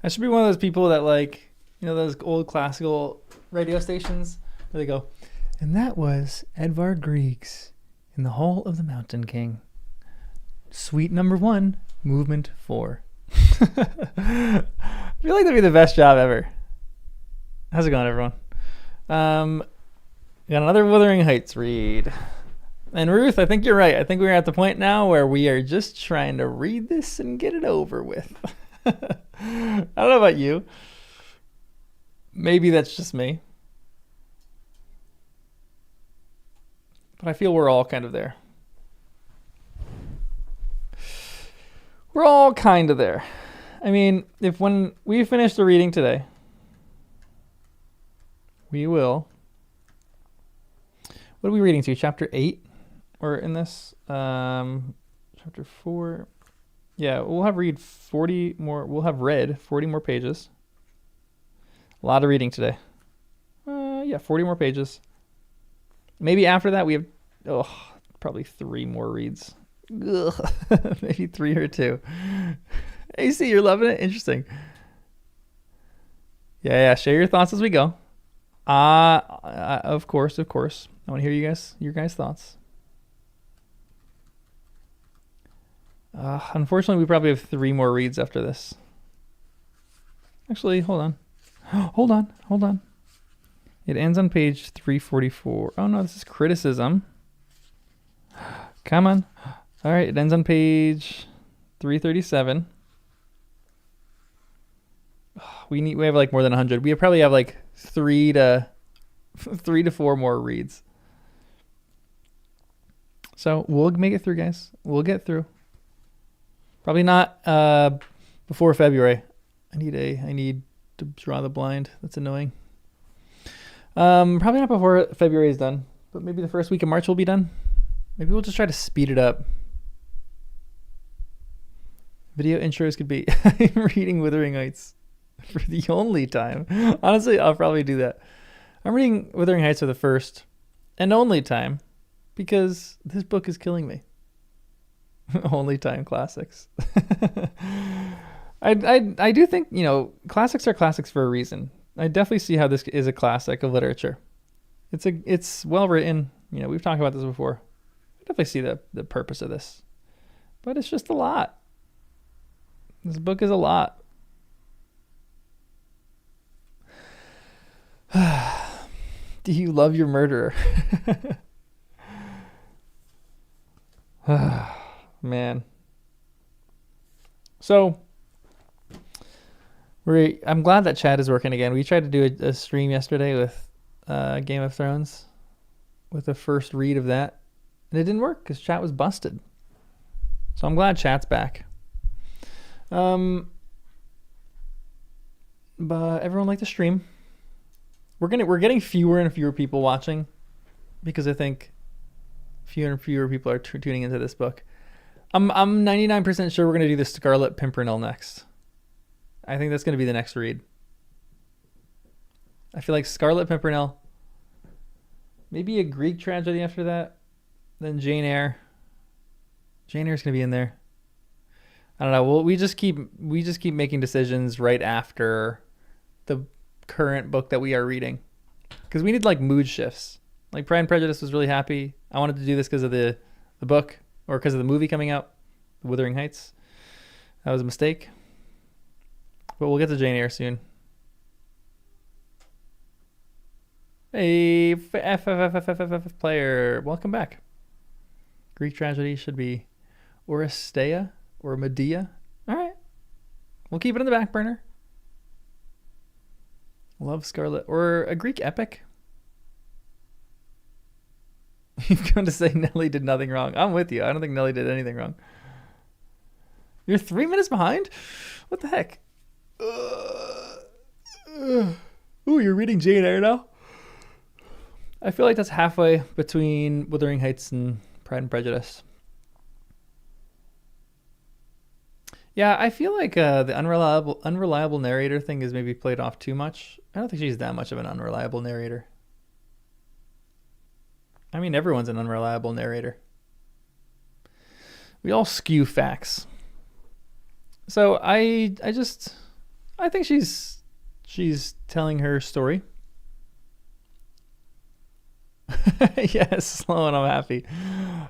I should be one of those people that like, those old classical radio stations where they go, and that was Edvard Grieg's In the Hall of the Mountain King. Suite number 1, movement 4. I feel like that'd be the best job ever. How's it going, everyone? We got another Wuthering Heights read. And Ruth, I think you're right. I think we're at the point now where we are just trying to read this and get it over with. I don't know about you. Maybe that's just me. But I feel we're all kind of there. We're all kind of there. I mean, when we finish the reading today, we will. What are we reading to? Chapter 8? Or in this? Chapter 4. Yeah, we'll have read 40 more. We'll have read 40 more pages. A lot of reading today. Yeah, 40 more pages. Maybe after that we have, probably 3 more reads. Ugh. Maybe 3 or 2. AC, you're loving it? Interesting. Yeah. Share your thoughts as we go. Of course. I want to hear your guys' thoughts. Unfortunately, we probably have 3 more reads after this. Actually, hold on. Hold on. It ends on page 344. Oh no, this is criticism. Come on. All right, it ends on page 337. We have like more than 100. We probably have like 3 to 4 more reads. So we'll make it through, guys. We'll get through. Probably not before February. I need to draw the blind. That's annoying. Probably not before February is done, but maybe the first week of March will be done. Maybe we'll just try to speed it up. Video intros could be I'm reading Wuthering Heights for the only time. Honestly, I'll probably do that. I'm reading Wuthering Heights for the first and only time because this book is killing me. Only time classics. I do think, classics are classics for a reason. I definitely see how this is a classic of literature. It's well written. We've talked about this before. I definitely see the purpose of this. But it's just a lot. This book is a lot. Do you love your murderer? Man. So I'm glad that chat is working again. We tried to do a stream yesterday with Game of Thrones with the first read of that, and it didn't work because chat was busted. So I'm glad chat's back. But everyone liked the stream. We're getting fewer and fewer people watching because I think fewer and fewer people are tuning into this book. I'm 99% sure we're going to do the Scarlet Pimpernel next. I think that's going to be the next read. I feel like Scarlet Pimpernel, maybe a Greek tragedy after that, then Jane Eyre. Jane Eyre's going to be in there. I don't know. Well, we just keep making decisions right after the current book that we are reading, because we need like mood shifts. Like Pride and Prejudice was really happy. I wanted to do this because of the book or because of the movie coming out, Wuthering Heights. That was a mistake. But we'll get to Jane Eyre soon. Hey, FFFFFF player, welcome back. Greek tragedy should be Oresteia or Medea. All right. We'll keep it in the back burner. Love Scarlet. Or a Greek epic. You've come to say Nelly did nothing wrong. I'm with you. I don't think Nelly did anything wrong. You're 3 minutes behind? What the heck? Ooh, you're reading Jane Eyre now? I feel like that's halfway between Wuthering Heights and Pride and Prejudice. Yeah, I feel like the unreliable narrator thing is maybe played off too much. I don't think she's that much of an unreliable narrator. I mean, everyone's an unreliable narrator. We all skew facts. So I I think she's telling her story. Yes, slow and I'm happy.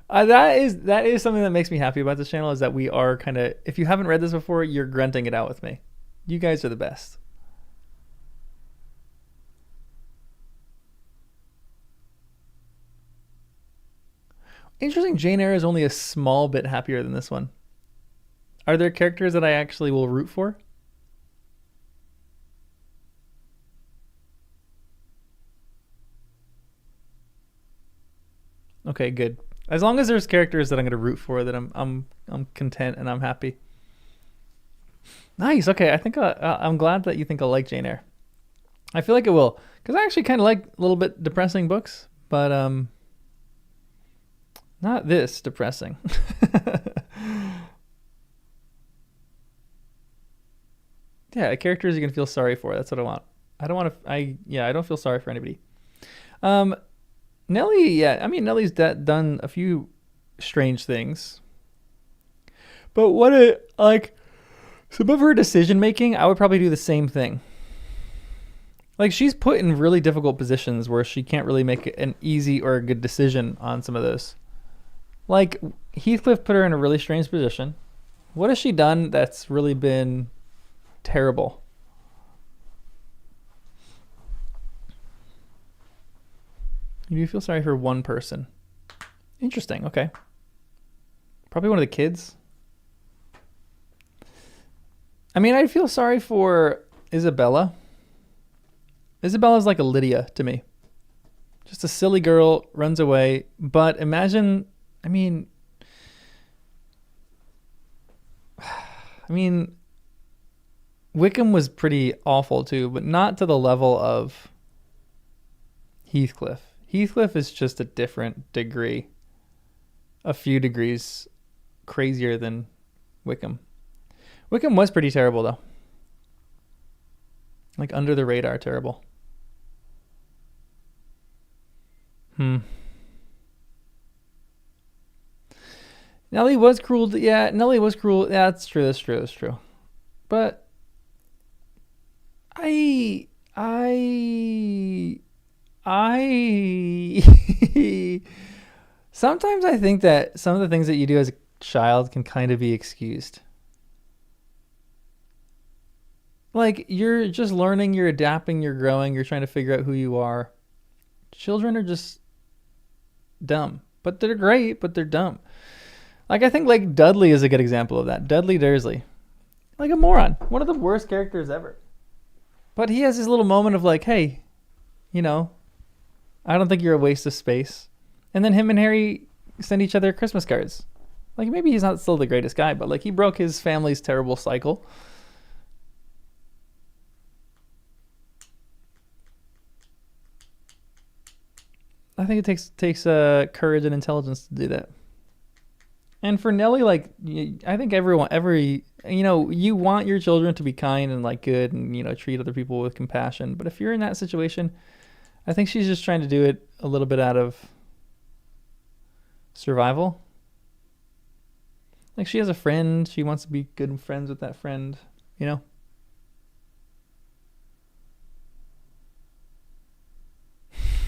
That is something that makes me happy about this channel, is that we are kind of, if you haven't read this before, you're grunting it out with me. You guys are the best. Interesting, Jane Eyre is only a small bit happier than this one. Are there characters that I actually will root for? Okay, good. As long as there's characters that I'm going to root for, that I'm content and I'm happy. Nice. Okay, I think I'm glad that you think I'll like Jane Eyre. I feel like it will, because I actually kind of like a little bit depressing books, but not this depressing. Yeah, characters you can feel sorry for. That's what I want. I don't want to. I don't feel sorry for anybody. Nellie, yeah, I mean Nellie's done a few strange things, but what a like some of her decision making, I would probably do the same thing. Like, she's put in really difficult positions where she can't really make an easy or a good decision on some of those. Like, Heathcliff put her in a really strange position. What has she done that's really been terrible? You do feel sorry for one person. Interesting. Okay. Probably one of the kids. I mean, I feel sorry for Isabella. Isabella's like a Lydia to me. Just a silly girl, runs away. But imagine, I mean, Wickham was pretty awful too, but not to the level of Heathcliff. Heathcliff is just a different degree. A few degrees crazier than Wickham. Wickham was pretty terrible though. Like under the radar terrible. Nellie was cruel. Nellie was cruel. Yeah, that's true. That's true. But I sometimes I think that some of the things that you do as a child can kind of be excused. Like, you're just learning, you're adapting, you're growing, you're trying to figure out who you are. Children are just dumb, but they're great, but they're dumb. Like, I think like Dudley is a good example of that. Dudley Dursley, like a moron, one of the worst characters ever. But he has this little moment of like, hey, you know, I don't think you're a waste of space. And then him and Harry send each other Christmas cards. Like, maybe he's not still the greatest guy, but like, he broke his family's terrible cycle. I think it takes courage and intelligence to do that. And for Nellie, like, I think you want your children to be kind and like good and, you know, treat other people with compassion. But if you're in that situation, I think she's just trying to do it a little bit out of survival. Like, she has a friend. She wants to be good friends with that friend, you know?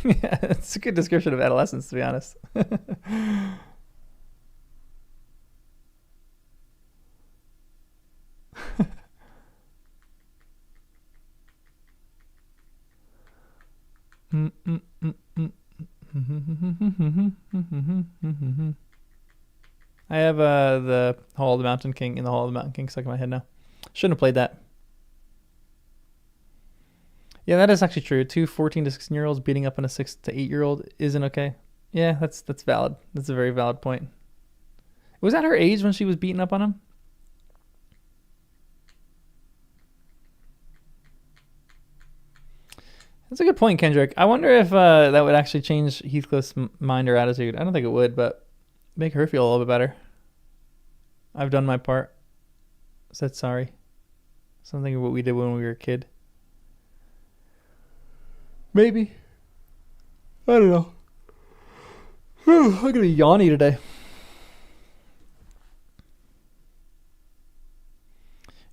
Yeah, it's a good description of adolescence, to be honest. I have the Hall of the Mountain King in the Hall of the Mountain King stuck in my head now. Shouldn't have played that. Yeah, that is actually true. 2 14 to 16-year-olds beating up on a 6 to 8-year-old isn't okay. Yeah, that's valid. That's a very valid point. Was that her age when she was beating up on him? That's a good point, Kendrick. I wonder if that would actually change Heathcliff's mind or attitude. I don't think it would, but make her feel a little bit better. I've done my part. Said sorry. Something of what we did when we were a kid. Maybe. I don't know. I'm going to be yawny today.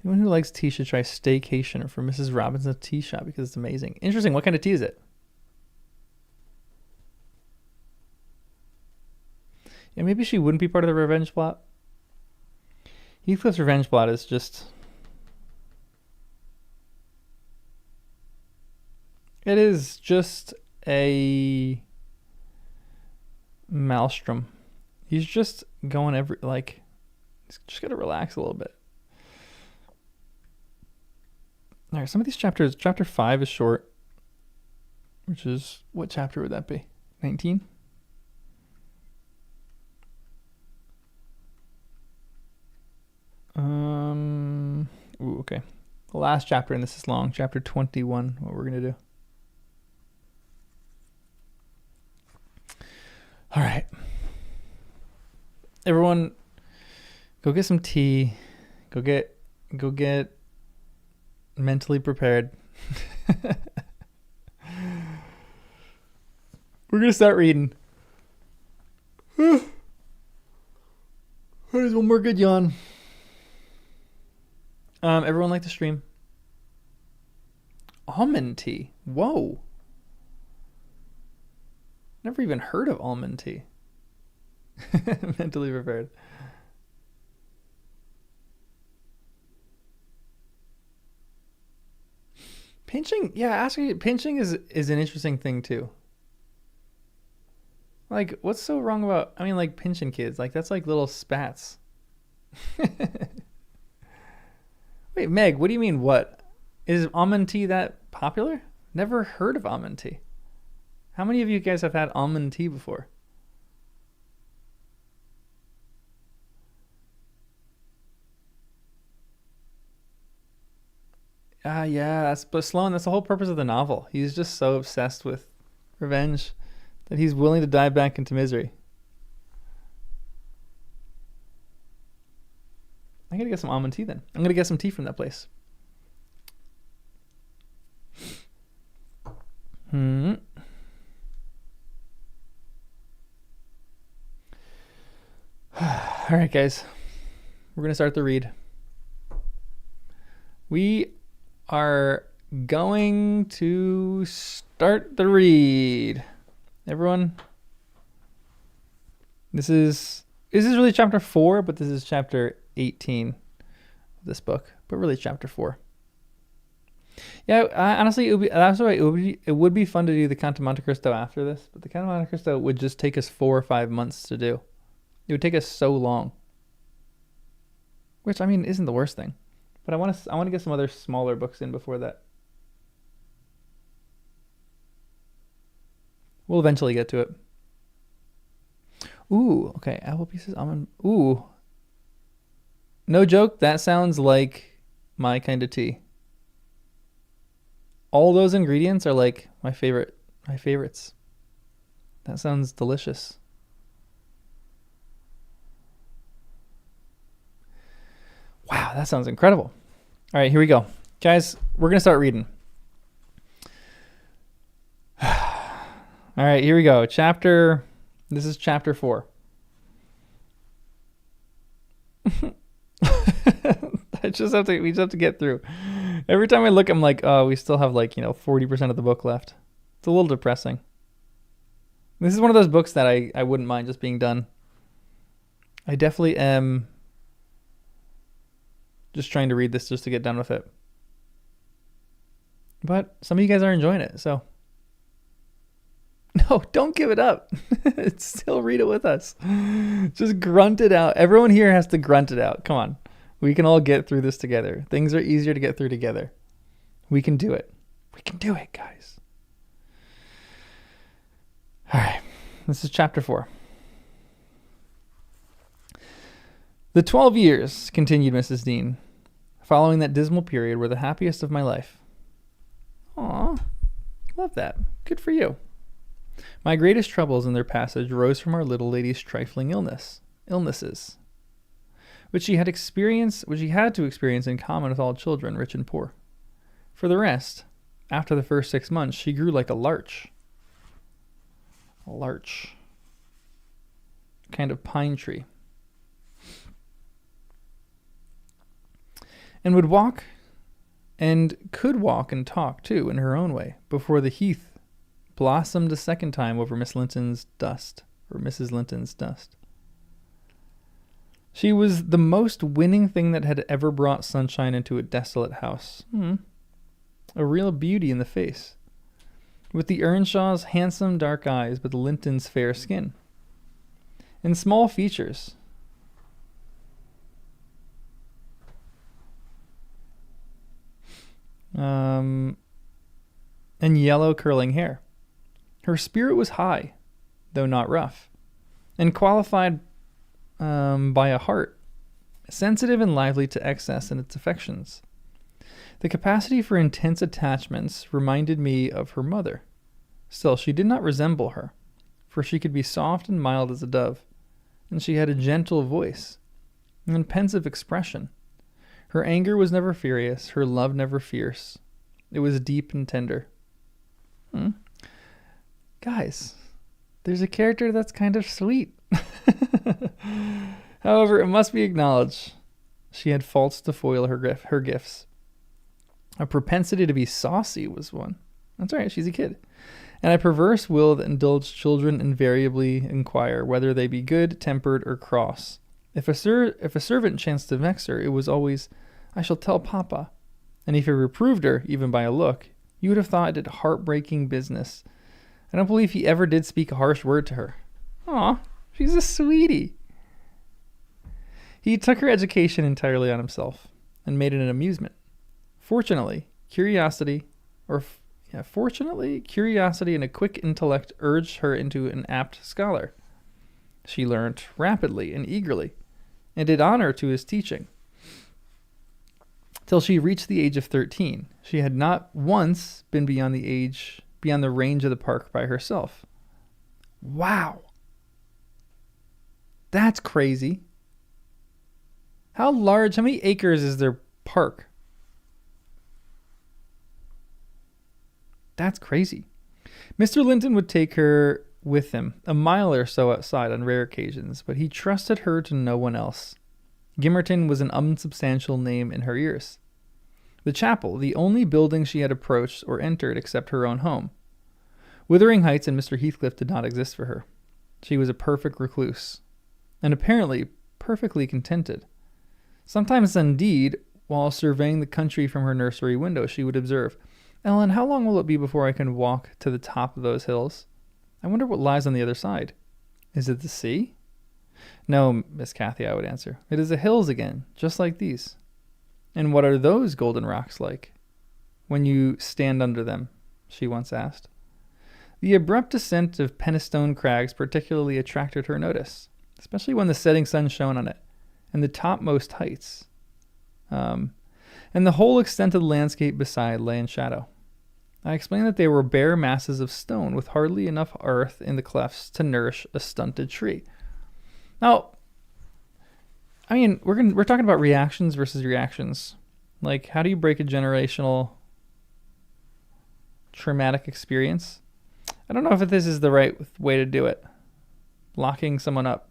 Anyone who likes tea should try Staycation or from Mrs. Robinson's tea shop because it's amazing. Interesting. What kind of tea is it? Yeah, maybe she wouldn't be part of the revenge plot. Heathcliff's revenge plot is just... It is just a maelstrom. He's just going he's just got to relax a little bit. All right, some of these chapters, chapter 5 is short, which is, what chapter would that be? 19? Ooh, okay. The last chapter, and this is long, chapter 21, what we're going to do. All right. Everyone, go get some tea. Go get mentally prepared. We're going to start reading. There's one more good yawn. Everyone like the stream? Almond tea. Whoa. Never even heard of almond tea. Mentally prepared. Pinching, yeah, actually, pinching is an interesting thing too. Like, what's so wrong about, I mean, like, pinching kids? Like, that's like little spats. Wait, Meg, what do you mean, what? Is almond tea that popular? Never heard of almond tea. How many of you guys have had almond tea before? Yeah, but Sloan, that's the whole purpose of the novel. He's just so obsessed with revenge that he's willing to dive back into misery. I gotta get some almond tea then. I'm gonna get some tea from that place. All right, guys. We're gonna start the read. We are going to start the read. Everyone, this is really chapter 4, but this is chapter 18 of this book, but really chapter 4. Yeah, honestly, it would be fun to do the Count of Monte Cristo after this, but the Count of Monte Cristo would just take us 4 or 5 months to do. It would take us so long, which, I mean, isn't the worst thing. But I want to get some other smaller books in before that. We'll eventually get to it. Ooh, okay. Apple pieces, almond. Ooh. No joke, that sounds like my kind of tea. All those ingredients are like my favorites. That sounds delicious. Wow, that sounds incredible. All right, here we go. Guys, we're going to start reading. All right, here we go. This is chapter 4. We just have to get through. Every time I look, I'm like, oh, we still have 40% of the book left. It's a little depressing. This is one of those books that I wouldn't mind just being done. I definitely am just trying to read this just to get done with it. But some of you guys are enjoying it, so. No, don't give it up. Still read it with us. Just grunt it out. Everyone here has to grunt it out. Come on. We can all get through this together. Things are easier to get through together. We can do it. We can do it, guys. All right. This is chapter 4. The 12 years, continued Mrs. Dean, following that dismal period, were the happiest of my life. Aw, love that. Good for you. My greatest troubles in their passage rose from our little lady's trifling illnesses, which she had to experience in common with all children, rich and poor. For the rest, after the first 6 months, she grew like a larch. A larch. A kind of pine tree. and would walk and could walk and talk, too, in her own way, before the heath blossomed a second time over Miss Linton's dust, or Mrs. Linton's dust. She was the most winning thing that had ever brought sunshine into a desolate house. A real beauty in the face, with the Earnshaw's handsome dark eyes, but the Linton's fair skin, and small features. And yellow curling hair. Her spirit was high, though not rough, and qualified by a heart, sensitive and lively to excess in its affections. The capacity for intense attachments reminded me of her mother. Still, she did not resemble her, for she could be soft and mild as a dove, and she had a gentle voice and pensive expression. Her anger was never furious, her love never fierce. It was deep and tender. Guys, there's a character that's kind of sweet. However, it must be acknowledged, she had faults to foil her gifts. A propensity to be saucy was one. That's right, she's a kid. And a perverse will that indulged children invariably inquire whether they be good, tempered, or cross. If a servant chanced to vex her, it was always, "I shall tell Papa." And if he reproved her, even by a look, you would have thought it heartbreaking business. I don't believe he ever did speak a harsh word to her. Aw, she's a sweetie. He took her education entirely on himself and made it an amusement. Fortunately, curiosity and a quick intellect urged her into an apt scholar. She learnt rapidly and eagerly, and did honor to his teaching. Till she reached the age of 13, she had not once been beyond the range of the park by herself. Wow. That's crazy. How many acres is their park? That's crazy. Mr. Linton would take her with him a mile or so outside on rare occasions, but he trusted her to no one else. Gimmerton was an unsubstantial name in her ears. The chapel, the only building she had approached or entered except her own home. Wuthering Heights and Mr. Heathcliff did not exist for her. She was a perfect recluse, and apparently perfectly contented. Sometimes, indeed, while surveying the country from her nursery window, she would observe, "Ellen, how long will it be before I can walk to the top of those hills? I wonder what lies on the other side. Is it the sea?" "No, Miss Cathy," I would answer. "It is the hills again, just like these." "And what are those golden rocks like when you stand under them?" she once asked. The abrupt descent of Penistone Crags particularly attracted her notice, especially when the setting sun shone on it, and the topmost heights. And the whole extent of the landscape beside lay in shadow. I explained that they were bare masses of stone with hardly enough earth in the clefts to nourish a stunted tree. Now, I mean, we're talking about reactions versus reactions. Like, how do you break a generational traumatic experience? I don't know if this is the right way to do it. Locking someone up.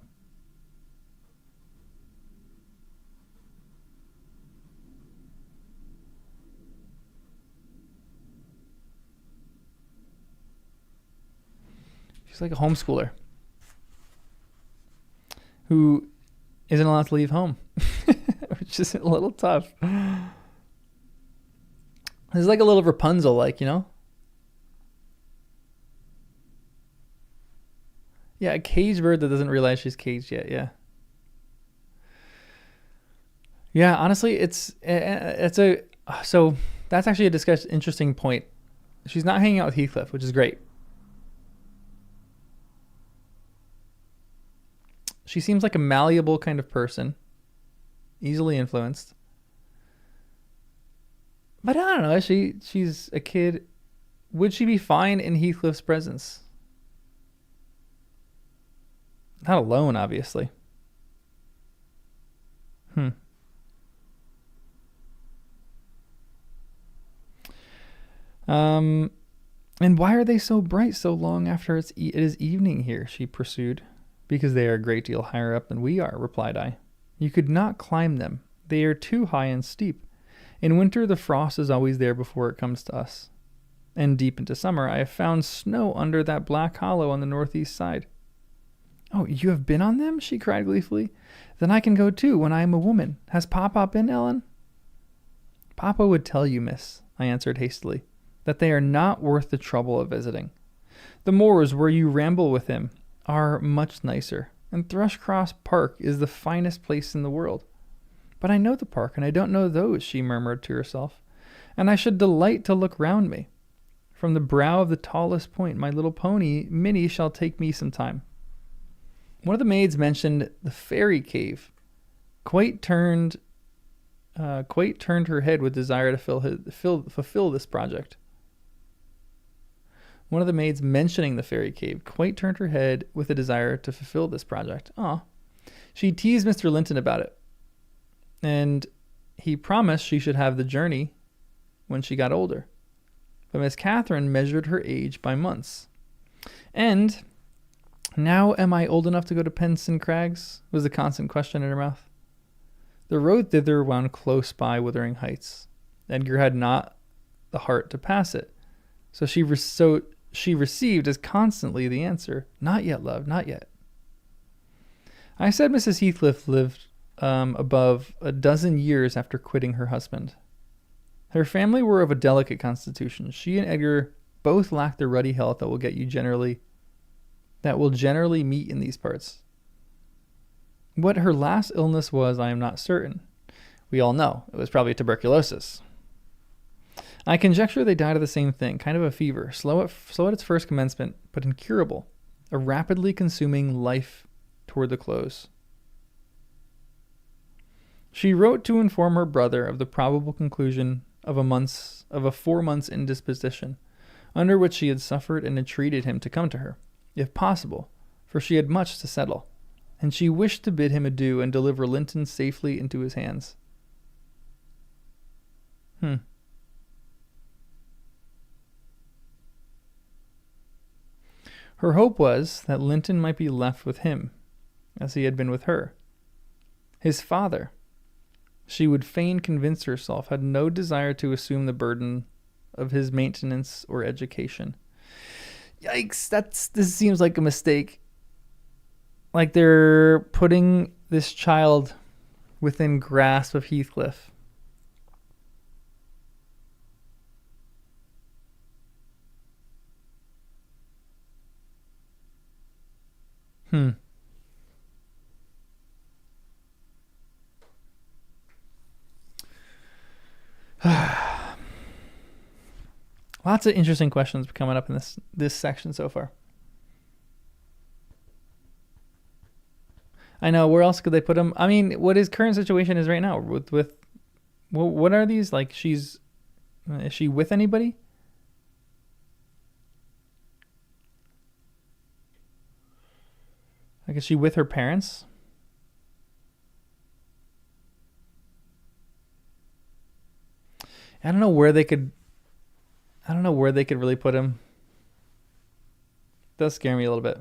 She's like a homeschooler who isn't allowed to leave home, which is a little tough. It's like a little Rapunzel, like, you know? Yeah, a caged bird that doesn't realize she's caged yet, yeah. Yeah, honestly, so that's actually a interesting point. She's not hanging out with Heathcliff, which is great. She seems like a malleable kind of person, easily influenced. But I don't know, she's a kid. Would she be fine in Heathcliff's presence? Not alone, obviously. And why are they so bright so long after it is evening here? She pursued. Because they are a great deal higher up than we are, replied I. You could not climb them. They are too high and steep. In winter, the frost is always there before it comes to us. And deep into summer, I have found snow under that black hollow on the northeast side. Oh, you have been on them? She cried gleefully. Then I can go too when I am a woman. Has Papa been, Ellen? Papa would tell you, miss, I answered hastily, that they are not worth the trouble of visiting. The moors where you ramble with him are much nicer, and Thrushcross Park is the finest place in the world. But I know the park, and I don't know those, she murmured to herself, and I should delight to look round me. From the brow of the tallest point, my little pony, Minnie, shall take me some time. One of the maids mentioned the fairy cave. Quite turned her head with desire to fulfill this project. One of the maids mentioning the fairy cave quite turned her head with a desire to fulfill this project. She teased Mr. Linton about it, and he promised she should have the journey when she got older. But Miss Catherine measured her age by months. And now am I old enough to go to Penson Crags? Was the constant question in her mouth. The road thither wound close by Wuthering Heights. Edgar had not the heart to pass it. So she received as constantly the answer, "Not yet, love, not yet." I said Mrs. Heathcliff lived above a dozen years after quitting her husband. Her family were of a delicate constitution. She and Edgar both lacked the ruddy health that will generally meet in these parts. What her last illness was, I am not certain. We all know it was probably tuberculosis. I conjecture they died of the same thing, kind of a fever, slow at its first commencement, but incurable, a rapidly consuming life toward the close. She wrote to inform her brother of the probable conclusion of a 4 months indisposition, under which she had suffered, and entreated him to come to her, if possible, for she had much to settle, and she wished to bid him adieu and deliver Linton safely into his hands. Her hope was that Linton might be left with him, as he had been with her. His father, she would fain convince herself, had no desire to assume the burden of his maintenance or education. Yikes, this seems like a mistake. Like they're putting this child within grasp of Heathcliff. Lots of interesting questions coming up in this section so far. I know, where else could they put him? I mean, what his current situation is right now with what are these? Like, is she with anybody? Like, is she with her parents? I don't know where they could really put him. It does scare me a little bit.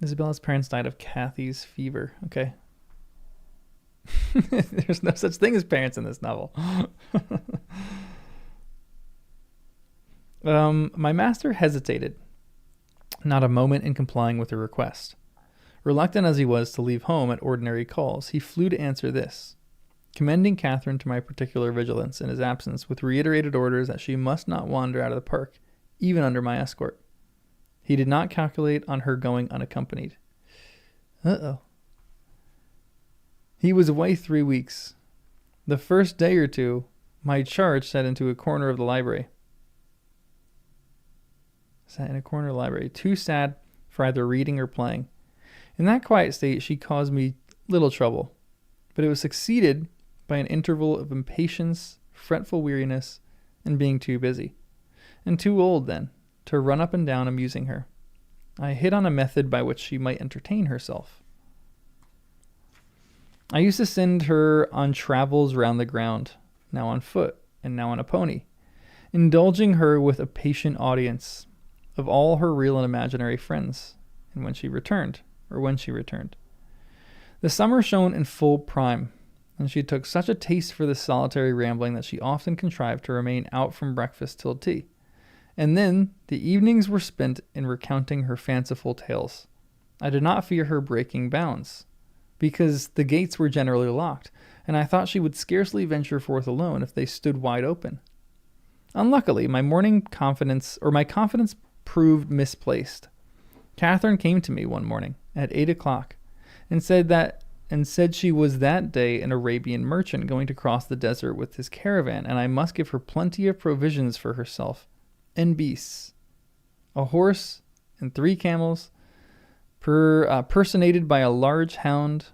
Isabella's parents died of Kathy's fever. Okay. There's no such thing as parents in this novel. My master hesitated not a moment in complying with her request. Reluctant as he was to leave home at ordinary calls, he flew to answer this, commending Catherine to my particular vigilance in his absence, with reiterated orders that she must not wander out of the park, even under my escort. He did not calculate on her going unaccompanied. He was away 3 weeks. The first day or two, my charge sat into a corner of the library. Too sad for either reading or playing. In that quiet state, she caused me little trouble, but it was succeeded by an interval of impatience, fretful weariness, and being too busy, and too old then, to run up and down amusing her. I hit on a method by which she might entertain herself. I used to send her on travels round the ground, now on foot, and now on a pony, indulging her with a patient audience of all her real and imaginary friends, and when she returned. The summer shone in full prime, and she took such a taste for this solitary rambling that she often contrived to remain out from breakfast till tea. And then the evenings were spent in recounting her fanciful tales. I did not fear her breaking bounds, because the gates were generally locked, and I thought she would scarcely venture forth alone if they stood wide open. Unluckily, my confidence proved misplaced. Catherine came to me one morning at 8 o'clock and said she was that day an Arabian merchant going to cross the desert with his caravan, and I must give her plenty of provisions for herself and beasts, a horse and 3 camels, personated by a large hound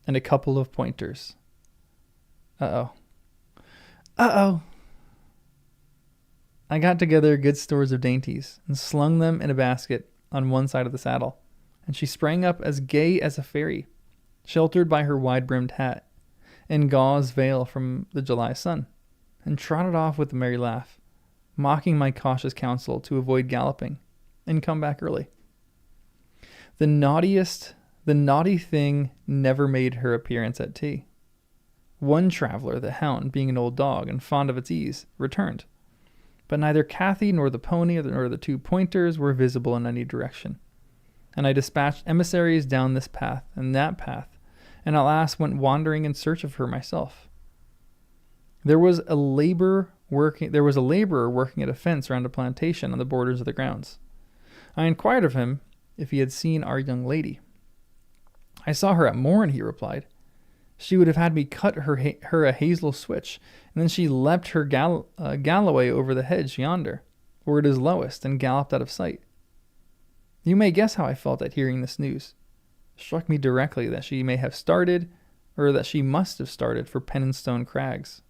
and a couple of pointers. Uh-oh. I got together good stores of dainties and slung them in a basket on one side of the saddle, and she sprang up as gay as a fairy, sheltered by her wide-brimmed hat and gauze veil from the July sun, and trotted off with a merry laugh, mocking my cautious counsel to avoid galloping and come back early. The naughty thing never made her appearance at tea. One traveler, the hound, being an old dog and fond of its ease, returned, but neither Cathy nor the pony nor the 2 pointers were visible in any direction, and I dispatched emissaries down this path and that path, and at last went wandering in search of her myself. There was a laborer working at a fence around a plantation on the borders of the grounds. I inquired of him if he had seen our young lady. I saw her at morn, he replied. She would have had me cut her a hazel switch, and then she leapt her galloway over the hedge yonder, where it is lowest, and galloped out of sight. You may guess how I felt at hearing this news. It struck me directly that she may have started, or that she must have started, for Penistone Crags.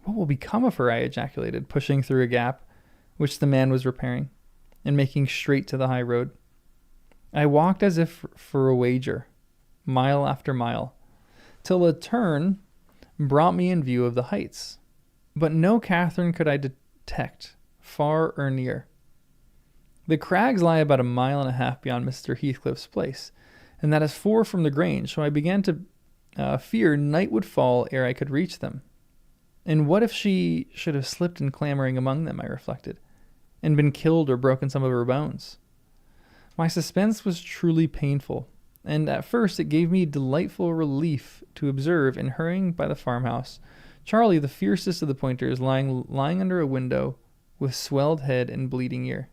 What will become of her? I ejaculated, pushing through a gap which the man was repairing, and making straight to the high road. I walked as if for a wager, mile after mile, till a turn brought me in view of the heights. But no Catherine could I detect, far or near. The crags lie about 1.5 miles beyond Mr. Heathcliff's place, and that is 4 from the Grange, so I began to fear night would fall ere I could reach them. And what if she should have slipped in clambering among them, I reflected, and been killed or broken some of her bones? My suspense was truly painful, and at first it gave me delightful relief to observe, in hurrying by the farmhouse, Charlie, the fiercest of the pointers, lying under a window with swelled head and bleeding ear.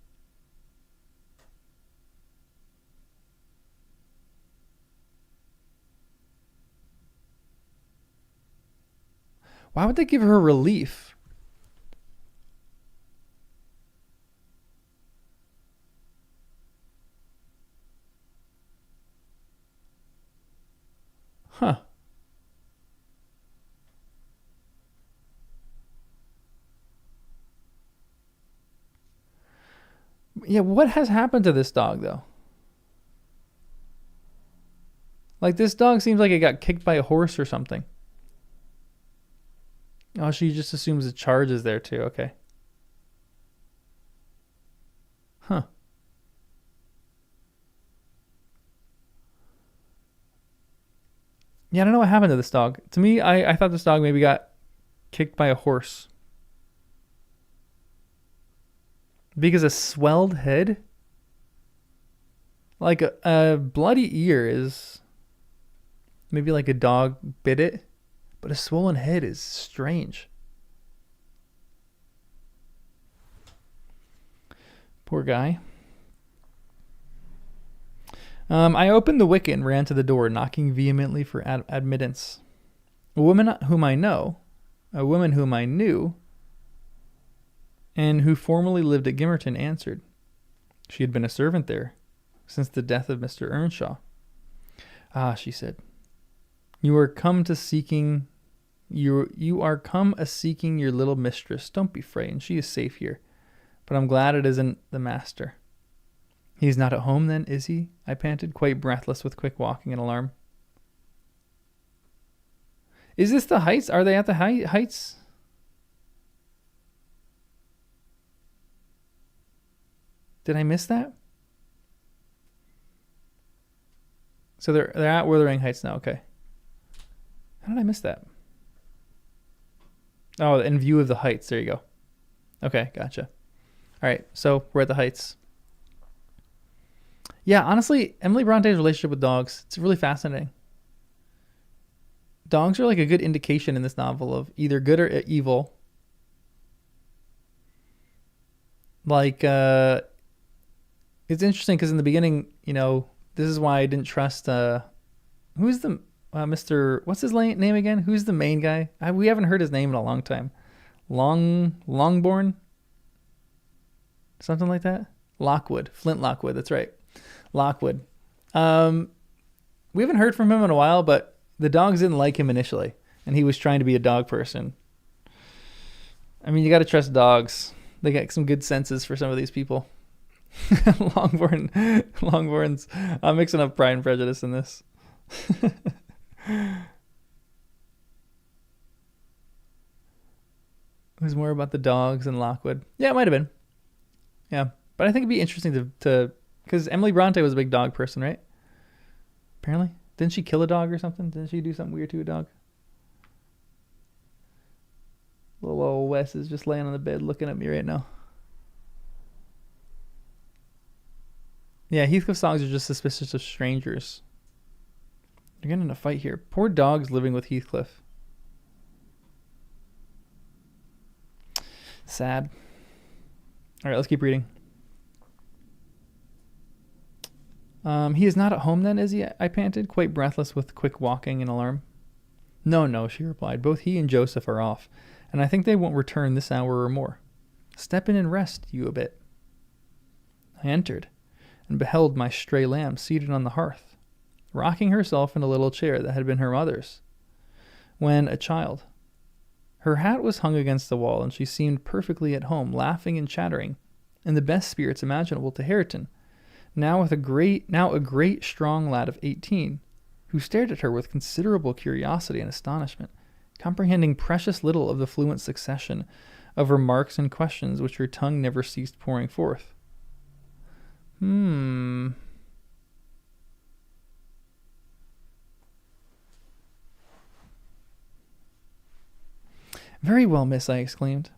Why would they give her relief? Huh. Yeah, what has happened to this dog, though? Like, this dog seems like it got kicked by a horse or something. Oh, she just assumes the charge is there, too. Okay. Huh. Yeah, I don't know what happened to this dog. To me, I thought this dog maybe got kicked by a horse. Because a swelled head? Like a bloody ear is maybe like a dog bit it, but a swollen head is strange. Poor guy. I opened the wicket and ran to the door, knocking vehemently for admittance. A woman whom I knew, and who formerly lived at Gimmerton, answered. She had been a servant there since the death of Mr. Earnshaw. Ah, she said, you are come a seeking your little mistress. Don't be frightened. She is safe here, but I'm glad it isn't the master. He's not at home, then, is he? I panted, quite breathless with quick walking and alarm. Is this the heights? Are they at the heights? Did I miss that? So they're at Wuthering Heights now. Okay. How did I miss that? Oh, in view of the heights. There you go. Okay, gotcha. All right, so we're at the heights. Yeah, honestly, Emily Bronte's relationship with dogs, it's really fascinating. Dogs are like a good indication in this novel of either good or evil. Like, it's interesting because in the beginning, this is why I didn't trust, who's the, Mr., what's his name again? Who's the main guy? We haven't heard his name in a long time. Longborn? Something like that? Lockwood. Flint Lockwood, that's right. Lockwood. We haven't heard from him in a while, but the dogs didn't like him initially, and he was trying to be a dog person. I mean, you got to trust dogs. They got some good senses for some of these people. Longborns. I'm mixing up Pride and Prejudice in this. It was more about the dogs than Lockwood. Yeah, it might have been. Yeah, but I think it'd be interesting to because Emily Bronte was a big dog person, right? Apparently. Didn't she kill a dog or something? Didn't she do something weird to a dog? Little old Wes is just laying on the bed looking at me right now. Yeah, Heathcliff's dogs are just suspicious of strangers. They're getting in a fight here. Poor dogs living with Heathcliff. Sad. All right, let's keep reading. He is not at home then, is he? I panted, quite breathless with quick walking and alarm. No, she replied. Both he and Joseph are off, and I think they won't return this hour or more. Step in and rest you a bit. I entered, and beheld my stray lamb seated on the hearth, rocking herself in a little chair that had been her mother's when a child. Her hat was hung against the wall, and she seemed perfectly at home, laughing and chattering, in the best spirits imaginable to Hareton, now a great strong lad of 18, who stared at her with considerable curiosity and astonishment, comprehending precious little of the fluent succession of remarks and questions which her tongue never ceased pouring forth. Very well, miss, I exclaimed,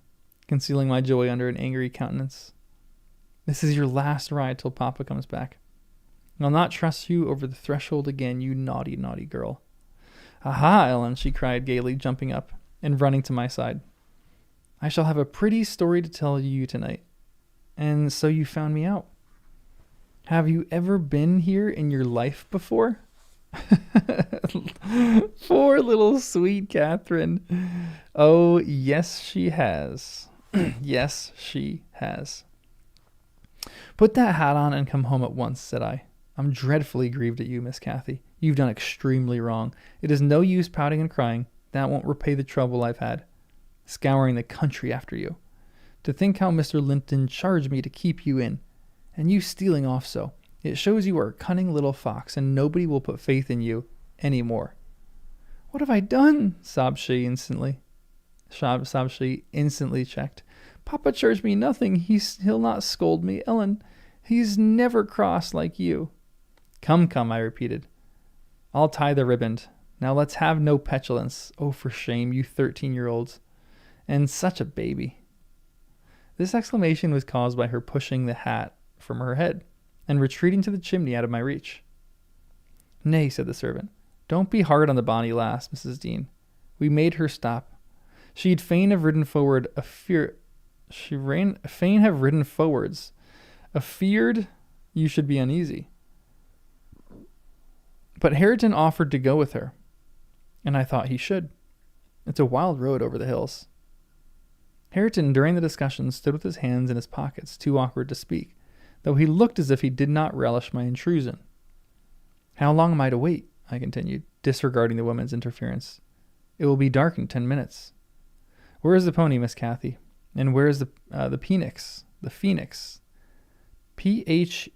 concealing my joy under an angry countenance. This is your last ride till Papa comes back. I'll not trust you over the threshold again, you naughty, naughty girl. Aha, Ellen, she cried gaily, jumping up and running to my side. I shall have a pretty story to tell you tonight. And so you found me out. Have you ever been here in your life before? Poor little sweet Catherine. Oh, yes, she has. Yes, she has. Put that hat on and come home at once, said I. I'm dreadfully grieved at you, Miss Cathy. You've done extremely wrong. It is no use pouting and crying. That won't repay the trouble I've had, scouring the country after you. To think how Mr. Linton charged me to keep you in, and you stealing off so. It shows you are a cunning little fox, and nobody will put faith in you any more. What have I done? Sobbed she instantly checked. Papa charged me nothing. He'll not scold me, Ellen. He's never cross like you. Come, I repeated. I'll tie the riband. Now let's have no petulance. Oh, for shame, you 13-year-olds. And such a baby. This exclamation was caused by her pushing the hat from her head and retreating to the chimney out of my reach. Nay, said the servant, don't be hard on the bonny lass, Mrs. Dean. We made her stop. She'd fain have ridden forward afeared you should be uneasy. But Hareton offered to go with her, and I thought he should. It's a wild road over the hills. Hareton, during the discussion, stood with his hands in his pockets, too awkward to speak, though he looked as if he did not relish my intrusion. How long am I to wait? I continued, disregarding the woman's interference. It will be dark in 10 minutes. Where is the pony, Miss Cathy? And where is the phoenix? The phoenix. Phenix?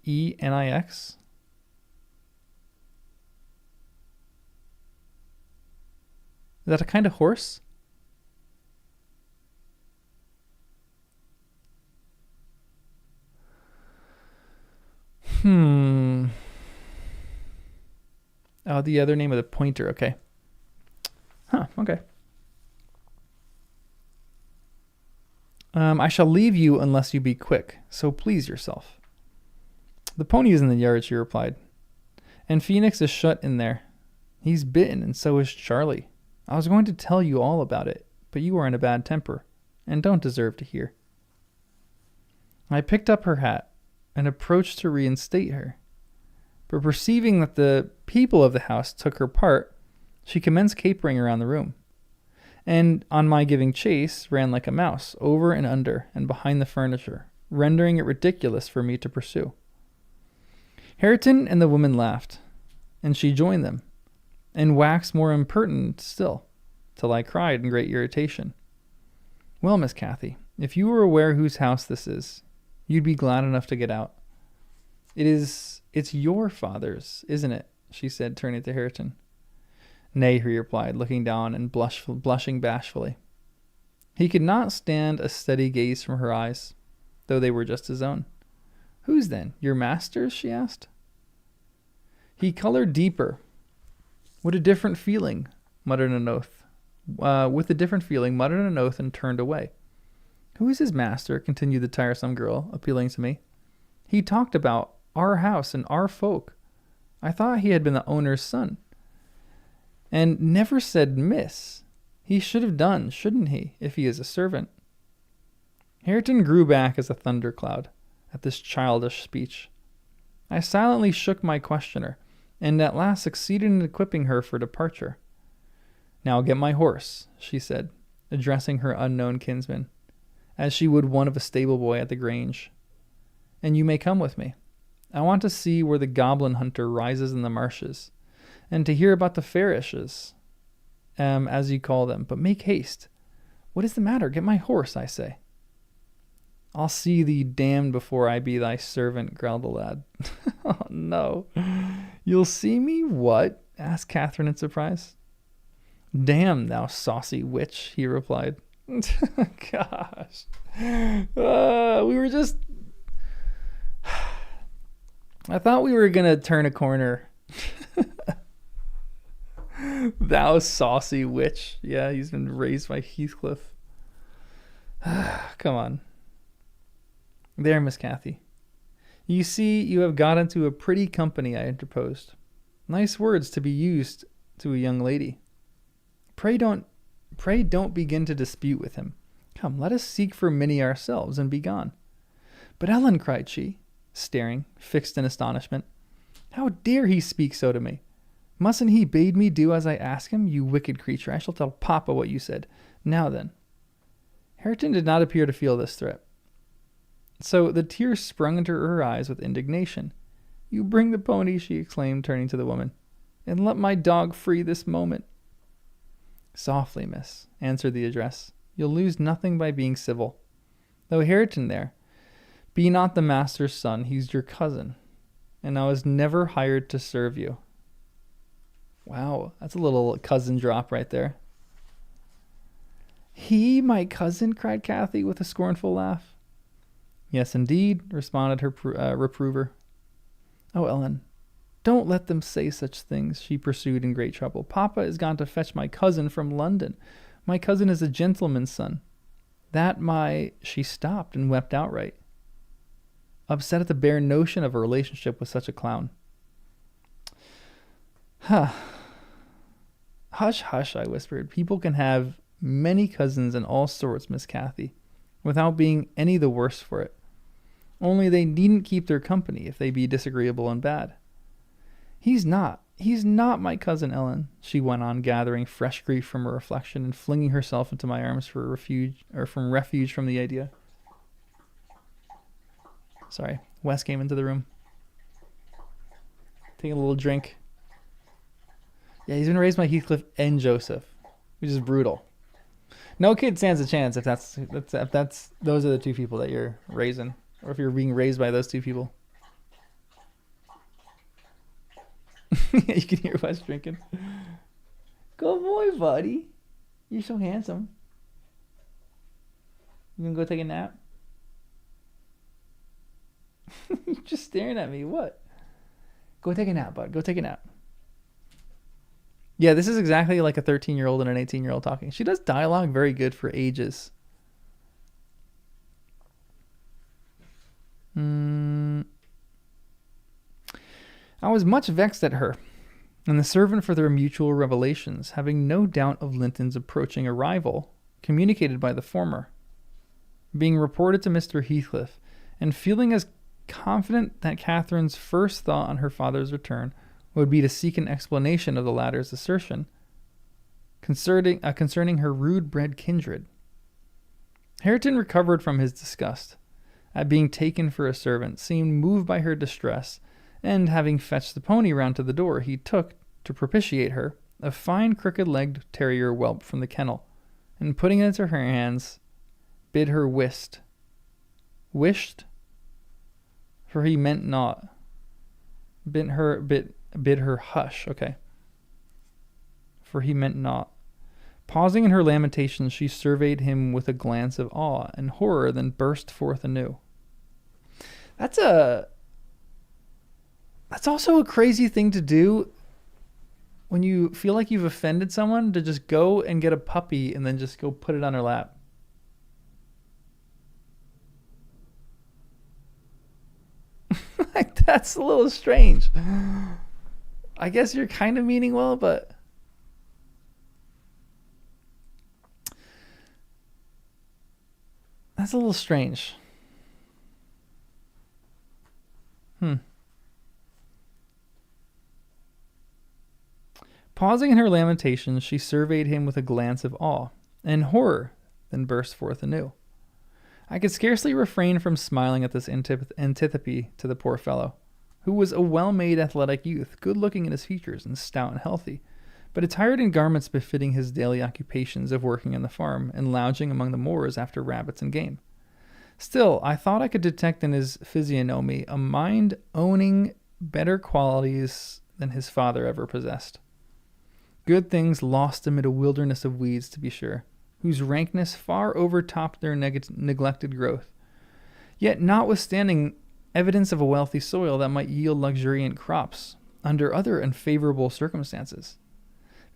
Is that a kind of horse? Oh, the other name of the pointer. Okay. Huh. Okay. I shall leave you unless you be quick, so please yourself. The pony is in the yard, she replied. And Phoenix is shut in there. He's bitten, and so is Charlie. I was going to tell you all about it, but you are in a bad temper, and don't deserve to hear. I picked up her hat and approached to reinstate her. But perceiving that the people of the house took her part, she commenced capering around the room, and on my giving chase, ran like a mouse, over and under and behind the furniture, rendering it ridiculous for me to pursue. Hareton and the woman laughed, and she joined them, and waxed more impertinent still, till I cried in great irritation. Well, Miss Cathy, if you were aware whose house this is, you'd be glad enough to get out. It's your father's, isn't it? She said, turning to Hareton. Nay, he replied, looking down and blushing bashfully. He could not stand a steady gaze from her eyes, though they were just his own. Whose then? Your master's? She asked. He colored deeper. With a different feeling, muttered an oath. And turned away. Who is his master? Continued the tiresome girl, appealing to me. He talked about our house and our folk. I thought he had been the owner's son. And never said miss. He should have done, shouldn't he, if he is a servant? Hareton grew back as a thundercloud at this childish speech. I silently shook my questioner, and at last succeeded in equipping her for departure. Now get my horse, she said, addressing her unknown kinsman, as she would one of a stable boy at the Grange. And you may come with me. I want to see where the goblin hunter rises in the marshes, and to hear about the Farishes, as you call them. But make haste. What is the matter? Get my horse, I say. I'll see thee damned before I be thy servant, growled the lad. Oh, no. You'll see me what? Asked Catherine in surprise. Damn, thou saucy witch, he replied. Gosh. We were just... I thought we were going to turn a corner. Thou saucy witch. Yeah, he's been raised by Heathcliff. Come on. There, Miss Cathy. You see, you have got into a pretty company, I interposed. Nice words to be used to a young lady. Pray don't begin to dispute with him. Come, let us seek for Minnie ourselves and be gone. But Ellen, cried she, staring, fixed in astonishment, how dare he speak so to me? Mustn't he bade me do as I ask him? You wicked creature, I shall tell Papa what you said. Now then. Hareton did not appear to feel this threat. So the tears sprung into her eyes with indignation. You bring the pony, she exclaimed, turning to the woman, and let my dog free this moment. Softly, miss, answered the address. You'll lose nothing by being civil. Though Hareton there, be not the master's son, he's your cousin, and I was never hired to serve you. Wow, that's a little cousin drop right there. He, my cousin, cried Cathy with a scornful laugh. Yes, indeed, responded her reprover. Oh, Ellen, don't let them say such things, she pursued in great trouble. Papa is gone to fetch my cousin from London. My cousin is a gentleman's son. She stopped and wept outright, upset at the bare notion of a relationship with such a clown. Huh. Hush, hush, I whispered. People can have many cousins and all sorts, Miss Cathy, without being any the worse for it. Only they needn't keep their company if they be disagreeable and bad. He's not my cousin Ellen, she went on, gathering fresh grief from her reflection and flinging herself into my arms for refuge from the idea. Sorry, Wes came into the room. Taking a little drink. Yeah, he's been raised by Heathcliff and Joseph, which is brutal. No kid stands a chance if that's those are the two people that you're raising, or if you're being raised by those two people. You can hear Wes drinking. Good boy, buddy. You're so handsome. You gonna go take a nap? You're just staring at me. What? Go take a nap, bud. Go take a nap. Yeah, this is exactly like a 13-year-old and an 18-year-old talking. She does dialogue very good for ages. I was much vexed at her and the servant for their mutual revelations, having no doubt of Linton's approaching arrival, communicated by the former, being reported to Mr. Heathcliff, and feeling as confident that Catherine's first thought on her father's return would be to seek an explanation of the latter's assertion concerning her rude-bred kindred. Hareton recovered from his disgust at being taken for a servant, seemed moved by her distress, and having fetched the pony round to the door, he took, to propitiate her, a fine crooked-legged terrier whelp from the kennel, and putting it into her hands, bid her whist. Wished? For he meant not. Bid her hush. Okay. For he meant not. Pausing in her lamentations, she surveyed him with a glance of awe and horror, then burst forth anew. That's also a crazy thing to do when you feel like you've offended someone, to just go and get a puppy and then just go put it on her lap. Like, that's a little strange. I guess you're kind of meaning well, but that's a little strange. Pausing in her lamentations, she surveyed him with a glance of awe and horror, then burst forth anew. I could scarcely refrain from smiling at this antipathy to the poor fellow, who was a well-made athletic youth, good-looking in his features and stout and healthy, but attired in garments befitting his daily occupations of working on the farm and lounging among the moors after rabbits and game. Still, I thought I could detect in his physiognomy a mind owning better qualities than his father ever possessed. Good things lost amid a wilderness of weeds, to be sure, whose rankness far overtopped their neglected growth. Yet, notwithstanding evidence of a wealthy soil that might yield luxuriant crops under other unfavorable circumstances,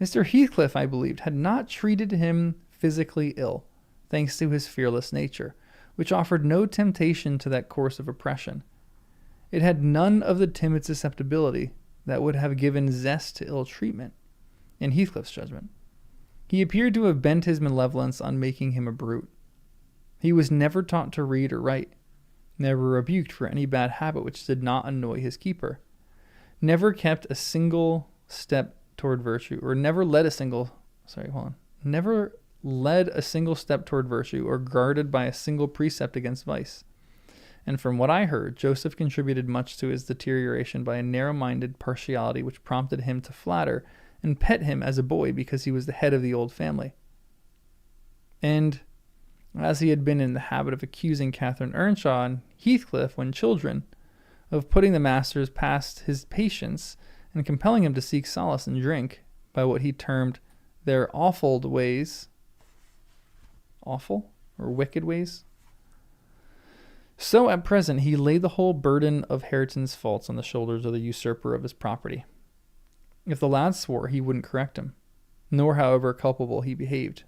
Mr. Heathcliff, I believed, had not treated him physically ill, thanks to his fearless nature, which offered no temptation to that course of oppression. It had none of the timid susceptibility that would have given zest to ill treatment, in Heathcliff's judgment. He appeared to have bent his malevolence on making him a brute. He was never taught to read or write, never rebuked for any bad habit which did not annoy his keeper, never kept a single step toward virtue, or never led a single step toward virtue, or guarded by a single precept against vice. And from what I heard, Joseph contributed much to his deterioration by a narrow-minded partiality which prompted him to flatter and pet him as a boy because he was the head of the old family. And as he had been in the habit of accusing Catherine Earnshaw and Heathcliff when children of putting the masters past his patience and compelling him to seek solace in drink by what he termed their awful ways, awful or wicked ways, so at present he laid the whole burden of Hareton's faults on the shoulders of the usurper of his property. If the lad swore, he wouldn't correct him, nor however culpable he behaved.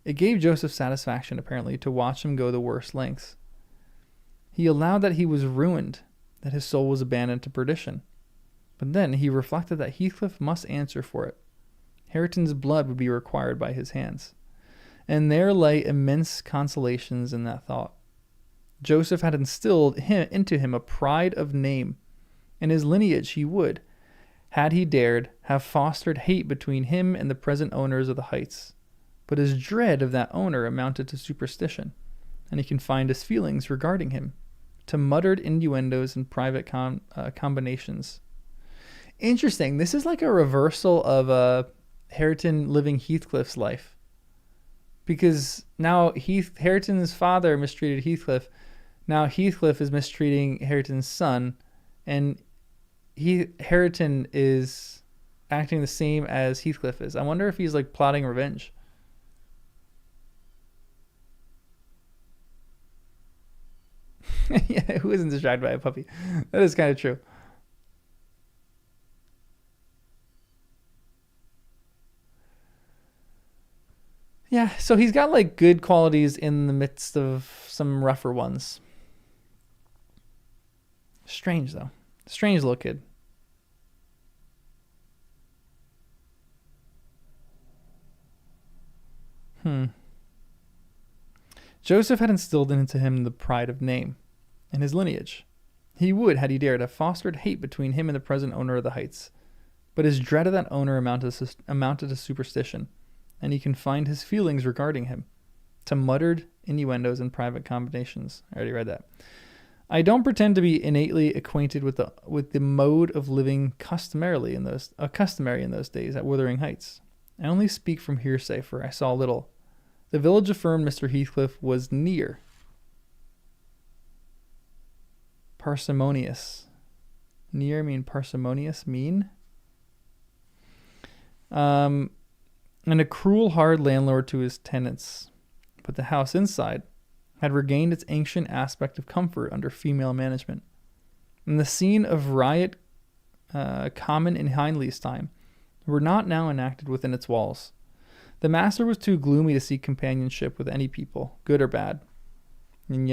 It gave Joseph satisfaction, apparently, to watch him go the worst lengths. He allowed that he was ruined, that his soul was abandoned to perdition. But then he reflected that Heathcliff must answer for it. Hareton's blood would be required by his hands. And there lay immense consolations in that thought. Joseph had instilled into him a pride of name, and his lineage he would, had he dared, have fostered hate between him and the present owners of the heights. But his dread of that owner amounted to superstition, and he confined his feelings regarding him to muttered innuendos and private combinations. Interesting. This is like a reversal of Hareton living Heathcliff's life. Because now Hareton's father mistreated Heathcliff. Now Heathcliff is mistreating Hareton's son, and Hareton is acting the same as Heathcliff is. I wonder if he's like plotting revenge. Yeah, who isn't distracted by a puppy? That is kind of true. Yeah, so he's got like good qualities in the midst of some rougher ones. Strange though. Strange little kid. Joseph had instilled into him the pride of name and his lineage. He would, had he dared, have fostered hate between him and the present owner of the heights. But his dread of that owner amounted to superstition, and he confined his feelings regarding him to muttered innuendos and private combinations. I already read that. I don't pretend to be innately acquainted with the mode of living customary in those days at Wuthering Heights. I only speak from hearsay, for I saw little. The village affirmed Mr. Heathcliff was near. Parsimonious. Near mean parsimonious mean? And a cruel, hard landlord to his tenants. But the house inside had regained its ancient aspect of comfort under female management. And the scene of riot common in Hindley's time were not now enacted within its walls. The master was too gloomy to seek companionship with any people, good or bad. And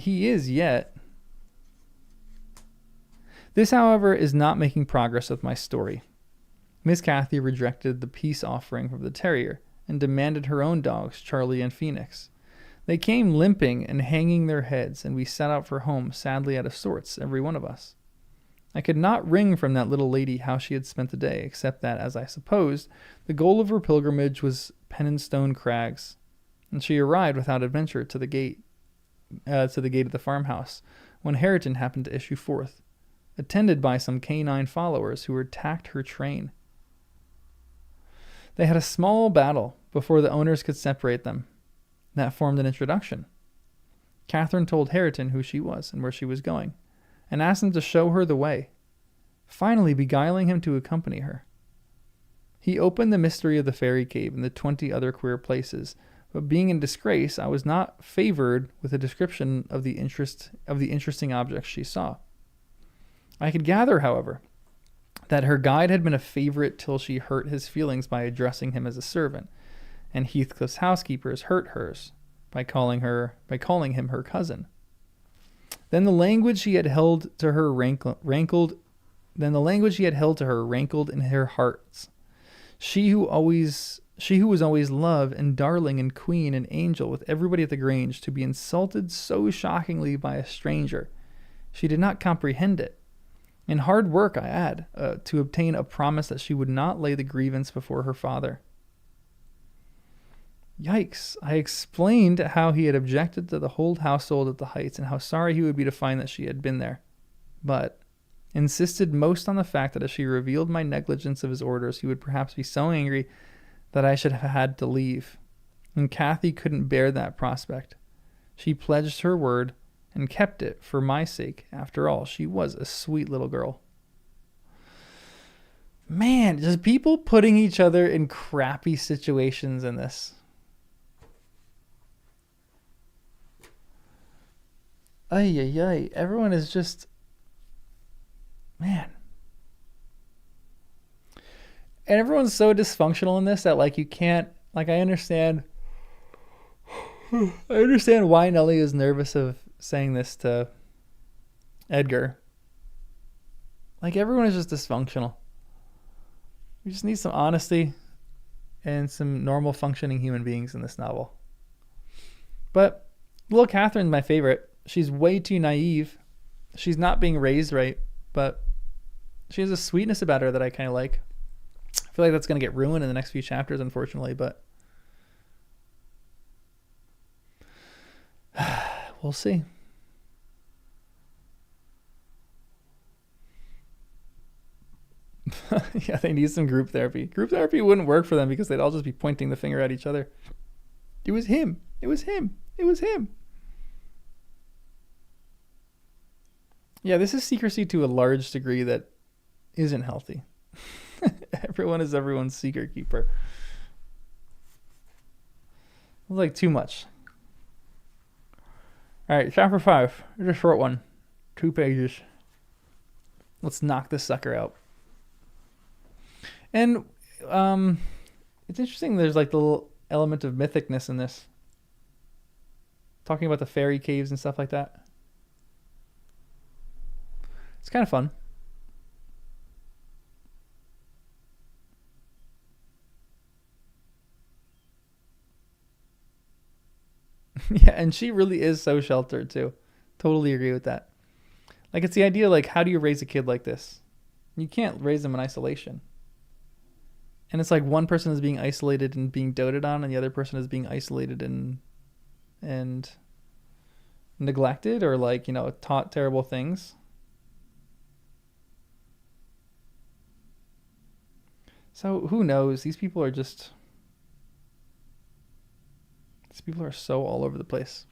he is yet. This, however, is not making progress with my story. Miss Cathy rejected the peace offering of the terrier and demanded her own dogs, Charlie and Phoenix. They came limping and hanging their heads, and we set out for home, sadly out of sorts, every one of us. I could not wring from that little lady how she had spent the day, except that, as I supposed, the goal of her pilgrimage was Penistone Crags, and she arrived without adventure to the gate of the farmhouse, when Hareton happened to issue forth, attended by some canine followers who attacked her train. They had a small battle before the owners could separate them. That formed an introduction. Catherine told Hareton who she was and where she was going, and asked him to show her the way, finally beguiling him to accompany her. He opened the mystery of the fairy cave and the 20 other queer places, but being in disgrace, I was not favored with a description of the interesting objects she saw. I could gather, however, that her guide had been a favorite till she hurt his feelings by addressing him as a servant, and Heathcliff's housekeepers hurt hers by calling him her cousin. Then the language he had held to her rankled in her hearts. She who was always love and darling and queen and angel with everybody at the Grange, to be insulted so shockingly by a stranger. She did not comprehend it. And hard work, I add, to obtain a promise that she would not lay the grievance before her father. Yikes. I explained how he had objected to the whole household at the Heights and how sorry he would be to find that she had been there, but insisted most on the fact that if she revealed my negligence of his orders, he would perhaps be so angry that I should have had to leave. And Cathy couldn't bear that prospect. She pledged her word and kept it for my sake. After all, she was a sweet little girl. Man, just people putting each other in crappy situations in this. Ay, ay, ay. Everyone is just... Man. And everyone's so dysfunctional in this that, like, you can't... Like, I understand... I understand why Nellie is nervous of saying this to Edgar. Like, everyone is just dysfunctional. We just need some honesty and some normal functioning human beings in this novel. But little Catherine's my favorite. She's way too naive. She's not being raised right, but she has a sweetness about her that I kind of like. I feel like that's going to get ruined in the next few chapters, unfortunately, but we'll see. Yeah, they need some group therapy. Group therapy wouldn't work for them because they'd all just be pointing the finger at each other. It was him. It was him. It was him. Yeah, this is secrecy to a large degree that isn't healthy. Everyone is everyone's secret keeper. It was like too much. All right, chapter 5. It's a short one. 2 pages. Let's knock this sucker out. And it's interesting. There's like the little element of mythicness in this. Talking about the fairy caves and stuff like that. It's kind of fun. Yeah, and she really is so sheltered too. Totally agree with that. Like, it's the idea, like, how do you raise a kid like this? You can't raise them in isolation. And it's like one person is being isolated and being doted on, and the other person is being isolated and neglected, or, like, you know, taught terrible things. So who knows? These people are so all over the place.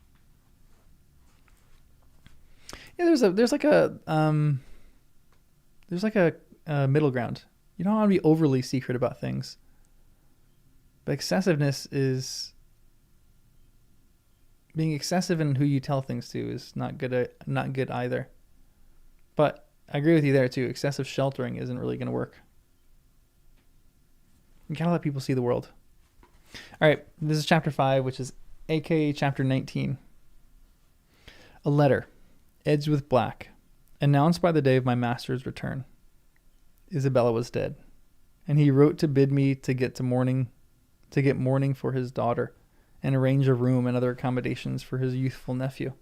Yeah, there's like a middle ground. You don't want to be overly secret about things, but excessiveness is being excessive in who you tell things to is not good either. But I agree with you there too. Excessive sheltering isn't really going to work. You gotta let people see the world. All right, this is chapter 5, which is aka chapter 19. A letter, edged with black, announced by the day of my master's return. Isabella was dead, and he wrote to bid me to get mourning for his daughter, and arrange a room and other accommodations for his youthful nephew.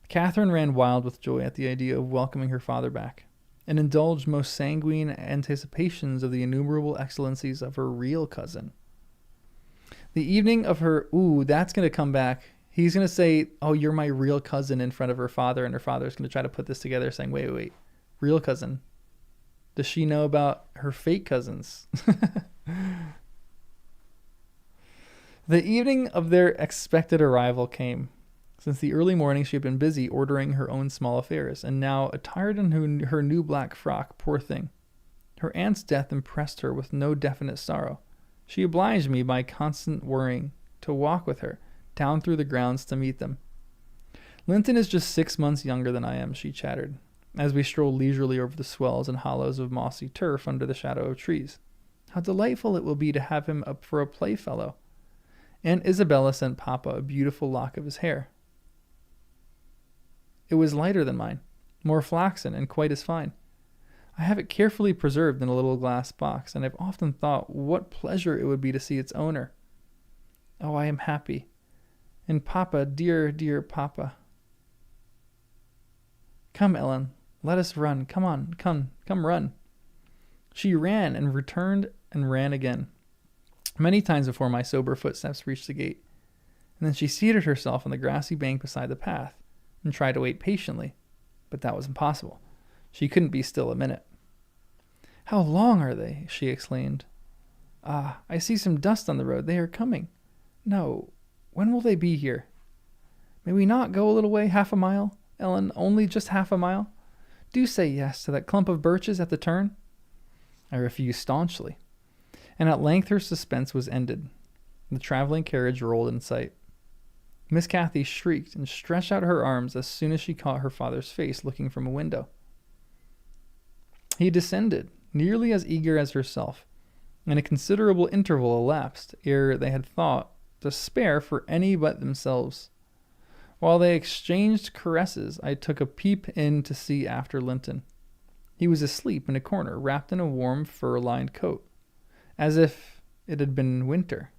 Catherine ran wild with joy at the idea of welcoming her father back, and indulged most sanguine anticipations of the innumerable excellencies of her real cousin. The evening of her, that's going to come back. He's going to say, oh, you're my real cousin, in front of her father, and her father's going to try to put this together, saying, wait, real cousin? Does she know about her fake cousins? The evening of their expected arrival came. Since the early morning she had been busy ordering her own small affairs, and now, attired in her new black frock, poor thing. Her aunt's death impressed her with no definite sorrow. She obliged me by constant worrying to walk with her down through the grounds to meet them. Linton is just 6 months younger than I am, she chattered, as we strolled leisurely over the swells and hollows of mossy turf under the shadow of trees. How delightful it will be to have him up for a playfellow. Aunt Isabella sent Papa a beautiful lock of his hair. It was lighter than mine, more flaxen, and quite as fine. I have it carefully preserved in a little glass box, and I've often thought what pleasure it would be to see its owner. Oh, I am happy. And Papa, dear, dear Papa. Come, Ellen, let us run. Come on, come run. She ran and returned and ran again, many times before my sober footsteps reached the gate. And then she seated herself on the grassy bank beside the path and tried to wait patiently, but that was impossible. She couldn't be still a minute. How long are they? She exclaimed. Ah, I see some dust on the road. They are coming. No, when will they be here? May we not go a little way, half a mile, Ellen, only just half a mile? Do say yes to that clump of birches at the turn. I refused staunchly, and at length her suspense was ended. The traveling carriage rolled in sight. Miss Cathy shrieked and stretched out her arms as soon as she caught her father's face looking from a window. He descended, nearly as eager as herself, and a considerable interval elapsed ere they had thought to spare for any but themselves. While they exchanged caresses, I took a peep in to see after Linton. He was asleep in a corner, wrapped in a warm fur-lined coat, as if it had been winter.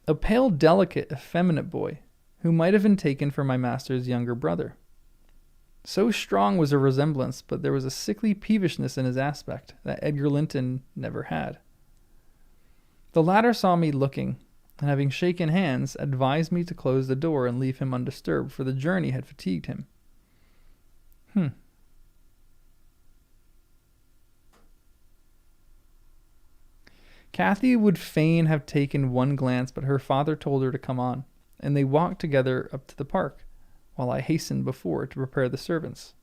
A pale, delicate, effeminate boy, who might have been taken for my master's younger brother. So strong was a resemblance, but there was a sickly peevishness in his aspect that Edgar Linton never had. The latter saw me looking, and having shaken hands, advised me to close the door and leave him undisturbed, for the journey had fatigued him. Cathy would fain have taken one glance, but her father told her to come on, and they walked together up to the park, while I hastened before to prepare the servants.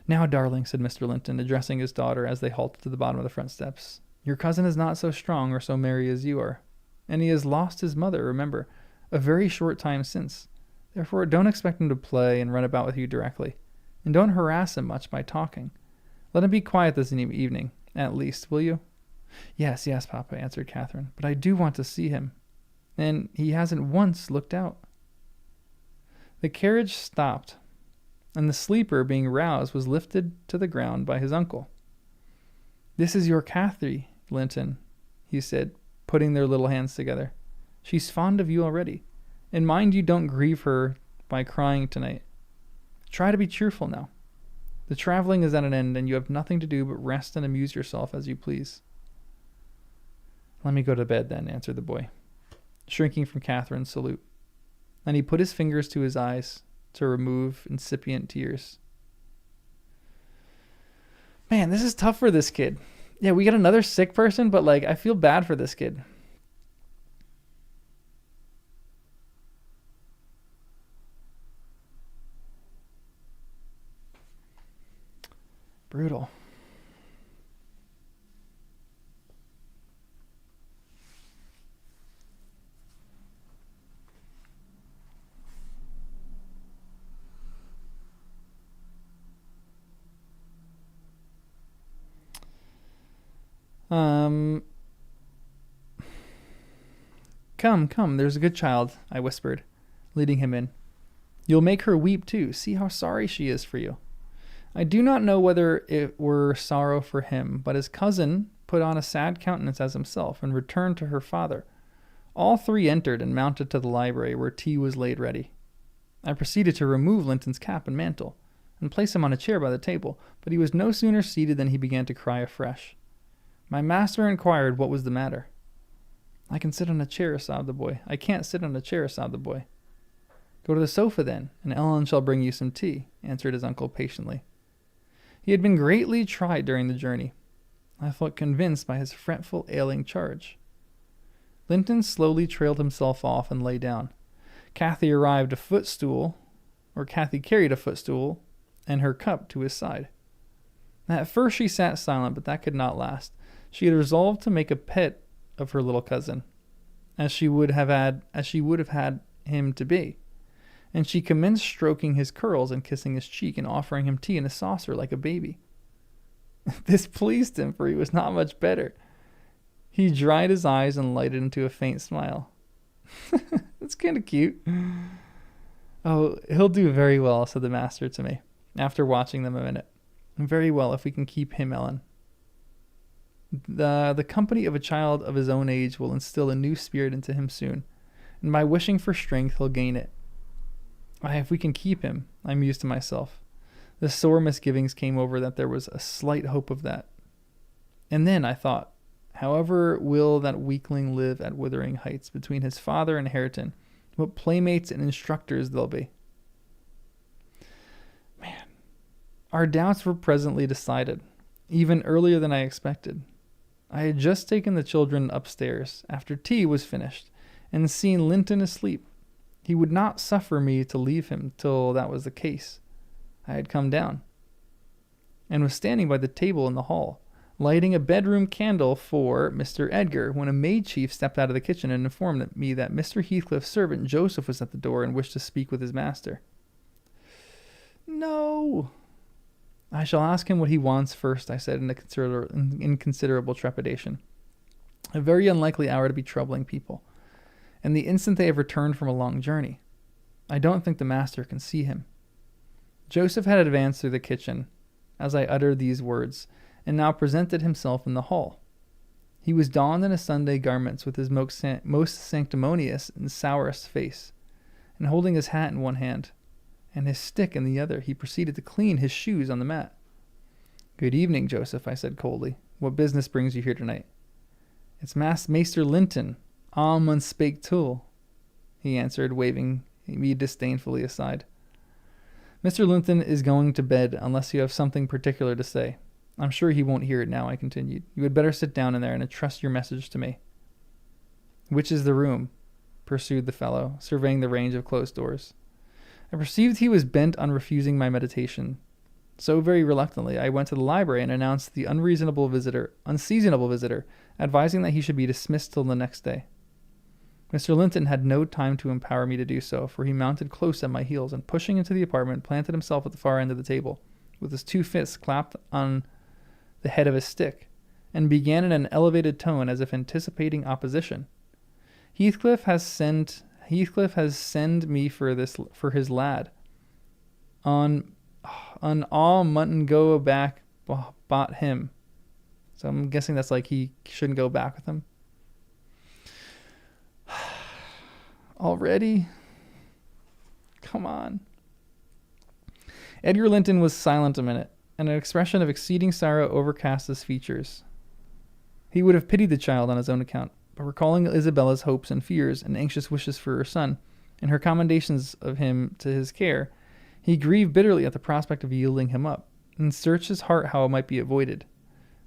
Now, darling, said Mr. Linton, addressing his daughter as they halted to the bottom of the front steps, your cousin is not so strong or so merry as you are, and he has lost his mother, remember, a very short time since. Therefore, don't expect him to play and run about with you directly, and don't harass him much by talking. Let him be quiet this evening, at least, will you? Yes, yes, Papa, answered Catherine, but I do want to see him. And he hasn't once looked out. The carriage stopped, and the sleeper, being roused, was lifted to the ground by his uncle. This is your Cathy, Linton, he said, putting their little hands together. She's fond of you already. And mind you don't grieve her by crying tonight. Try to be cheerful now. The traveling is at an end, and you have nothing to do but rest and amuse yourself as you please. Let me go to bed then, answered the boy, shrinking from Catherine's salute. And he put his fingers to his eyes to remove incipient tears. Man, this is tough for this kid. Yeah, we got another sick person, but I feel bad for this kid. Brutal. Come, there's a good child, I whispered, leading him in. You'll make her weep too. See how sorry she is for you. I do not know whether it were sorrow for him, but his cousin put on a sad countenance as himself and returned to her father. All three entered and mounted to the library where tea was laid ready. I proceeded to remove Linton's cap and mantle and place him on a chair by the table, but he was no sooner seated than he began to cry afresh. My master inquired what was the matter. I can sit on a chair, sobbed the boy. I can't sit on a chair, sobbed the boy. Go to the sofa then, and Ellen shall bring you some tea, answered his uncle patiently. He had been greatly tried during the journey. I felt convinced by his fretful, ailing charge. Linton slowly trailed himself off and lay down. Cathy carried a footstool and her cup to his side. At first she sat silent, but that could not last. She had resolved to make a pet of her little cousin, as she would have had him to be, and she commenced stroking his curls and kissing his cheek and offering him tea in a saucer like a baby. This pleased him, for he was not much better. He dried his eyes and lighted into a faint smile. That's kind of cute. Oh, he'll do very well, said the master to me, after watching them a minute. Very well, if we can keep him, Ellen. The company of a child of his own age will instill a new spirit into him soon, and by wishing for strength he'll gain it. If we can keep him, I mused to myself. The sore misgivings came over that there was a slight hope of that. And then I thought, however will that weakling live at Wuthering Heights between his father and Hareton? What playmates and instructors they'll be. Man, our doubts were presently decided, even earlier than I expected. I had just taken the children upstairs, after tea was finished, and seen Linton asleep. He would not suffer me to leave him till that was the case. I had come down, and was standing by the table in the hall, lighting a bedroom candle for Mr. Edgar, when a maid chief stepped out of the kitchen and informed me that Mr. Heathcliff's servant Joseph was at the door and wished to speak with his master. No! I shall ask him what he wants first, I said in considerable trepidation. A very unlikely hour to be troubling people, and the instant they have returned from a long journey. I don't think the master can see him. Joseph had advanced through the kitchen as I uttered these words, and now presented himself in the hall. He was donned in his Sunday garments with his most sanctimonious and sourest face, and holding his hat in one hand, and his stick in the other, he proceeded to clean his shoes on the mat. Good evening, Joseph, I said coldly. What business brings you here tonight? It's Master Linton, mun spake tool, he answered, waving me disdainfully aside. Mr. Linton is going to bed unless you have something particular to say. I'm sure he won't hear it now, I continued. You had better sit down in there and entrust your message to me. Which is the room? Pursued the fellow, surveying the range of closed doors. I perceived he was bent on refusing my meditation. So very reluctantly, I went to the library and announced the unseasonable visitor, advising that he should be dismissed till the next day. Mr. Linton had no time to empower me to do so, for he mounted close at my heels and, pushing into the apartment, planted himself at the far end of the table, with his two fists clapped on the head of his stick, and began in an elevated tone as if anticipating opposition. Heathcliff has sent me for his lad. On all mutton go back bought him. So I'm guessing that's like he shouldn't go back with him. Already? Come on. Edgar Linton was silent a minute, and an expression of exceeding sorrow overcast his features. He would have pitied the child on his own account, but recalling Isabella's hopes and fears and anxious wishes for her son, and her commendations of him to his care, he grieved bitterly at the prospect of yielding him up, and searched his heart how it might be avoided.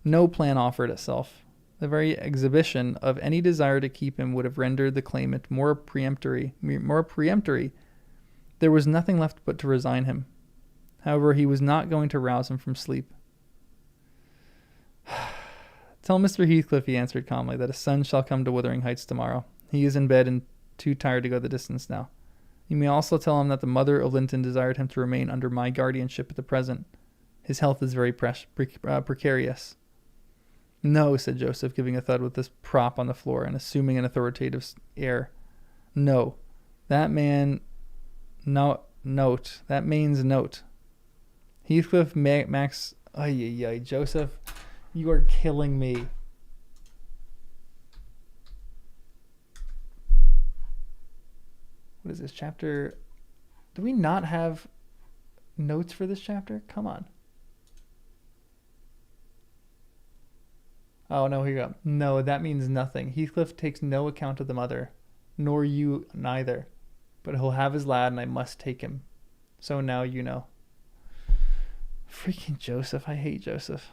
No plan offered itself. The very exhibition of any desire to keep him would have rendered the claimant more peremptory. There was nothing left but to resign him. However, he was not going to rouse him from sleep. Tell Mr. Heathcliff, he answered calmly, that his son shall come to Wuthering Heights tomorrow. He is in bed and too tired to go the distance now. You may also tell him that the mother of Linton desired him to remain under my guardianship at the present. His health is very precarious. No, said Joseph, giving a thud with this prop on the floor and assuming an authoritative air. No. That means note. Heathcliff Max... Ay, Joseph, you are killing me. What is this chapter? Do we not have notes for this chapter? Come on. Oh, no, here you go. No, that means nothing. Heathcliff takes no account of the mother, nor you neither. But he'll have his lad, and I must take him. So now you know. Freaking Joseph. I hate Joseph.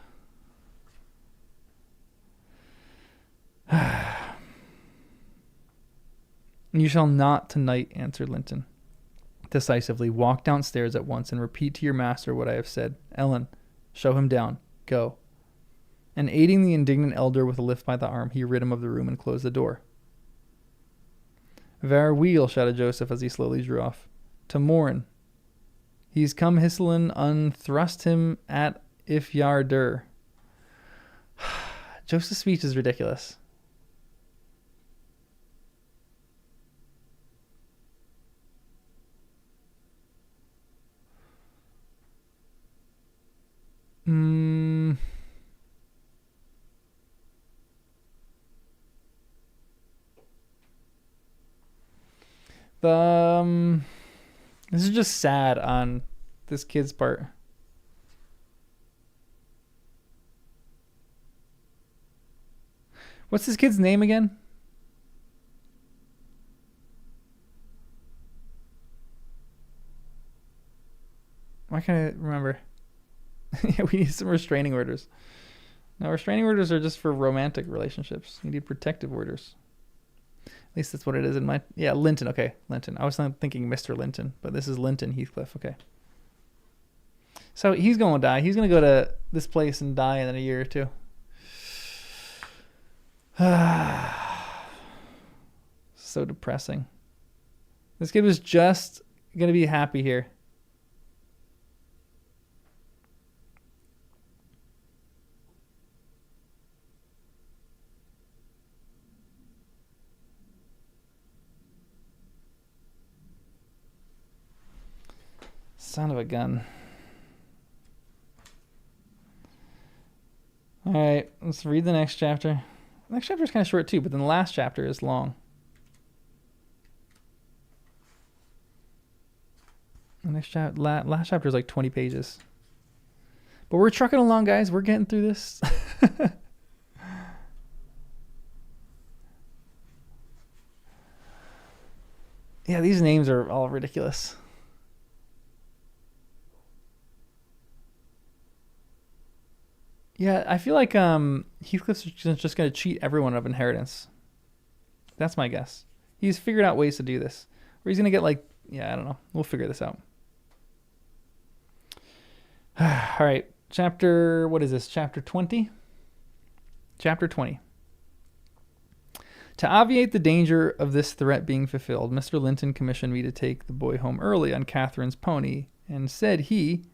You shall not tonight, answered Linton decisively. Walk downstairs at once and repeat to your master what I have said. Ellen, show him down. Go. And aiding the indignant elder with a lift by the arm, he rid him of the room and closed the door. Ver weel, shouted Joseph as he slowly drew off. To morn. He's come hisselin unthrust him at if yar dur. Joseph's speech is ridiculous. This is just sad on this kid's part. What's this kid's name again? Why can't I remember? Yeah, we need some restraining orders. Now, restraining orders are just for romantic relationships. You need protective orders. At least that's what it is in my... Yeah, Linton. Okay, Linton. I was not thinking Mr. Linton, but this is Linton Heathcliff. Okay. So he's going to die. He's going to go to this place and die in a year or two. So depressing. This kid was just going to be happy here. Son of a gun. All right, let's read the next chapter. The next chapter is kind of short too, but then the last chapter is long. The next chapter, last chapter is like 20 pages. But we're trucking along, guys. We're getting through this. Yeah, these names are all ridiculous. Yeah, I feel like Heathcliff's just going to cheat everyone of inheritance. That's my guess. He's figured out ways to do this. Or he's going to get like, yeah, I don't know. We'll figure this out. All right. What is this? Chapter 20? Chapter 20. To obviate the danger of this threat being fulfilled, Mr. Linton commissioned me to take the boy home early on Catherine's pony, and said he...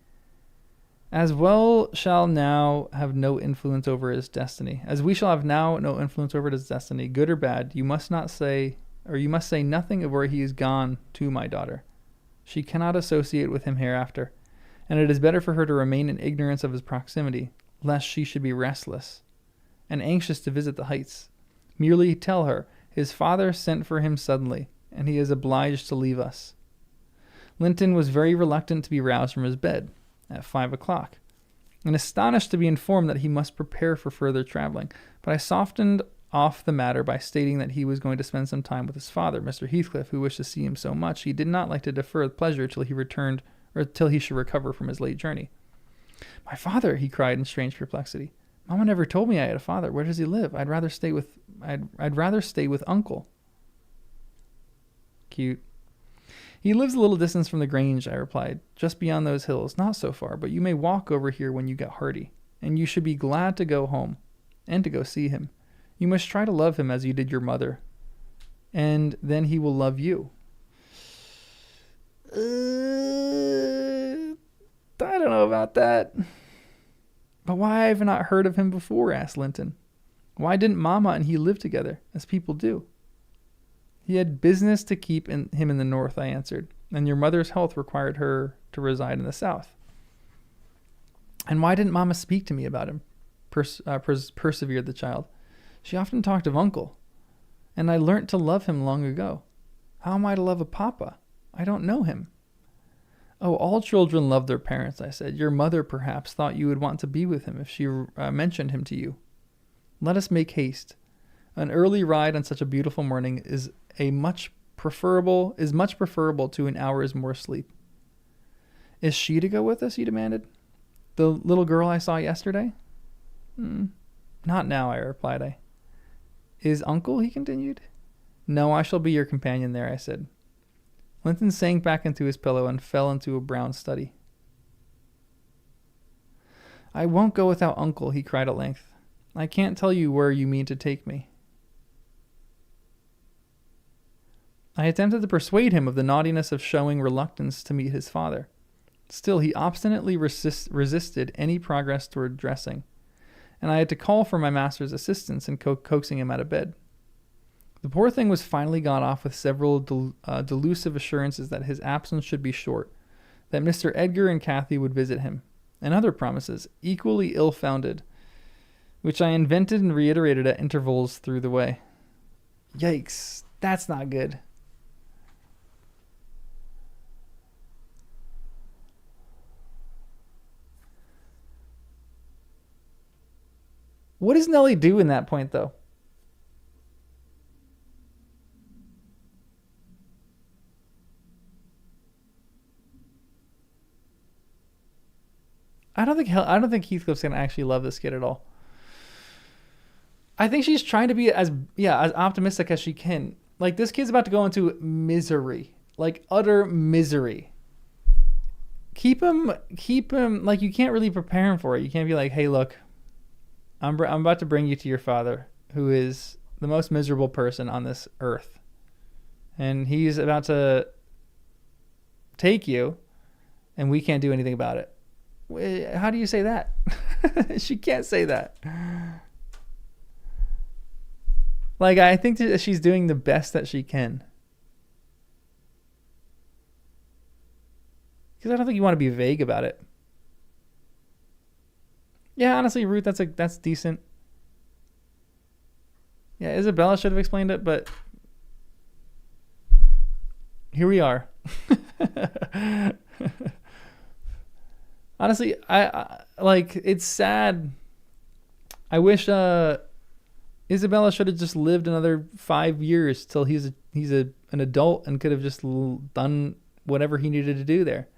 As well shall now have no influence over his destiny. As we shall have now no influence over his destiny, good or bad, you must say nothing of where he is gone to my daughter. She cannot associate with him hereafter, and it is better for her to remain in ignorance of his proximity, lest she should be restless and anxious to visit the heights. Merely tell her his father sent for him suddenly, and he is obliged to leave us. Linton was very reluctant to be roused from his bed at 5 o'clock, and astonished to be informed that he must prepare for further traveling. But I softened off the matter by stating that he was going to spend some time with his father, Mr. Heathcliff, who wished to see him so much he did not like to defer the pleasure till he returned, or till he should recover from his late journey. My father, he cried in strange perplexity. Mama never told me I had a father. Where does he live? I'd rather stay with Uncle. Cute. He lives a little distance from the Grange, I replied, just beyond those hills. Not so far, but you may walk over here when you get hearty, and you should be glad to go home and to go see him. You must try to love him as you did your mother, and then he will love you. I don't know about that. But why have I not heard of him before? Asked Linton. Why didn't Mama and he live together, as people do? He had business to keep him in the north, I answered, and your mother's health required her to reside in the south. And why didn't Mama speak to me about him? Persevered the child. She often talked of Uncle, and I learnt to love him long ago. How am I to love a papa? I don't know him. Oh, all children love their parents, I said. Your mother, perhaps, thought you would want to be with him if she mentioned him to you. Let us make haste. An early ride on such a beautiful morning is much preferable to an hour's more sleep. Is she to go with us? He demanded. The little girl I saw yesterday? Not now, I replied. Is Uncle? He continued. No, I shall be your companion there, I said. Linton sank back into his pillow and fell into a brown study. I won't go without Uncle, he cried at length. I can't tell you where you mean to take me. I attempted to persuade him of the naughtiness of showing reluctance to meet his father. Still, he obstinately resisted any progress toward dressing, and I had to call for my master's assistance in coaxing him out of bed. The poor thing was finally got off with several delusive assurances that his absence should be short, that Mr. Edgar and Kathy would visit him, and other promises, equally ill-founded, which I invented and reiterated at intervals through the way. Yikes, that's not good. What does Nellie do in that point, though? I don't think Heathcliff's gonna actually love this kid at all. I think she's trying to be as optimistic as she can. Like, this kid's about to go into misery, like utter misery. Keep him. Like, you can't really prepare him for it. You can't be like, hey, look, I'm about to bring you to your father, who is the most miserable person on this earth, and he's about to take you, and we can't do anything about it. How do you say that? She can't say that. Like, I think that she's doing the best that she can. Because I don't think you want to be vague about it. Yeah, honestly, Ruth, that's decent. Yeah, Isabella should have explained it, but here we are. Honestly, I like, it's sad. I wish Isabella should have just lived another 5 years till he's an adult and could have just done whatever he needed to do there.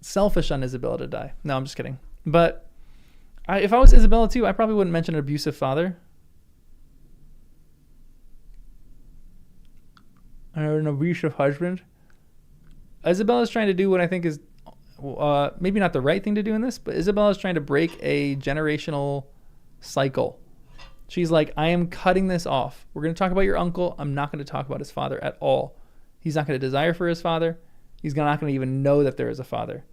Selfish on Isabella to die. No, I'm just kidding. But if I was Isabella too, I probably wouldn't mention an abusive father. Or an abusive husband. Isabella's trying to do what I think is maybe not the right thing to do in this, but Isabella's trying to break a generational cycle. She's like, I am cutting this off. We're going to talk about your uncle. I'm not going to talk about his father at all. He's not going to desire for his father. He's not going to even know that there is a father.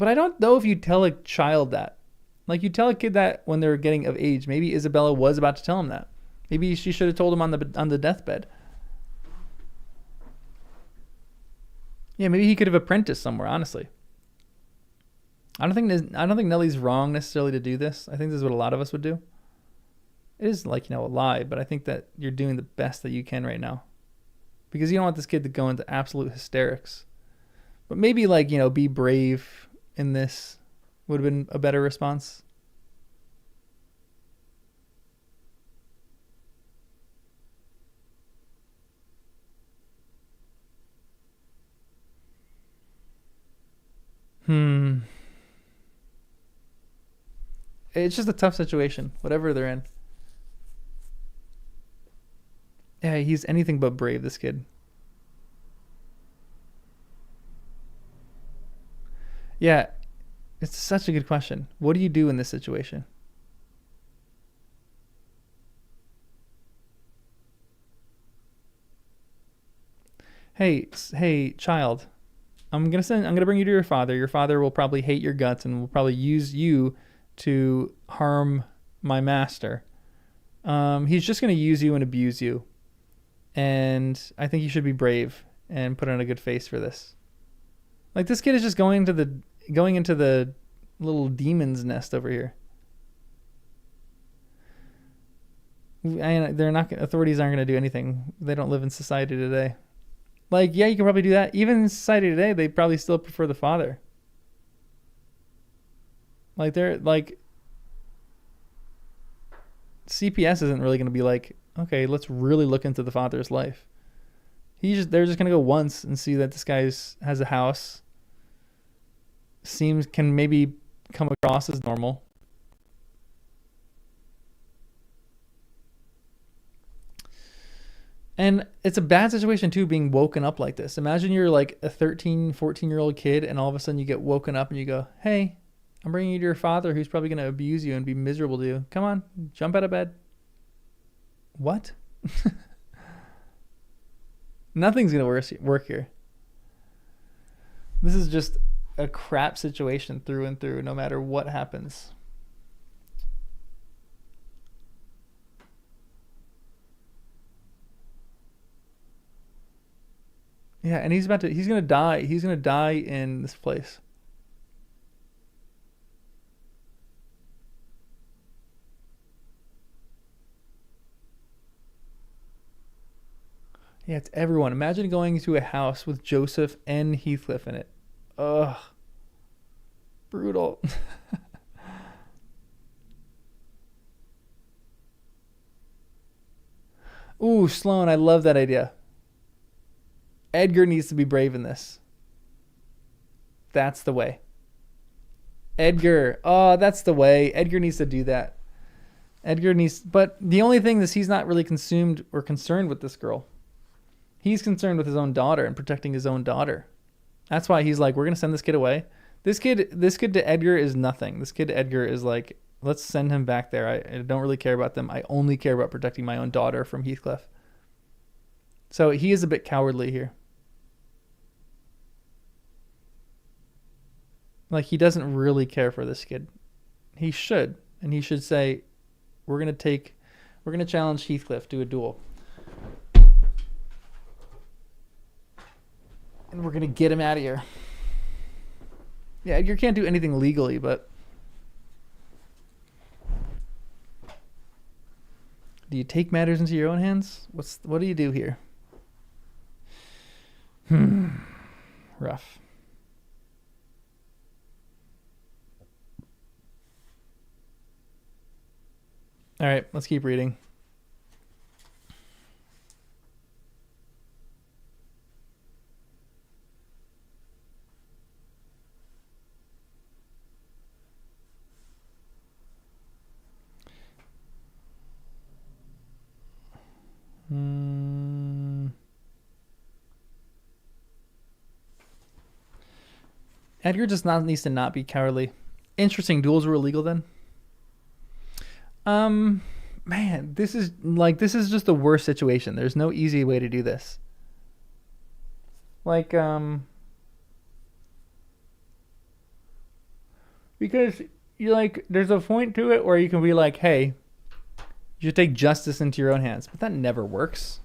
But I don't know if you tell a child that. Like, you tell a kid that when they're getting of age. Maybe Isabella was about to tell him that. Maybe she should have told him on the deathbed. Yeah, maybe he could have apprenticed somewhere. Honestly, I don't think Nellie's wrong necessarily to do this. I think this is what a lot of us would do. It is like, a lie, but I think that you're doing the best that you can right now, because you don't want this kid to go into absolute hysterics. But maybe be brave in this would have been a better response. It's just a tough situation, whatever they're in. Yeah, he's anything but brave, this kid. Yeah, it's such a good question. What do you do in this situation? Hey, child. I'm gonna bring you to your father. Your father will probably hate your guts and will probably use you to harm my master. He's just gonna use you and abuse you, and I think you should be brave and put on a good face for this. Like, this kid is just going into the little demon's nest over here. And authorities aren't gonna do anything. They don't live in society today. Like, yeah, you can probably do that. Even in society today, they probably still prefer the father. Like, they're like, CPS isn't really going to be like, okay, let's really look into the father's life. They're just going to go once and see that this guy has a house, can maybe come across as normal. And it's a bad situation too, being woken up like this. Imagine you're like a 13, 14-year-old kid, and all of a sudden you get woken up and you go, hey, I'm bringing you to your father, who's probably going to abuse you and be miserable to you. Come on, jump out of bed. What? Nothing's going to work here. This is just a crap situation through and through, no matter what happens. Yeah, and he's going to die. He's going to die in this place. Yeah, it's everyone. Imagine going to a house with Joseph and Heathcliff in it. Ugh. Brutal. Ooh, Sloane, I love that idea. Edgar needs to be brave in this. That's the way. Edgar. Oh, that's the way. Edgar needs to do that. But the only thing is, he's not really consumed or concerned with this girl. He's concerned with his own daughter and protecting his own daughter. That's why he's like, we're going to send this kid away. This kid to Edgar is nothing. This kid to Edgar is like, let's send him back there. I don't really care about them. I only care about protecting my own daughter from Heathcliff. So he is a bit cowardly here. Like, he doesn't really care for this kid. He should. And he should say, we're going to challenge Heathcliff to a duel. And we're going to get him out of here. Yeah, Edgar can't do anything legally, but do you take matters into your own hands? What do you do here? Rough. All right, let's keep reading. Edgar just needs to not be cowardly. Interesting. Duels were illegal then? Man, this is just the worst situation. There's no easy way to do this. Like, Because you like, there's a point to it where you can be like, hey, you should take justice into your own hands, but that never works.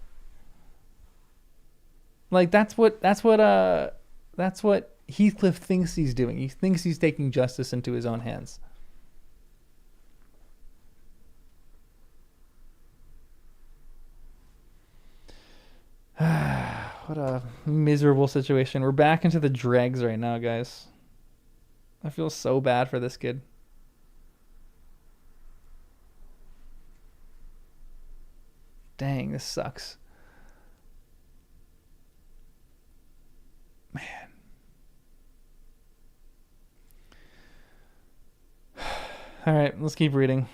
Like that's what Heathcliff thinks he's doing. He thinks he's taking justice into his own hands. What a miserable situation. We're back into the dregs right now, guys. I feel so bad for this kid. Dang, this sucks. Man. All right, let's keep reading.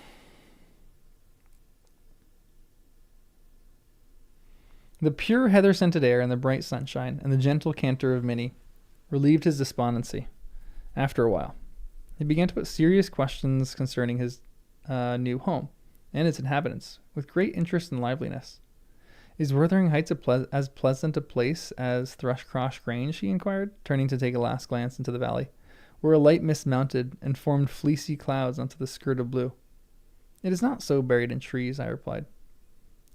The pure heather-scented air and the bright sunshine and the gentle canter of Minnie relieved his despondency. After a while, he began to put serious questions concerning his new home and its inhabitants, with great interest and liveliness. Is Wuthering Heights as pleasant a place as Thrushcross Grange? He inquired, turning to take a last glance into the valley, where a light mist mounted and formed fleecy clouds onto the skirt of blue. It is not so buried in trees, I replied,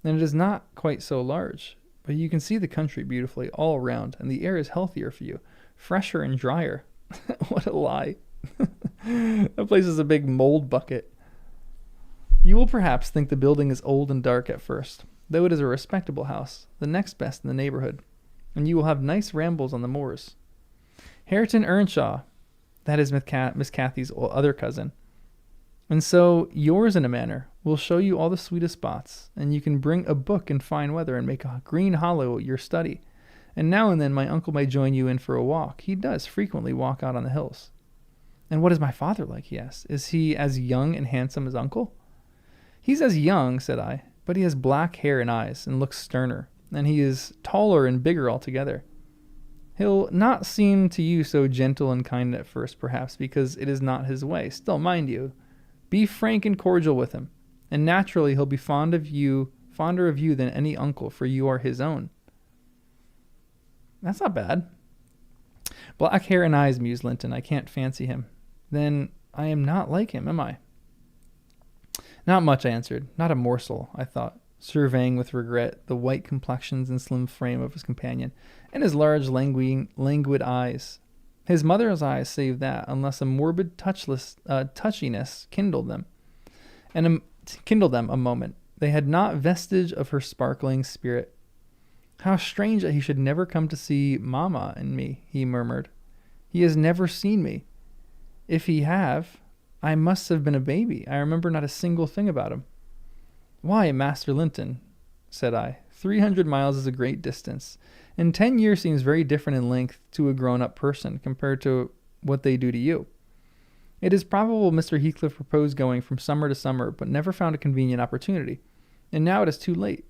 and it is not quite so large, but you can see the country beautifully all around, and the air is healthier for you, fresher and drier. What a lie. That place is a big mold bucket. You will perhaps think the building is old and dark at first, though it is a respectable house, the next best in the neighborhood, and you will have nice rambles on the moors. Hareton Earnshaw, that is Miss Cathy's other cousin, and so yours in a manner, will show you all the sweetest spots, and you can bring a book in fine weather and make a green hollow your study. And now and then my uncle may join you in for a walk. He does frequently walk out on the hills. And what is my father like, he asked. Is he as young and handsome as uncle? He's as young, said I, but he has black hair and eyes and looks sterner, and he is taller and bigger altogether. He'll not seem to you so gentle and kind at first, perhaps, because it is not his way. Still, mind you, be frank and cordial with him, and naturally he'll be fonder of you than any uncle, for you are his own. That's not bad. Black hair and eyes, mused Linton. I can't fancy him. Then I am not like him, am I? Not much, I answered. Not a morsel, I thought, surveying with regret the white complexions and slim frame of his companion, and his large, languid eyes. His mother's eyes, save that, unless a morbid touchiness kindled them a moment. They had not vestige of her sparkling spirit. How strange that he should never come to see Mamma and me, he murmured. He has never seen me. If he have, I must have been a baby. I remember not a single thing about him. Why, Master Linton, said I, 300 miles is a great distance, and 10 years seems very different in length to a grown-up person compared to what they do to you. It is probable Mr. Heathcliff proposed going from summer to summer, but never found a convenient opportunity, and now it is too late.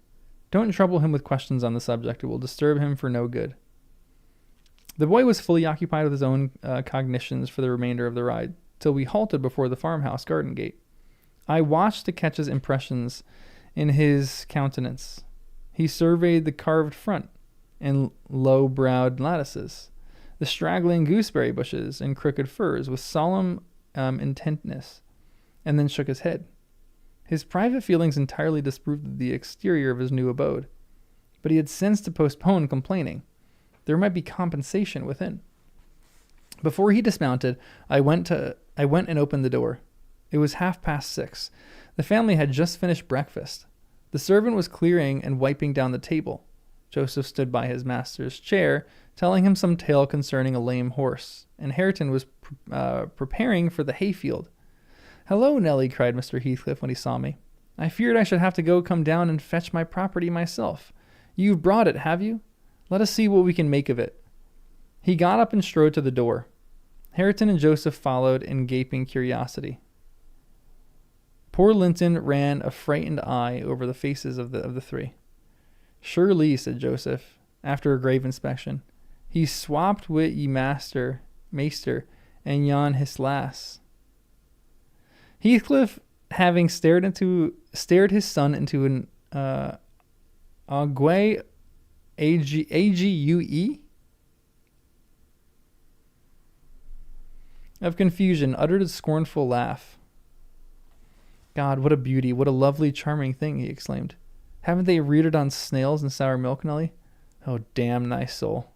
Don't trouble him with questions on the subject. It will disturb him for no good. The boy was fully occupied with his own cognitions for the remainder of the ride, till we halted before the farmhouse garden gate. I watched to catch his impressions in his countenance. He surveyed the carved front and low-browed lattices, the straggling gooseberry bushes and crooked firs with solemn intentness, and then shook his head. His private feelings entirely disproved the exterior of his new abode, but he had sense to postpone complaining. There might be compensation within. Before he dismounted, I went and opened the door. It was 6:30. The family had just finished breakfast. The servant was clearing and wiping down the table. Joseph stood by his master's chair, telling him some tale concerning a lame horse, and Hareton was preparing for the hayfield. "Hello, Nellie," cried Mr. Heathcliff when he saw me. "I feared I should have to come down and fetch my property myself. You've brought it, have you? Let us see what we can make of it." He got up and strode to the door. Hareton and Joseph followed in gaping curiosity. Poor Linton ran a frightened eye over the faces of the three. "Surely," said Joseph, after a grave inspection, "he's swapped wi' ye master, and yon his lass." Heathcliff, having stared his son into an ague ague. of confusion, uttered a scornful laugh. God, what a beauty, what a lovely, charming thing, he exclaimed. Haven't they reared it on snails and sour milk, Nelly? Oh, damn thy soul.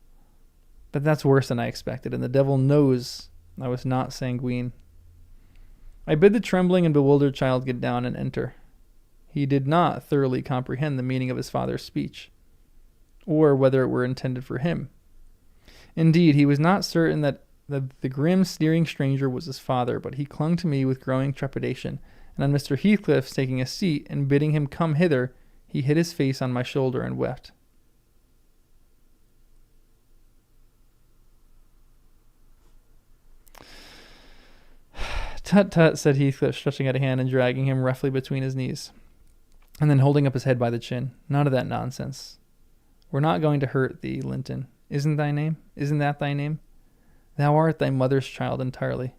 But that's worse than I expected, and the devil knows I was not sanguine. I bid the trembling and bewildered child get down and enter. He did not thoroughly comprehend the meaning of his father's speech, or whether it were intended for him. Indeed, he was not certain that the grim, sneering stranger was his father, but he clung to me with growing trepidation, and on Mr. Heathcliff's taking a seat and bidding him come hither, he hid his face on my shoulder and wept. Tut, tut, said Heathcliff, stretching out a hand and dragging him roughly between his knees, and then holding up his head by the chin. None of that nonsense. We're not going to hurt thee, Linton. Isn't that thy name? Thou art thy mother's child entirely.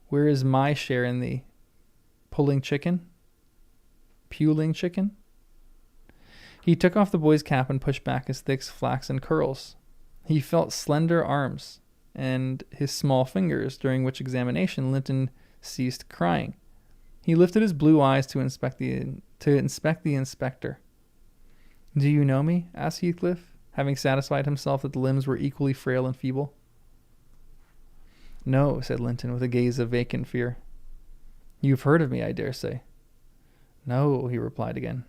Where is my share in thee? Puling chicken? He took off the boy's cap and pushed back his thick flaxen curls. He felt slender arms and his small fingers, during which examination Linton ceased crying. He lifted his blue eyes to inspect the inspector. Do you know me? Asked Heathcliff, having satisfied himself that the limbs were equally frail and feeble. No, said Linton, with a gaze of vacant fear. You've heard of me, I dare say. No, he replied again.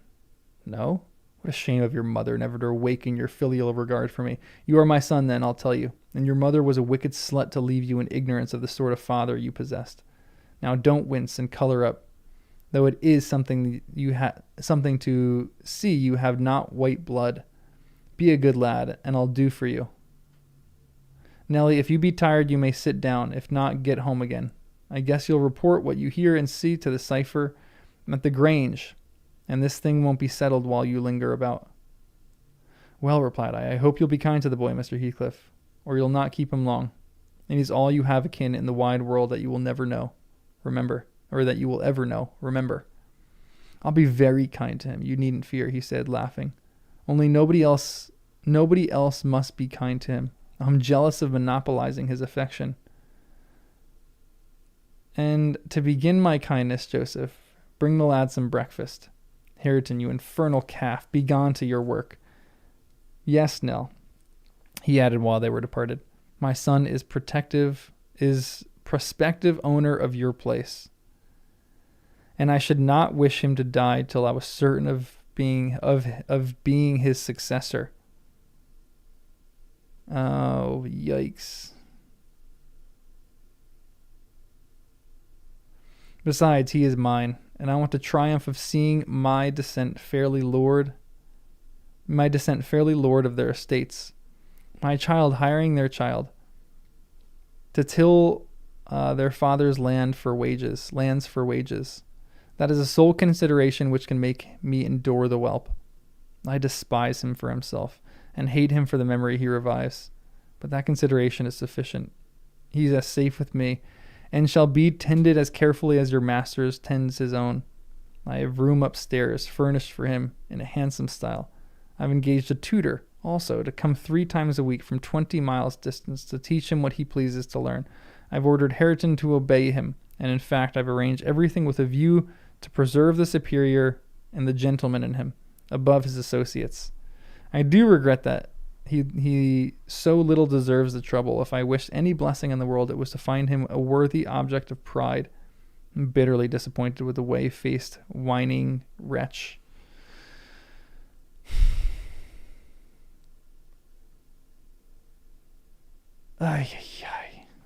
No? What a shame of your mother, never to awaken your filial regard for me. You are my son, then, I'll tell you, and your mother was a wicked slut to leave you in ignorance of the sort of father you possessed. Now don't wince and color up, though it is something to see you have not white blood. Be a good lad, and I'll do for you. Nelly, if you be tired, you may sit down. If not, get home again. I guess you'll report what you hear and see to the cipher at the Grange, and this thing won't be settled while you linger about. Well, replied I hope you'll be kind to the boy, Mr. Heathcliff, or you'll not keep him long. And he's all you have akin in the wide world that you will never know. Remember, or that you will ever know. Remember. I'll be very kind to him. You needn't fear, he said, laughing. Only nobody else must be kind to him. I'm jealous of monopolizing his affection. And to begin my kindness, Joseph, bring the lad some breakfast. Hareton, you infernal calf, begone to your work. Yes, Nell, he added while they were departed. My son is prospective owner of your place, and I should not wish him to die till I was certain of being his successor. Oh, yikes. Besides, he is mine, and I want the triumph of seeing my descent fairly lord of their estates. My child hiring their child to till their father's lands for wages. That is a sole consideration which can make me endure the whelp. I despise him for himself, and hate him for the memory he revives. But that consideration is sufficient. He is as safe with me, and shall be tended as carefully as your master tends his own. I have room upstairs, furnished for him in a handsome style. I've engaged a tutor, also, to come 3 times a week from 20 miles distance to teach him what he pleases to learn. I've ordered Hareton to obey him, and in fact I've arranged everything with a view to preserve the superior and the gentleman in him, above his associates. I do regret that he so little deserves the trouble. If I wished any blessing in the world, it was to find him a worthy object of pride. I'm bitterly disappointed with the way-faced, whining wretch.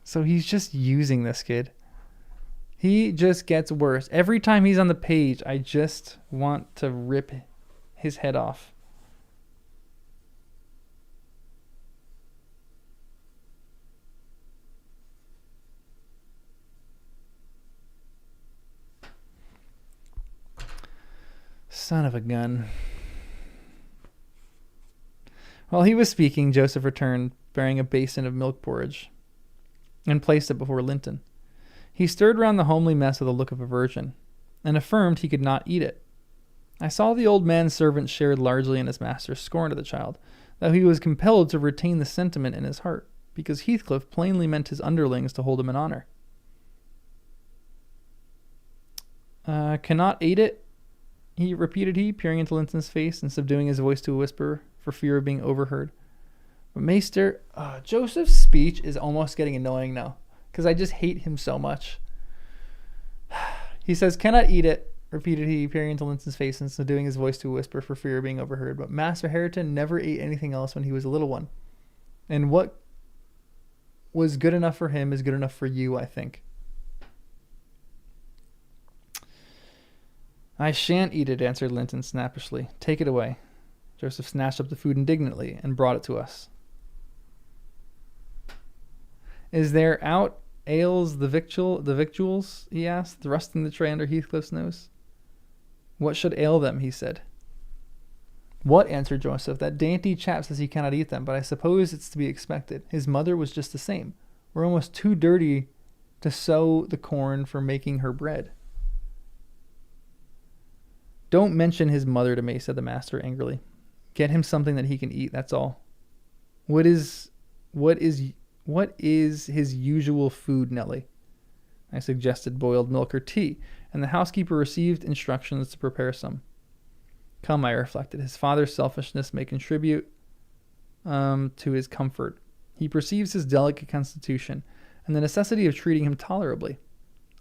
So he's just using this kid. He just gets worse. Every time he's on the page, I just want to rip his head off. Son of a gun. While he was speaking, Joseph returned, bearing a basin of milk porridge, and placed it before Linton. He stirred round the homely mess with a look of aversion, and affirmed he could not eat it. I saw the old man's servant shared largely in his master's scorn of the child, though he was compelled to retain the sentiment in his heart, because Heathcliff plainly meant his underlings to hold him in honor. Cannot aid it, he repeated he, peering into Linton's face and subduing his voice to a whisper for fear of being overheard. But Maester, Joseph's speech is almost getting annoying now because I just hate him so much. He says, cannot eat it, repeated he, peering into Linton's face and subduing his voice to a whisper for fear of being overheard. But Master Hareton never ate anything else when he was a little one. And what was good enough for him is good enough for you, I think. I shan't eat it, answered Linton snappishly. Take it away. Joseph snatched up the food indignantly and brought it to us. Is there out ales the victuals, he asked, thrusting the tray under Heathcliff's nose. What should ail them, he said. What, answered Joseph, that dainty chap says he cannot eat them, but I suppose it's to be expected. His mother was just the same. We're almost too dirty to sow the corn for making her bread. Don't mention his mother to me, said the master angrily. Get him something that he can eat, that's all. What is his usual food, Nellie? I suggested boiled milk or tea, and the housekeeper received instructions to prepare some. Come, I reflected, his father's selfishness may contribute to his comfort. He perceives his delicate constitution and the necessity of treating him tolerably.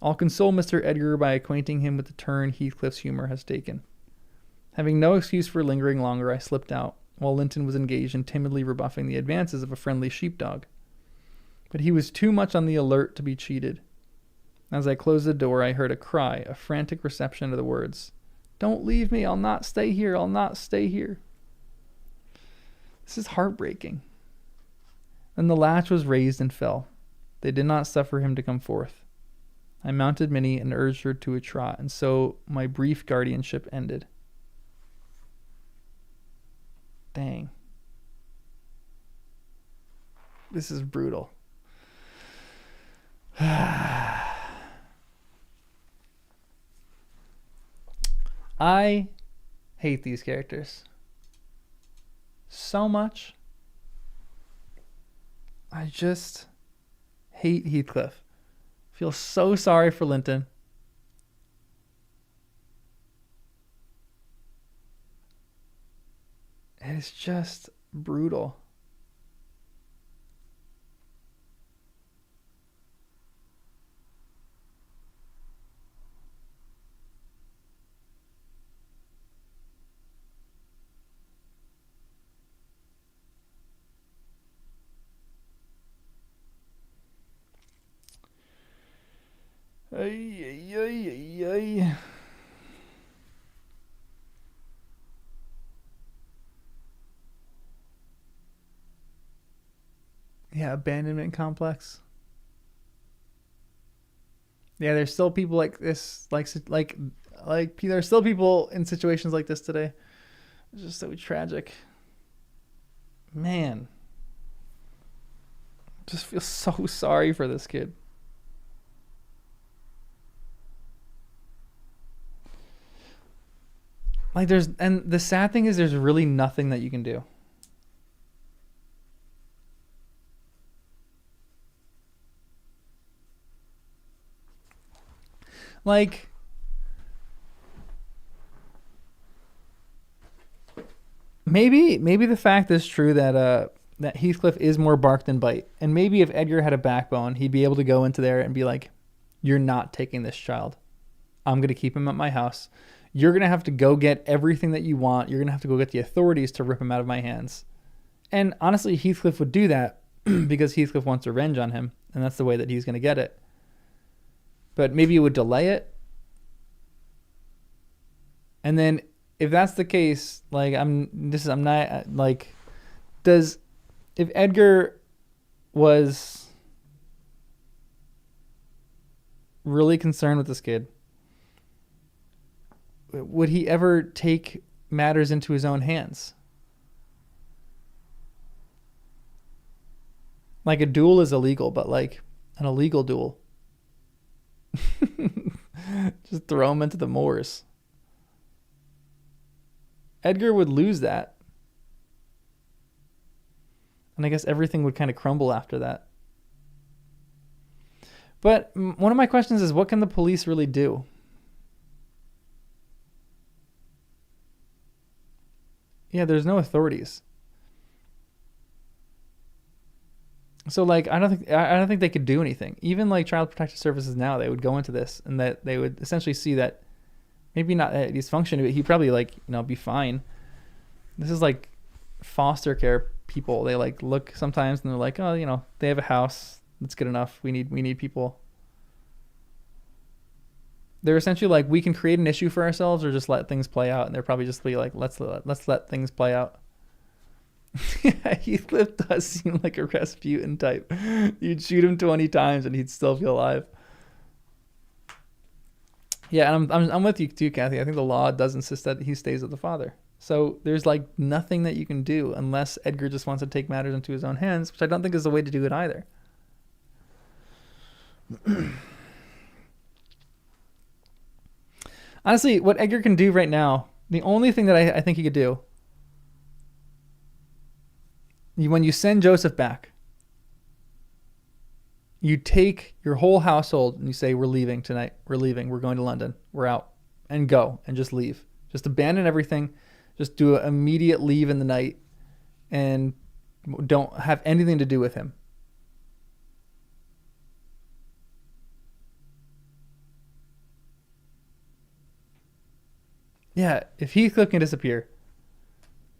I'll console Mr. Edgar by acquainting him with the turn Heathcliff's humor has taken. Having no excuse for lingering longer, I slipped out, while Linton was engaged in timidly rebuffing the advances of a friendly sheepdog. But he was too much on the alert to be cheated. As I closed the door, I heard a cry, a frantic reception of the words. Don't leave me, I'll not stay here, I'll not stay here. This is heartbreaking. Then the latch was raised and fell. They did not suffer him to come forth. I mounted Minnie and urged her to a trot, and so my brief guardianship ended. Dang. This is brutal. I hate these characters so much. I just hate Heathcliff. Feel so sorry for Linton. It's just brutal. Ay, ay, ay, ay, ay. Yeah, abandonment complex. Yeah, there's still people like this, like there's still people in situations like this today. It's just so tragic. Man, just feel so sorry for this kid. Like and the sad thing is there's really nothing that you can do. Like, maybe the fact is true that that Heathcliff is more bark than bite, and maybe if Edgar had a backbone, he'd be able to go into there and be like, "You're not taking this child. I'm gonna keep him at my house. You're gonna have to go get everything that you want. You're gonna have to go get the authorities to rip him out of my hands." And honestly, Heathcliff would do that because Heathcliff wants revenge on him, and that's the way that he's gonna get it. But maybe it would delay it. And then if that's the case, like if Edgar was really concerned with this kid, would he ever take matters into his own hands? Like, a duel is illegal, but like an illegal duel. Just throw him into the moors. Edgar would lose that. And I guess everything would kind of crumble after that. But one of my questions is, what can the police really do? Yeah, there's no authorities. So like I don't think they could do anything. Even like Child Protective Services now, they would go into this and that they would essentially see that maybe not dysfunction, but he'd probably like, be fine. This is like foster care people. They like look sometimes and they're like, oh, they have a house. That's good enough. We need people. They're essentially like, we can create an issue for ourselves or just let things play out. And they're probably just be like, let's let things play out. Yeah, Heathcliff does seem like a Rasputin type. You'd shoot him 20 times and he'd still feel alive. Yeah, and I'm with you too, Kathy. I think the law does insist that he stays with the father. So there's like nothing that you can do unless Edgar just wants to take matters into his own hands, which I don't think is the way to do it either. Honestly, what Edgar can do right now, the only thing that I think he could do, when you send Joseph back, you take your whole household and you say, we're leaving tonight. We're leaving. We're going to London. We're out. And go. And just leave. Just abandon everything. Just do an immediate leave in the night. And don't have anything to do with him. Yeah, if Heathcliff can disappear,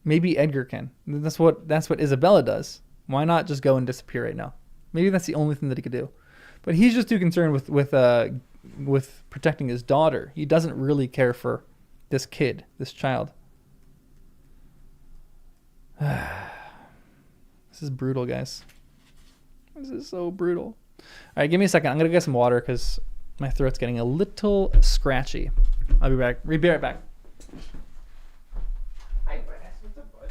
maybe Edgar can. That's what Isabella does. Why not just go and disappear right now? Maybe that's the only thing that he could do. But he's just too concerned with protecting his daughter. He doesn't really care for this kid, this child. This is brutal, guys. This is so brutal. All right, give me a second. I'm going to get some water because my throat's getting a little scratchy. I'll be back. Be right back. Hi, Bryce. What's up, bud?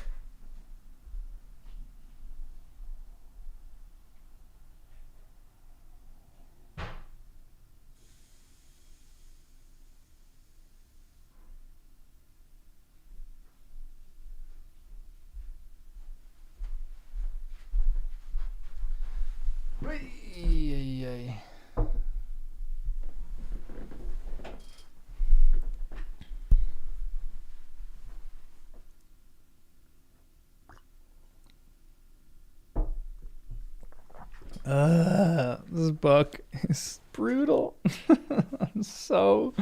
This book is brutal. I'm so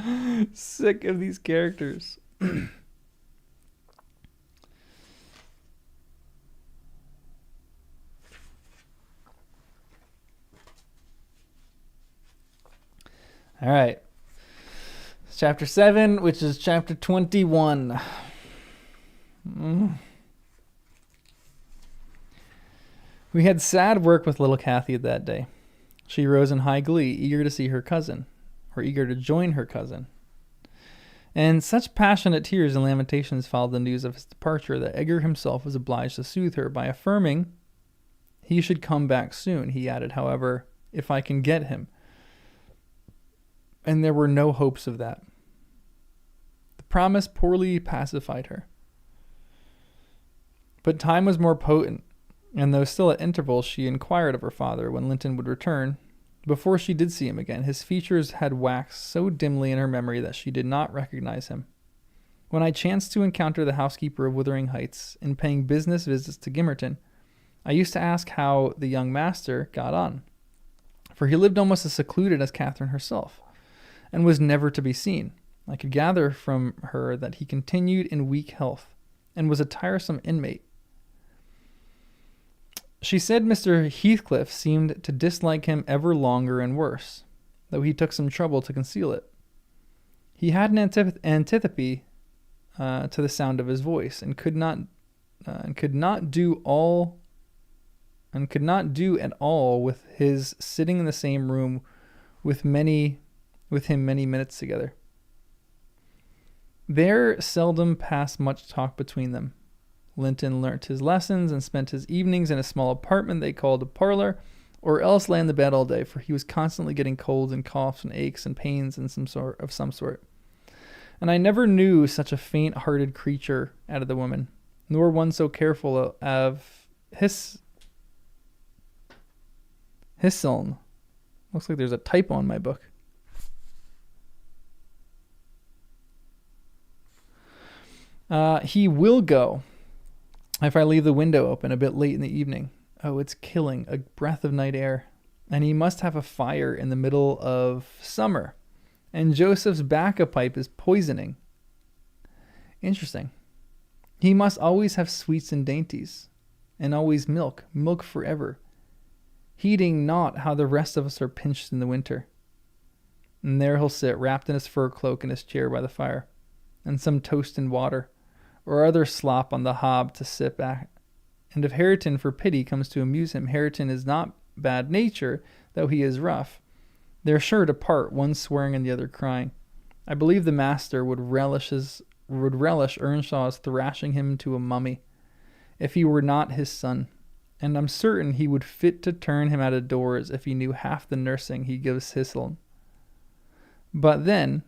sick of these characters. All right. Chapter 7, which is chapter 21. We had sad work with little Kathy that day. She rose in high glee, eager to see her cousin, or eager to join her cousin. And such passionate tears and lamentations followed the news of his departure that Edgar himself was obliged to soothe her by affirming he should come back soon. He added, however, if I can get him. And there were no hopes of that. The promise poorly pacified her. But time was more potent, and though still at intervals she inquired of her father when Linton would return, before she did see him again, his features had waxed so dimly in her memory that she did not recognize him. When I chanced to encounter the housekeeper of Wuthering Heights in paying business visits to Gimmerton, I used to ask how the young master got on, for he lived almost as secluded as Catherine herself, and was never to be seen. I could gather from her that he continued in weak health, and was a tiresome inmate. She said Mr. Heathcliff seemed to dislike him ever longer and worse, though he took some trouble to conceal it. He had an antipathy to the sound of his voice, and could not do at all with his sitting in the same room with him many minutes together. There seldom passed much talk between them. Linton learnt his lessons and spent his evenings in a small apartment they called a parlor, or else lay in the bed all day, for he was constantly getting colds and coughs and aches and pains of some sort. And I never knew such a faint-hearted creature out of the woman, nor one so careful of Hisseln. Looks like there's a typo on my book. He will go. If I leave the window open a bit late in the evening, oh, it's killing, a breath of night air. And he must have a fire in the middle of summer. And Joseph's backup pipe is poisoning. Interesting. He must always have sweets and dainties. And always milk forever. Heeding not how the rest of us are pinched in the winter. And there he'll sit, wrapped in his fur cloak in his chair by the fire, and some toast and water, or other slop on the hob to sit back. And if Hareton for pity comes to amuse him, Hareton is not bad nature, though he is rough. They're sure to part, one swearing and the other crying. I believe the master would relish Earnshaw's thrashing him to a mummy, if he were not his son. And I'm certain he would fit to turn him out of doors if he knew half the nursing he gives Hisl. But then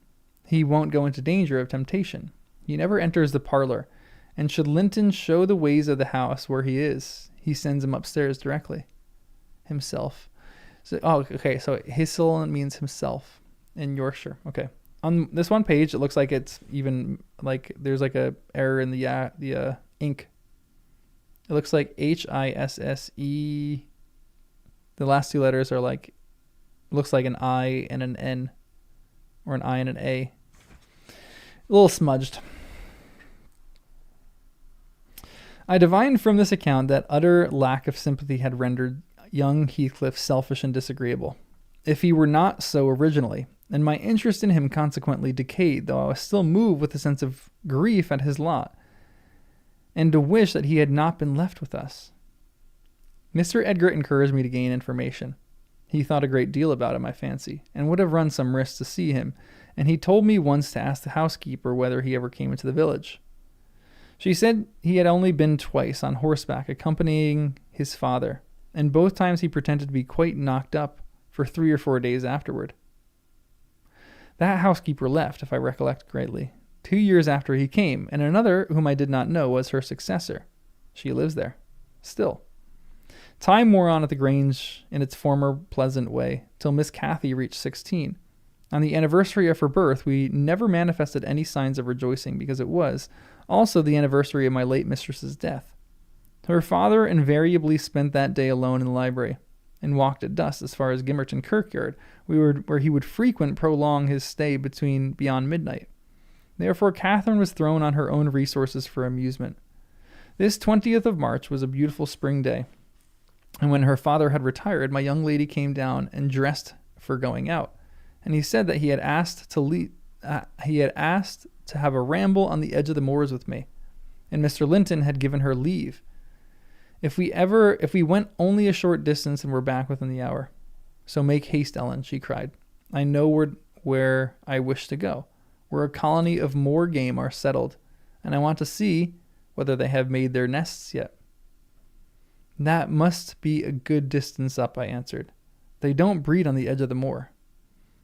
he won't go into danger of temptation. He never enters the parlor, and should Linton show the ways of the house where he is, he sends him upstairs directly. Himself. So Hisl means himself in Yorkshire. Okay. On this one page, it looks like it's even like there's like a error in the ink. It looks like HISSE. The last two letters are like, looks like an I and an N, or an I and an A. A little smudged. I divined from this account that utter lack of sympathy had rendered young Heathcliff selfish and disagreeable, if he were not so originally, and my interest in him consequently decayed, though I was still moved with a sense of grief at his lot, and to wish that he had not been left with us. Mr. Edgar encouraged me to gain information. He thought a great deal about him, I fancy, and would have run some risk to see him, and he told me once to ask the housekeeper whether he ever came into the village. She said he had only been twice on horseback accompanying his father, and both times he pretended to be quite knocked up for 3 or 4 days afterward. That housekeeper left, if I recollect greatly, 2 years after he came, and another, whom I did not know, was her successor. She lives there, still. Time wore on at the Grange in its former pleasant way, till Miss Cathy reached 16. On the anniversary of her birth, we never manifested any signs of rejoicing, because it was also the anniversary of my late mistress's death. Her father invariably spent that day alone in the library, and walked at dusk as far as Gimmerton Kirkyard, where he would frequent prolong his stay beyond midnight. Therefore Catherine was thrown on her own resources for amusement. This 20th of March was a beautiful spring day, and when her father had retired, my young lady came down and dressed for going out, and he said that he had asked to have a ramble on the edge of the moors with me, and Mr. Linton had given her leave, if we went only a short distance and were back within the hour. So make haste, Ellen, she cried. I know where I wish to go, where a colony of moor game are settled, and I want to see whether they have made their nests yet. That must be a good distance up, I answered. They don't breed on the edge of the moor.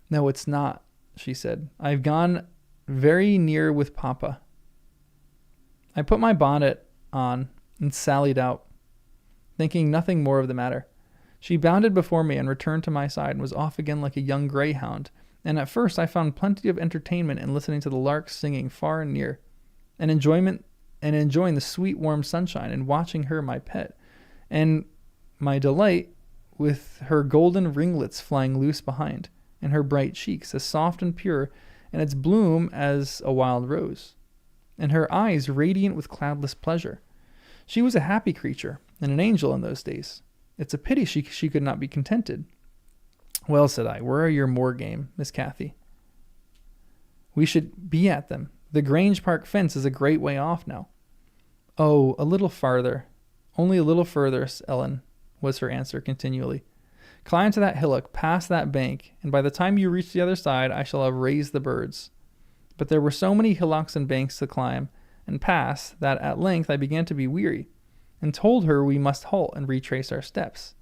No, it's not, she said. I've gone very near with Papa. I put my bonnet on and sallied out, thinking nothing more of the matter. She bounded before me and returned to my side and was off again like a young greyhound, and at first I found plenty of entertainment in listening to the larks singing far and near, and enjoying the sweet warm sunshine, and watching her, my pet, and my delight with her golden ringlets flying loose behind, and her bright cheeks as soft and pure and its bloom as a wild rose, and her eyes radiant with cloudless pleasure. She was a happy creature, and an angel in those days. It's a pity she could not be contented. Well, said I, where are your moor game, Miss Cathy? We should be at them. The Grange Park fence is a great way off now. Oh, a little farther. Only a little further, Ellen, was her answer continually. Climb to that hillock, past that bank, and by the time you reach the other side, I shall have raised the birds. But there were so many hillocks and banks to climb and pass that at length I began to be weary, and told her we must halt and retrace our steps.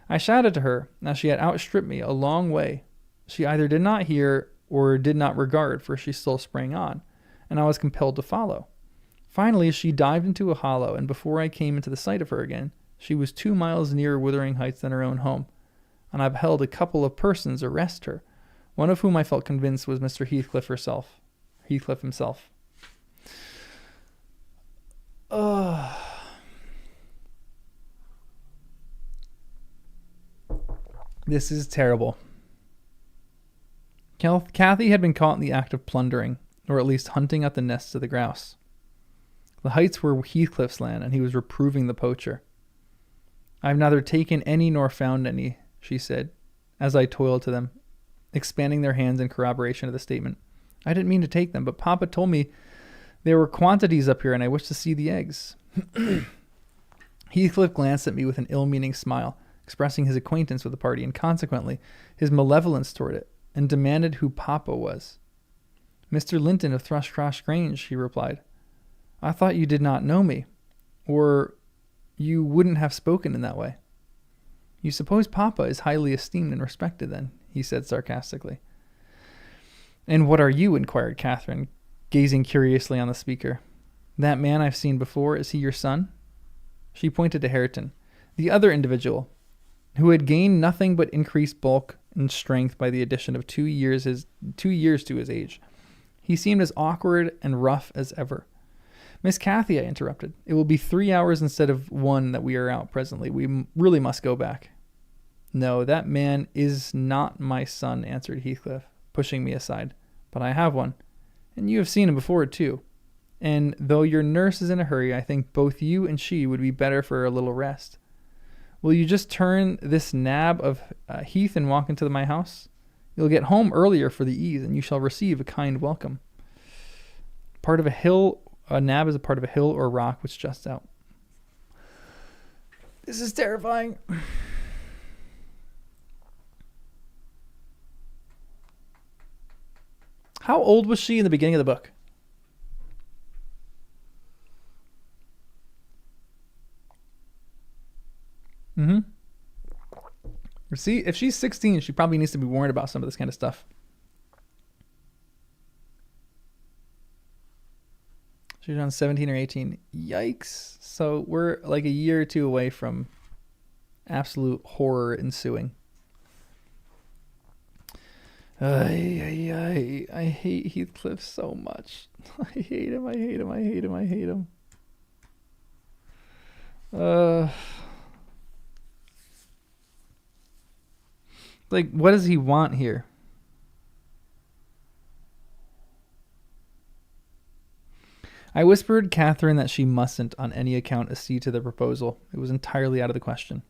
I shouted to her, as she had outstripped me a long way. She either did not hear or did not regard, for she still sprang on, and I was compelled to follow. Finally, she dived into a hollow, and before I came into the sight of her again, she was 2 miles nearer Wuthering Heights than her own home, and I beheld a couple of persons arrest her, one of whom I felt convinced was Mr. Heathcliff himself. This is terrible. Kathy had been caught in the act of plundering, or at least hunting out the nests of the grouse. The heights were Heathcliff's land, and he was reproving the poacher. I have neither taken any nor found any, she said, as I toiled to them, expanding their hands in corroboration of the statement. I didn't mean to take them, but Papa told me there were quantities up here, and I wished to see the eggs. Heathcliff glanced at me with an ill-meaning smile, expressing his acquaintance with the party, and consequently his malevolence toward it, and demanded who Papa was. Mr. Linton of Thrushcross Grange, he replied. I thought you did not know me, or you wouldn't have spoken in that way. You suppose Papa is highly esteemed and respected, then, he said sarcastically. And what are you? Inquired Catherine, gazing curiously on the speaker. That man I've seen before, is he your son? She pointed to Hareton, the other individual, who had gained nothing but increased bulk and strength by the addition of 2 years to his age. He seemed as awkward and rough as ever. Miss Cathy, I interrupted, it will be 3 hours instead of 1 that we are out presently. We really must go back. No, that man is not my son, answered Heathcliff, pushing me aside. But I have one, and you have seen him before, too. And though your nurse is in a hurry, I think both you and she would be better for a little rest. Will you just turn this nab of Heath and walk into my house? You'll get home earlier for the ease, and you shall receive a kind welcome. Part of a hill, a nab is a part of a hill or rock which juts out. This is terrifying. How old was she in the beginning of the book? Mm-hmm. See, if she's 16, she probably needs to be worried about some of this kind of stuff. She's around 17 or 18. Yikes. So we're like a year or two away from absolute horror ensuing. I hate Heathcliff so much. I hate him. Like, what does he want here? I whispered Catherine that she mustn't on any account accede to the proposal. It was entirely out of the question.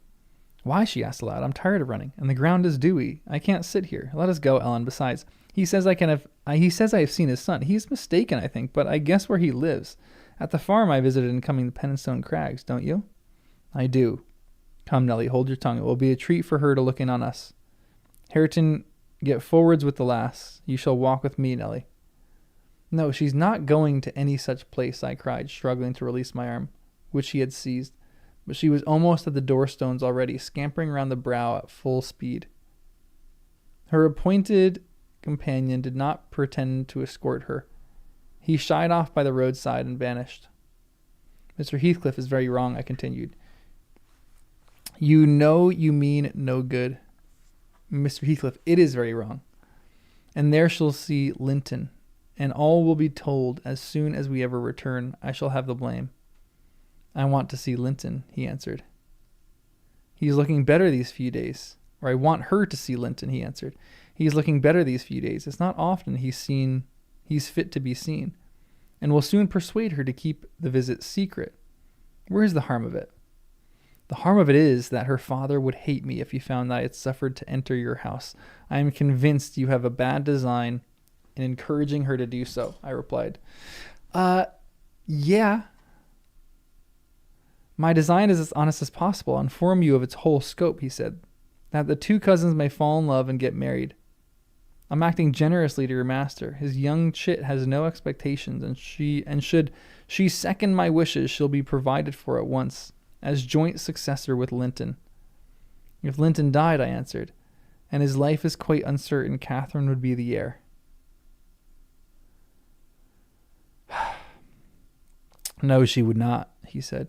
Why, she asked aloud. I'm tired of running, and the ground is dewy. I can't sit here. Let us go, Ellen. Besides, he says I have seen his son. He's mistaken, I think, but I guess where he lives. At the farm I visited in coming to Penistone Crags, don't you? I do. Come, Nellie, hold your tongue. It will be a treat for her to look in on us. Hareton, get forwards with the lass. You shall walk with me, Nellie. No, she's not going to any such place, I cried, struggling to release my arm, which he had seized. But she was almost at the doorstones already, scampering round the brow at full speed. Her appointed companion did not pretend to escort her. He shied off by the roadside and vanished. Mr. Heathcliff is very wrong, I continued. You know you mean no good. Mr. Heathcliff, it is very wrong. And there shall see Linton, and all will be told as soon as we ever return. I shall have the blame. I want to see Linton, he answered. He's looking better these few days. Or I want her to see Linton, he answered. He's looking better these few days. It's not often he's fit to be seen. And will soon persuade her to keep the visit secret. Where's the harm of it? The harm of it is that her father would hate me if he found that I had suffered to enter your house. I am convinced you have a bad design in encouraging her to do so, I replied. Yeah. My design is as honest as possible. I'll inform you of its whole scope, he said, that the two cousins may fall in love and get married. I'm acting generously to your master. His young chit has no expectations, and should she second my wishes, she'll be provided for at once, as joint successor with Linton. If Linton died, I answered, and his life is quite uncertain, Catherine would be the heir. No, she would not, he said.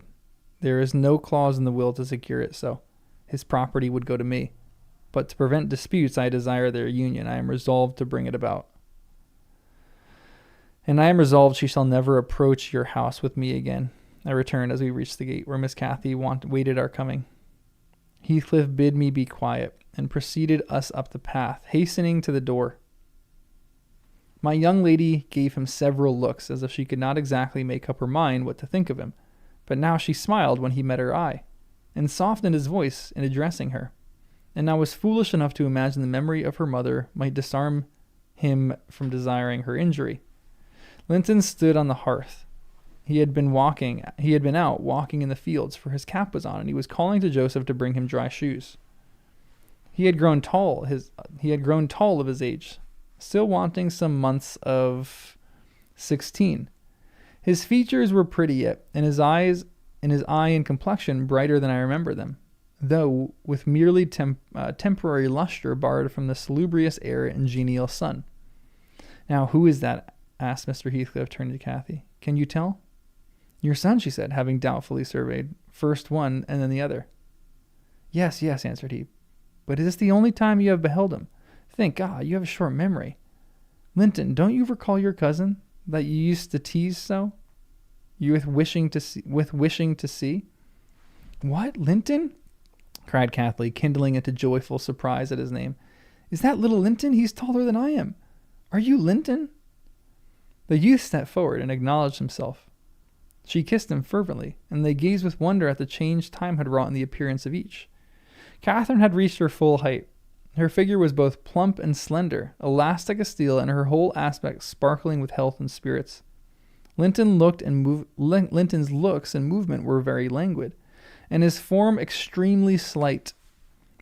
There is no clause in the will to secure it so. His property would go to me. But to prevent disputes, I desire their union. I am resolved to bring it about. And I am resolved she shall never approach your house with me again. I returned as we reached the gate where Miss Cathy waited our coming. Heathcliff bid me be quiet, and preceded us up the path, hastening to the door. My young lady gave him several looks, as if she could not exactly make up her mind what to think of him, but now she smiled when he met her eye, and softened his voice in addressing her, and now was foolish enough to imagine the memory of her mother might disarm him from desiring her injury. Linton stood on the hearth. He had been out walking in the fields, for his cap was on, and he was calling to Joseph to bring him dry shoes. He had grown tall of his age, still wanting some months of 16. His features were pretty yet, and his eye and complexion brighter than I remember them, though with merely temporary luster borrowed from the salubrious air and genial sun. Now, who is that? Asked Mr. Heathcliff, turning to Cathy. Can you tell? Your son, she said, having doubtfully surveyed first one and then the other. Yes, answered he. But is this the only time you have beheld him? Thank God, you have a short memory. Linton, don't you recall your cousin, that you used to tease so? You with wishing to see? What, Linton? Cried Cathy, kindling into joyful surprise at his name. Is that little Linton? He's taller than I am. Are you Linton? The youth stepped forward and acknowledged himself. She kissed him fervently, and they gazed with wonder at the change time had wrought in the appearance of each. Catherine had reached her full height. Her figure was both plump and slender, elastic as steel, and her whole aspect sparkling with health and spirits. Linton's looks and movement were very languid, and his form extremely slight,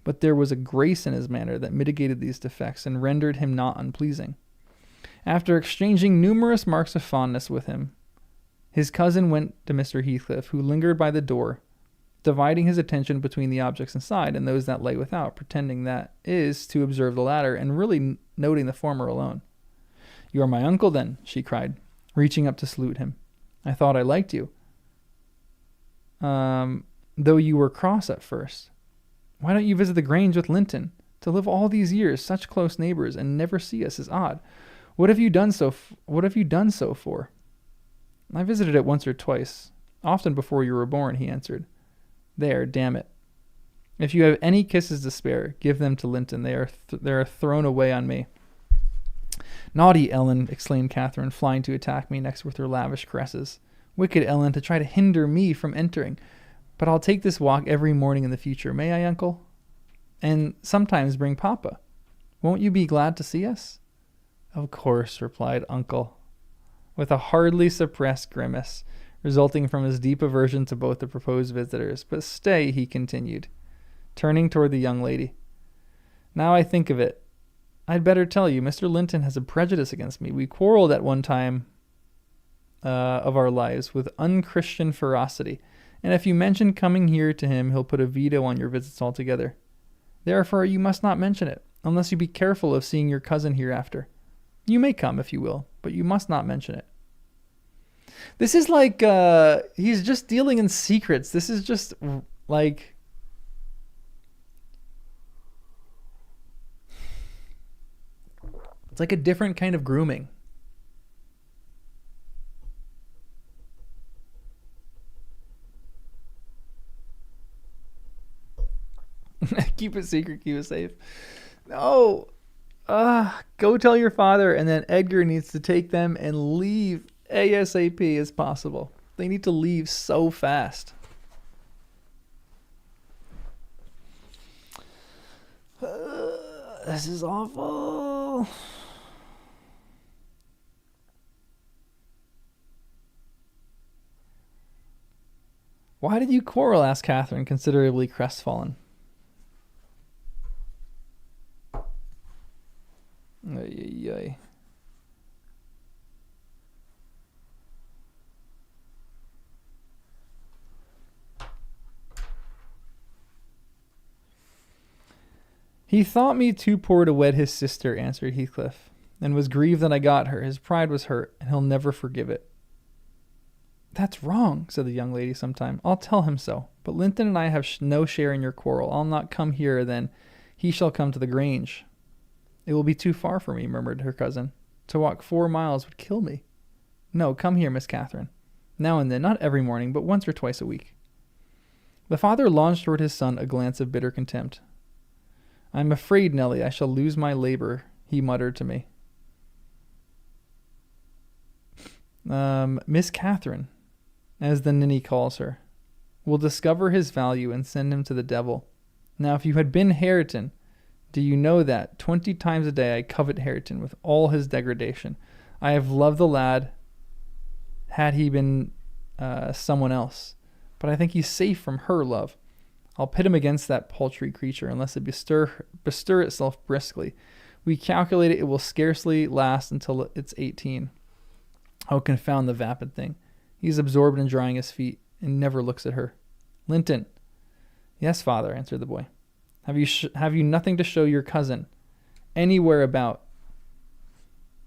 but there was a grace in his manner that mitigated these defects and rendered him not unpleasing. After exchanging numerous marks of fondness with him, his cousin went to Mr. Heathcliff, who lingered by the door, dividing his attention between the objects inside and those that lay without, pretending that is to observe the latter, and really noting the former alone. You are my uncle, then, she cried, reaching up to salute him. I thought I liked you, though you were cross at first. Why don't you visit the Grange with Linton? To live all these years, such close neighbors, and never see us is odd. What have you done so for? I visited it once or twice, often before you were born, he answered. There, damn it. If you have any kisses to spare, give them to Linton. They are thrown away on me. Naughty Ellen, exclaimed Catherine, flying to attack me next with her lavish caresses. Wicked Ellen, to try to hinder me from entering. But I'll take this walk every morning in the future, may I, uncle? And sometimes bring papa. Won't you be glad to see us? Of course, replied uncle, with a hardly suppressed grimace, resulting from his deep aversion to both the proposed visitors. But stay, he continued, turning toward the young lady. Now I think of it, I'd better tell you, Mr. Linton has a prejudice against me. We quarreled at one time of our lives with unchristian ferocity, and if you mention coming here to him, he'll put a veto on your visits altogether. Therefore, you must not mention it, unless you be careful of seeing your cousin hereafter. You may come if you will, but you must not mention it. This is like, he's just dealing in secrets. This is just like, it's like a different kind of grooming. Keep it secret, keep it safe. No. Go tell your father, and then Edgar needs to take them and leave ASAP as possible. They need to leave so fast. This is awful. Why did you quarrel? Asked Catherine, considerably crestfallen. Ay. He thought me too poor to wed his sister, answered Heathcliff, and was grieved that I got her. His pride was hurt, and he'll never forgive it. That's wrong, said the young lady sometime. I'll tell him so. But Linton and I have no share in your quarrel. I'll not come here, then. He shall come to the Grange. It will be too far for me, murmured her cousin. To walk 4 miles would kill me. No, come here, Miss Catherine. Now and then, not every morning, but once or twice a week. The father launched toward his son a glance of bitter contempt. "I'm afraid, Nellie, I shall lose my labor," he muttered to me. Miss Catherine, as the ninny calls her, will discover his value and send him to the devil. Now, if you had been Hareton, do you know that 20 times a day I covet Hareton with all his degradation. I have loved the lad had he been someone else, but I think he's safe from her love. I'll pit him against that paltry creature unless it bestir itself briskly. We calculate it will scarcely last until it's 18. Oh, confound the vapid thing. He's absorbed in drying his feet and never looks at her. Linton." "Yes, father," answered the boy. Have you nothing to show your cousin? Anywhere about?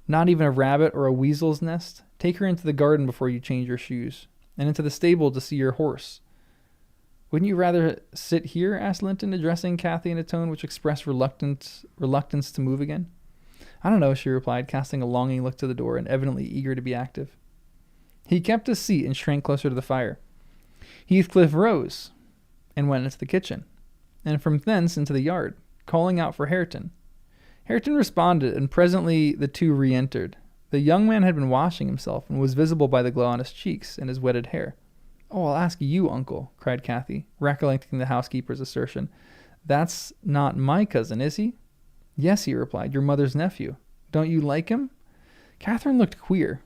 Not even a rabbit or a weasel's nest? Take her into the garden before you change your shoes, and into the stable to see your horse." "Wouldn't you rather sit here?" asked Linton, addressing Kathy in a tone which expressed reluctance to move again. "I don't know," she replied, casting a longing look to the door and evidently eager to be active. He kept his seat and shrank closer to the fire. Heathcliff rose and went into the kitchen, and from thence into the yard, calling out for Hareton. Hareton responded, and presently the two re-entered. The young man had been washing himself, and was visible by the glow on his cheeks and his wetted hair. "Oh, I'll ask you, uncle," cried Kathy, recollecting the housekeeper's assertion. "That's not my cousin, is he?" "Yes," he replied, "your mother's nephew. Don't you like him?" Catherine looked queer.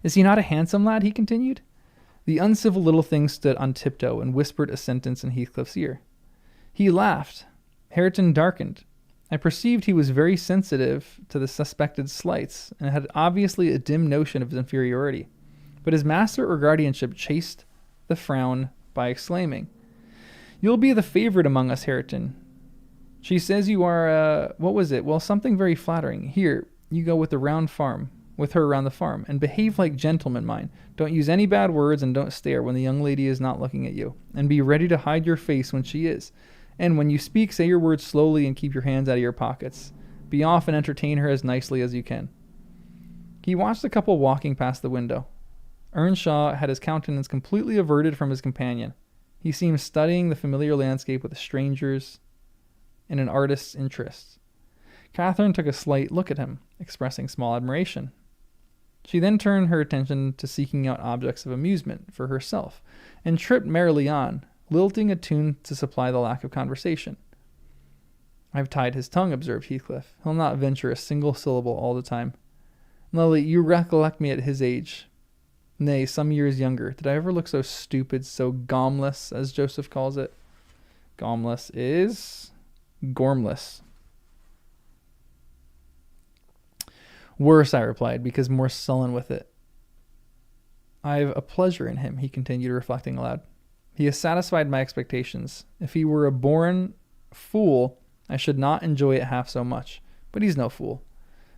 "Is he not a handsome lad?" he continued. The uncivil little thing stood on tiptoe and whispered a sentence in Heathcliff's ear. He laughed. Hareton darkened. I perceived he was very sensitive to the suspected slights, and had obviously a dim notion of his inferiority. But his master or guardianship chased the frown by exclaiming, "You'll be the favorite among us, Hareton. She says you are, what was it? Well, something very flattering. Here, you go with her around the farm, and behave like gentlemen, mind. Don't use any bad words, and don't stare when the young lady is not looking at you, and be ready to hide your face when she is. And when you speak, say your words slowly and keep your hands out of your pockets. Be off and entertain her as nicely as you can." He watched the couple walking past the window. Earnshaw had his countenance completely averted from his companion. He seemed studying the familiar landscape with a stranger's and an artist's interest. Catherine took a slight look at him, expressing small admiration. She then turned her attention to seeking out objects of amusement for herself, and tripped merrily on, lilting a tune to supply the lack of conversation. "I've tied his tongue," observed Heathcliff. "He'll not venture a single syllable all the time. Lily, you recollect me at his age. Nay, some years younger. Did I ever look so stupid, so gomless, as Joseph calls it?" "Gomless is gormless." "Worse," I replied, because more sullen with it. "I've a pleasure in him," he continued, reflecting aloud. "He has satisfied my expectations. If he were a born fool, I should not enjoy it half so much. But he's no fool,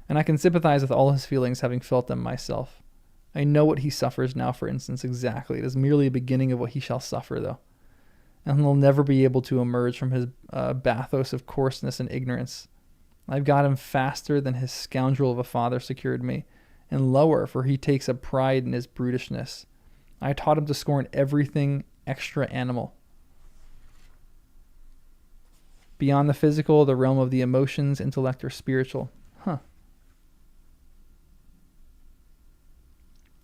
and I can sympathize with all his feelings, having felt them myself. I know what he suffers now, for instance, exactly. It is merely a beginning of what he shall suffer, though. And he'll never be able to emerge from his bathos of coarseness and ignorance. I've got him faster than his scoundrel of a father secured me, and lower, for he takes a pride in his brutishness. I taught him to scorn everything extra animal. Beyond the physical, the realm of the emotions, intellect, or spiritual.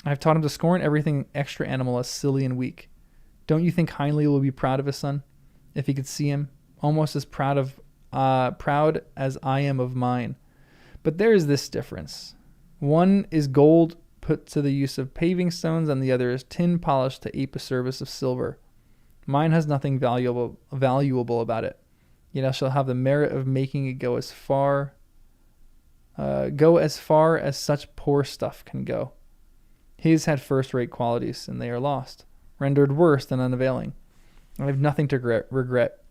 I've taught him to scorn everything extra animal as silly and weak. Don't you think Hindley will be proud of his son, if he could see him? Almost as proud as I am of mine. But there is this difference. One is gold put to the use of paving stones, and the other is tin polished to ape a service of silver. Mine has nothing valuable about it. Yet I shall have the merit of making it go as far as such poor stuff can go. His had first-rate qualities, and they are lost, rendered worse than unavailing. I have nothing to regret.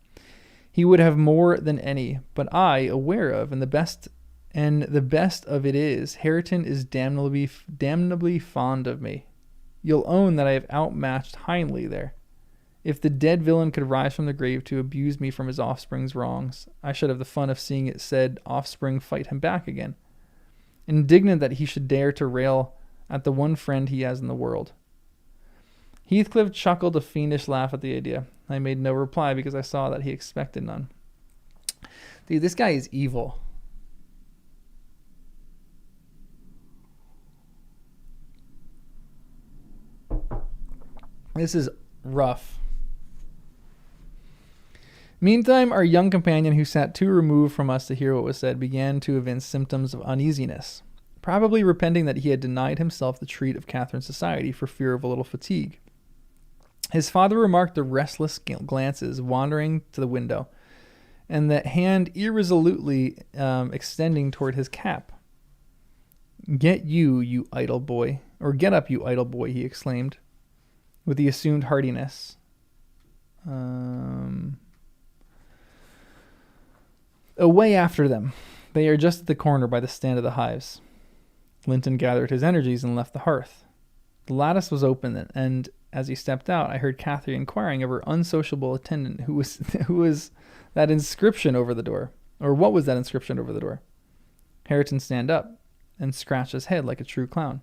He would have more than any, but I, aware of, and the best of it is, Hareton is damnably fond of me. You'll own that I have outmatched Hindley there. If the dead villain could rise from the grave to abuse me from his offspring's wrongs, I should have the fun of seeing it said offspring fight him back again, indignant that he should dare to rail at the one friend he has in the world. Heathcliff chuckled a fiendish laugh at the idea. I made no reply because I saw that he expected none. Dude, this guy is evil. This is rough. Meantime, our young companion, who sat too removed from us to hear what was said, began to evince symptoms of uneasiness, probably repenting that he had denied himself the treat of Catherine's society for fear of a little fatigue. His father remarked the restless glances wandering to the window, and that hand irresolutely extending toward his cap. Get you idle boy, or get up, you idle boy, he exclaimed, with the assumed heartiness. Away after them. They are just at the corner by the stand of the hives. Linton gathered his energies and left the hearth. The lattice was open, and as he stepped out, I heard Catherine inquiring of her unsociable attendant who was that inscription over the door, or what was that inscription over the door. Hareton stand up and scratched his head like a true clown.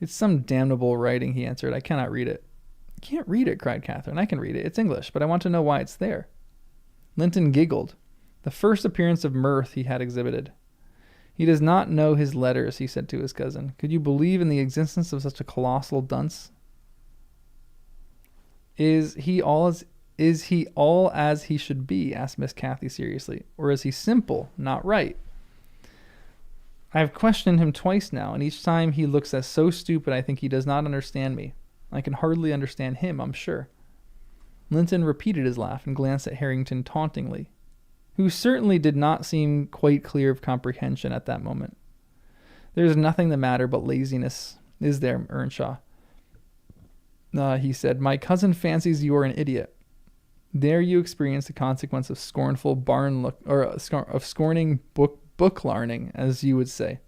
It's some damnable writing, he answered. I cannot read it. You can't read it, cried Catherine. I can read it. It's English, but I want to know why it's there. Linton giggled. The first appearance of mirth he had exhibited. He does not know his letters, he said to his cousin. Could you believe in the existence of such a colossal dunce? Is he all as he should be? Asked Miss Cathy seriously. Or is he simple, not right? I have questioned him twice now, and each time he looks as so stupid I think he does not understand me. I can hardly understand him, I'm sure. Linton repeated his laugh and glanced at Harrington tauntingly, who certainly did not seem quite clear of comprehension at that moment. There is nothing the matter but laziness, is there, Earnshaw? He said, my cousin fancies you are an idiot. There you experience the consequence of scornful of scorning book learning, as you would say.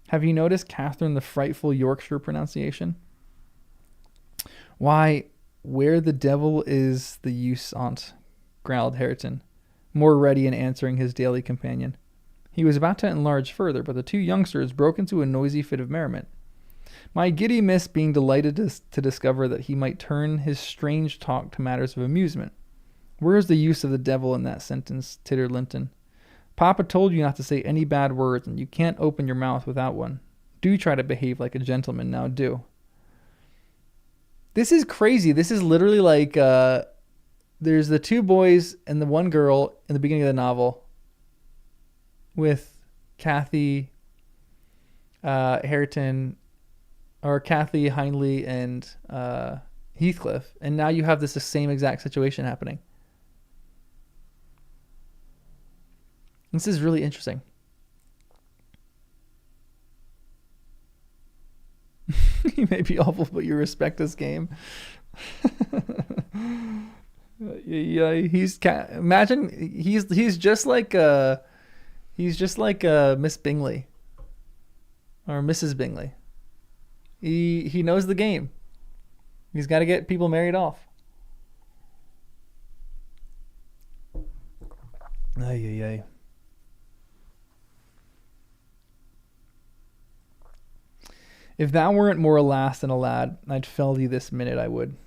Have you noticed, Catherine, the frightful Yorkshire pronunciation? Why, where the devil is the use on't, growled Hareton, more ready in answering his daily companion. He was about to enlarge further, but the two youngsters broke into a noisy fit of merriment. My giddy miss being delighted to discover that he might turn his strange talk to matters of amusement. Where is the use of the devil in that sentence? Tittered Linton. Papa told you not to say any bad words, and you can't open your mouth without one. Do try to behave like a gentleman, now do. This is crazy. This is literally like there's the two boys and the one girl in the beginning of the novel with Cathy Hareton, or Cathy Hindley and Heathcliff, and now you have the same exact situation happening. This is really interesting. You may be awful, but you respect this game. Yeah, imagine he's just like Miss Bingley or Mrs. Bingley. He knows the game. He's got to get people married off. Ay. If thou weren't more a lass than a lad, I'd fell thee this minute, I would.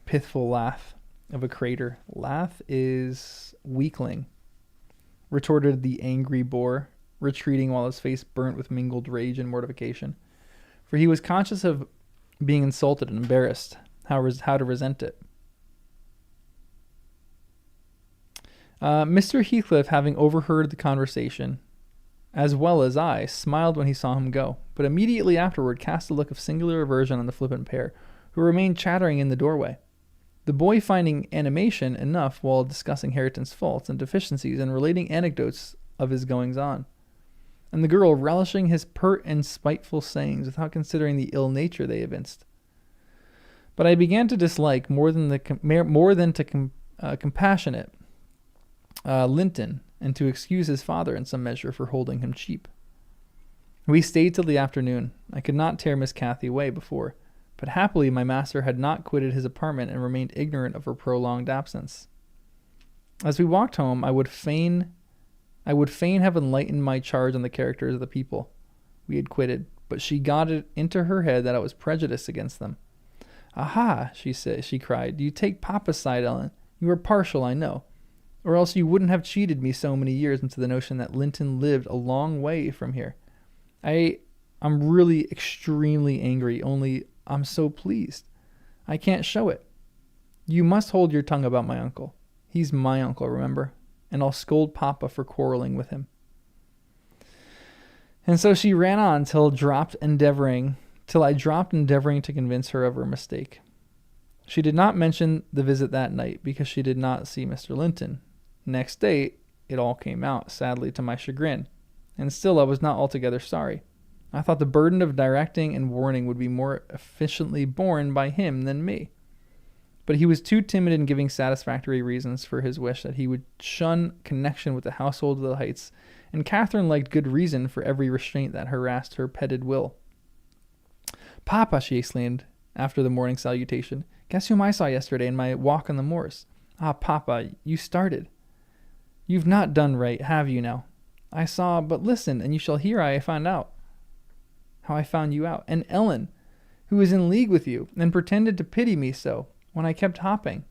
Pithful laugh of a crater. Laugh is weakling, retorted the angry boar, retreating while his face burnt with mingled rage and mortification. For he was conscious of being insulted and embarrassed, how to resent it. Mr. Heathcliff, having overheard the conversation, as well as I, smiled when he saw him go, but immediately afterward cast a look of singular aversion on the flippant pair, who remained chattering in the doorway. The boy finding animation enough while discussing Hareton's faults and deficiencies and relating anecdotes of his goings-on, and the girl relishing his pert and spiteful sayings without considering the ill nature they evinced. But I began to dislike more than to compassionate Linton, and to excuse his father in some measure for holding him cheap. We stayed till the afternoon. I could not tear Miss Cathy away before, but happily my master had not quitted his apartment and remained ignorant of her prolonged absence. As we walked home, I would fain have enlightened my charge on the characters of the people we had quitted, but she got it into her head that I was prejudiced against them. Aha, she cried. You take Papa's side, Ellen. You are partial, I know. Or else you wouldn't have cheated me so many years into the notion that Linton lived a long way from here. I'm really extremely angry, only I'm so pleased. I can't show it. You must hold your tongue about my uncle. He's my uncle, remember? And I'll scold Papa for quarreling with him. And so she ran on till I dropped endeavoring to convince her of her mistake. She did not mention the visit that night because she did not see Mr. Linton. Next day, it all came out, sadly to my chagrin, and still I was not altogether sorry. I thought the burden of directing and warning would be more efficiently borne by him than me. But he was too timid in giving satisfactory reasons for his wish that he would shun connection with the household of the Heights, and Catherine liked good reason for every restraint that harassed her petted will. Papa, she exclaimed after the morning salutation, guess whom I saw yesterday in my walk on the moors? Ah, Papa, you started. You've not done right, have you now? I saw, but listen, and you shall hear how I found you out. And Ellen, who was in league with you, and pretended to pity me so, when I kept hoping,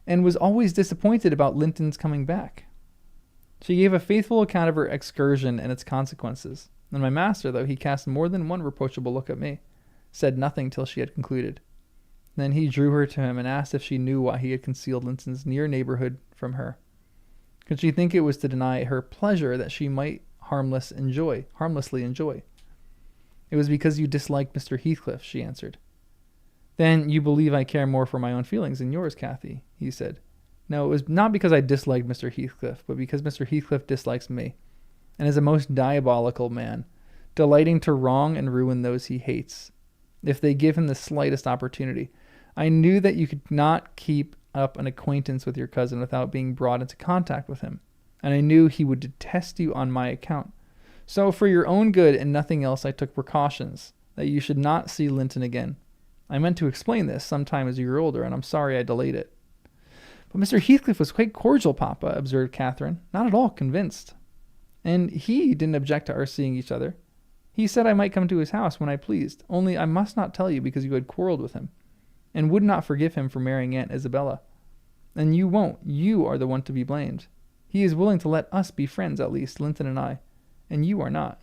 and was always disappointed about Linton's coming back. She gave a faithful account of her excursion and its consequences, and my master, though he cast more than one reproachable look at me, said nothing till she had concluded. Then he drew her to him and asked if she knew why he had concealed Linton's near neighborhood from her. Could she think it was to deny her pleasure that she might harmlessly enjoy? It was because you disliked Mr. Heathcliff, she answered. Then you believe I care more for my own feelings than yours, Cathy, he said. No, it was not because I disliked Mr. Heathcliff, but because Mr. Heathcliff dislikes me, and is a most diabolical man, delighting to wrong and ruin those he hates, if they give him the slightest opportunity. I knew that you could not keep up an acquaintance with your cousin without being brought into contact with him, and I knew he would detest you on my account. So for your own good and nothing else, I took precautions that you should not see Linton again. I meant to explain this sometime as you grew older, and I'm sorry I delayed it. But Mr. Heathcliff was quite cordial, Papa, observed Catherine, not at all convinced. And he didn't object to our seeing each other. He said I might come to his house when I pleased, only I must not tell you because you had quarreled with him, and would not forgive him for marrying Aunt Isabella. And you won't. You are the one to be blamed. He is willing to let us be friends, at least, Linton and I, and you are not.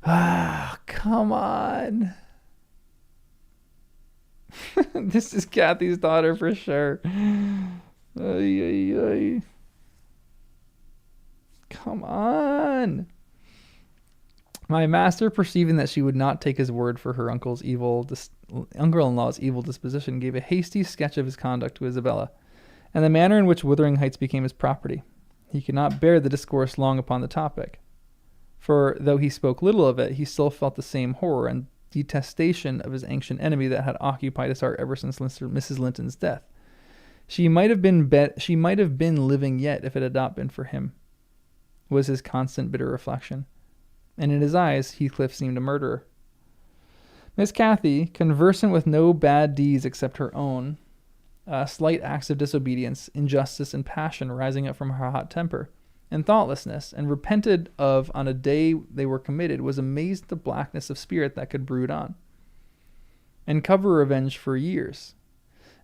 Ah, come on. This is Cathy's daughter for sure. Ay, ay, ay. Come on. My master, perceiving that she would not take his word for her uncle-in-law's evil disposition, gave a hasty sketch of his conduct to Isabella, and the manner in which Wuthering Heights became his property. He could not bear the discourse long upon the topic, for though he spoke little of it, he still felt the same horror and detestation of his ancient enemy that had occupied his heart ever since Mrs. Linton's death. She might have been living yet if it had not been for him, was his constant bitter reflection. And in his eyes, Heathcliff seemed a murderer. Miss Cathy, conversant with no bad deeds except her own, slight acts of disobedience, injustice, and passion rising up from her hot temper, and thoughtlessness, and repented of on a day they were committed, was amazed at the blackness of spirit that could brood on, and cover revenge for years,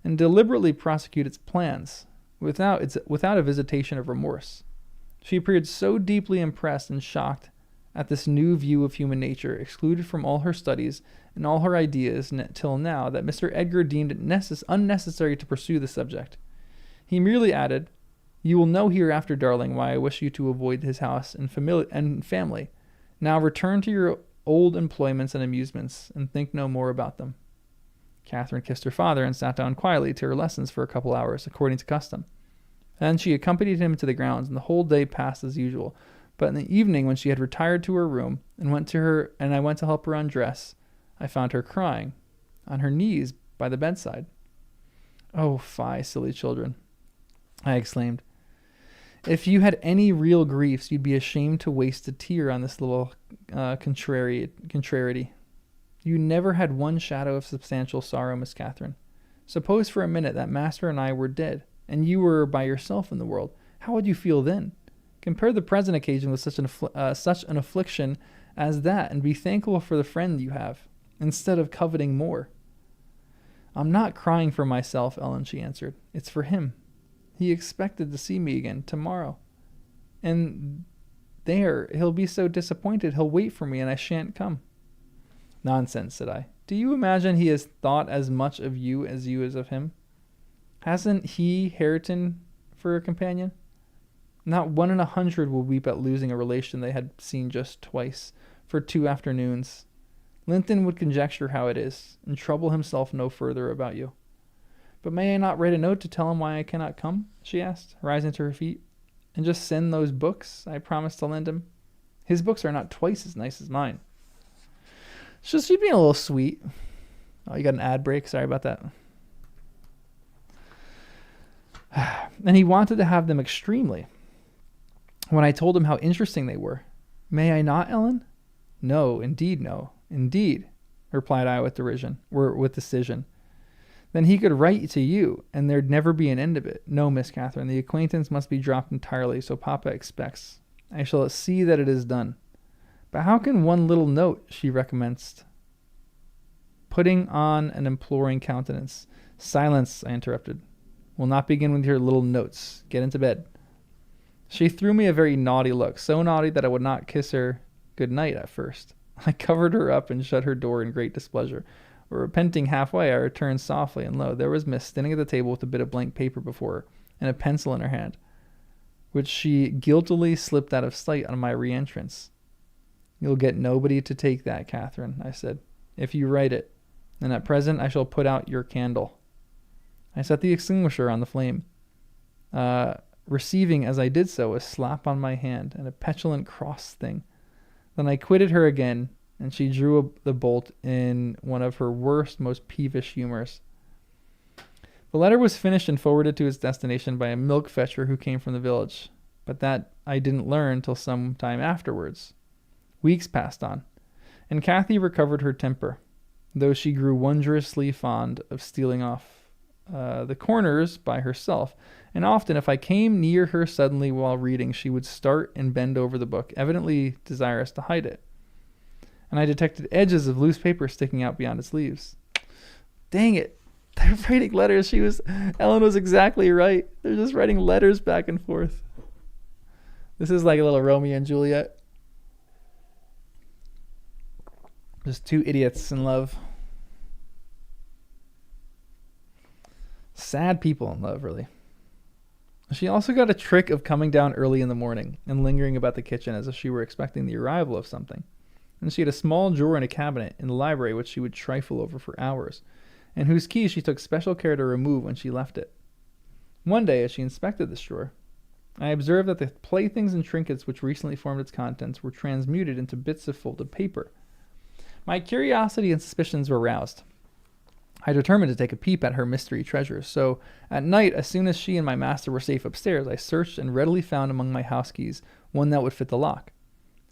and deliberately prosecute its plans, without a visitation of remorse. She appeared so deeply impressed and shocked at this new view of human nature, excluded from all her studies and all her ideas till now, that Mr. Edgar deemed it unnecessary to pursue the subject. He merely added, "You will know hereafter, darling, why I wish you to avoid his house and family. Now return to your old employments and amusements, and think no more about them." Catherine kissed her father and sat down quietly to her lessons for a couple hours, according to custom. Then she accompanied him to the grounds, and the whole day passed as usual. But in the evening, when she had retired to her room, and I went to help her undress, I found her crying, on her knees by the bedside. "Oh, fie, silly children," I exclaimed. "If you had any real griefs, you'd be ashamed to waste a tear on this little contrariety. You never had one shadow of substantial sorrow, Miss Catherine. Suppose for a minute that master and I were dead, and you were by yourself in the world. How would you feel then? Compare the present occasion with such an affliction as that, and be thankful for the friend you have, instead of coveting more. I'm not crying for myself, Ellen, she answered. It's for him. He expected to see me again tomorrow. And there, he'll be so disappointed he'll wait for me and I shan't come. Nonsense, said I. Do you imagine he has thought as much of you as of him? Hasn't he Hareton for a companion? Not 1 in 100 will weep at losing a relation they had seen just twice, for 2 afternoons. Linton would conjecture how it is, and trouble himself no further about you. But may I not write a note to tell him why I cannot come? She asked, rising to her feet. And just send those books I promised to lend him? His books are not twice as nice as mine. She's being a little sweet. Oh, you got an ad break? Sorry about that. And he wanted to have them extremely. When I told him how interesting they were. May I not, Ellen? No, indeed, no. Indeed, replied I with decision. Then he could write to you, and there'd never be an end of it. No, Miss Catherine, the acquaintance must be dropped entirely, so Papa expects. I shall see that it is done. But how can one little note, she recommenced, putting on an imploring countenance. Silence, I interrupted. We'll not begin with your little notes. Get into bed. She threw me a very naughty look, so naughty that I would not kiss her good night at first. I covered her up and shut her door in great displeasure. Repenting halfway, I returned softly, and lo, there was Miss standing at the table with a bit of blank paper before her and a pencil in her hand, which she guiltily slipped out of sight on my re-entrance. You'll get nobody to take that, Catherine, I said, if you write it, and at present I shall put out your candle. I set the extinguisher on the flame, receiving as I did so a slap on my hand and a petulant cross thing. Then I quitted her again, and she drew the bolt in one of her worst, most peevish humors. The letter was finished and forwarded to its destination by a milk fetcher who came from the village, but that I didn't learn till some time afterwards. Weeks passed on, and Kathy recovered her temper, though she grew wondrously fond of stealing off the corners by herself, and often if I came near her suddenly while reading, she would start and bend over the book, evidently desirous to hide it. And I detected edges of loose paper sticking out beyond its leaves. Dang it. They're writing letters. Ellen was exactly right. They're just writing letters back and forth. This is like a little Romeo and Juliet. Just 2 idiots in love. Sad people in love, really. She also got a trick of coming down early in the morning and lingering about the kitchen as if she were expecting the arrival of something. And she had a small drawer in a cabinet in the library which she would trifle over for hours, and whose key she took special care to remove when she left it. One day, as she inspected this drawer, I observed that the playthings and trinkets which recently formed its contents were transmuted into bits of folded paper. My curiosity and suspicions were roused. I determined to take a peep at her mystery treasures, so at night, as soon as she and my master were safe upstairs, I searched and readily found among my house keys one that would fit the lock.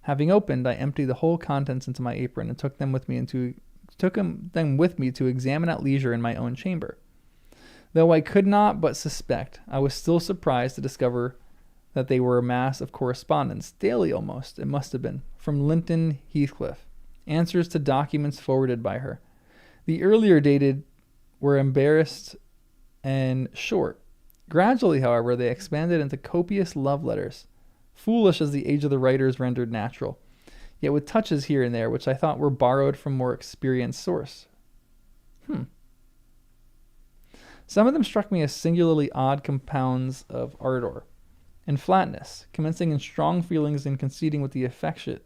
Having opened, I emptied the whole contents into my apron and took them with me to examine at leisure in my own chamber. Though I could not but suspect, I was still surprised to discover that they were a mass of correspondence, daily almost, it must have been, from Linton Heathcliff, answers to documents forwarded by her. The earlier dated were embarrassed and short. Gradually, however, they expanded into copious love letters, foolish as the age of the writers rendered natural, yet with touches here and there which I thought were borrowed from more experienced source. Some of them struck me as singularly odd compounds of ardor and flatness, commencing in strong feelings and concealing in the affected,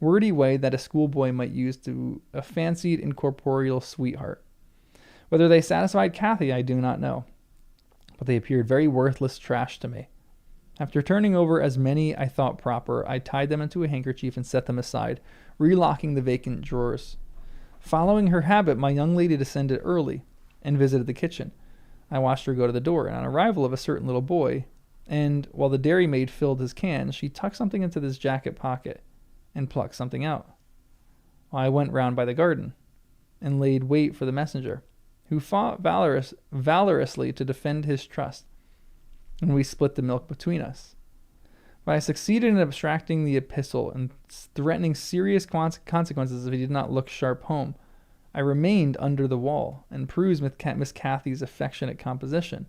wordy way that a schoolboy might use to a fancied incorporeal sweetheart. Whether they satisfied Kathy, I do not know, but they appeared very worthless trash to me. After turning over as many I thought proper, I tied them into a handkerchief and set them aside, relocking the vacant drawers. Following her habit, my young lady descended early and visited the kitchen. I watched her go to the door, and on arrival of a certain little boy, and while the dairymaid filled his can, she tucked something into this jacket pocket and plucked something out. I went round by the garden and laid wait for the messenger, who fought valorously to defend his trust, and we split the milk between us. But I succeeded in abstracting the epistle and threatening serious consequences if he did not look sharp home. I remained under the wall and perused Miss Cathy's affectionate composition,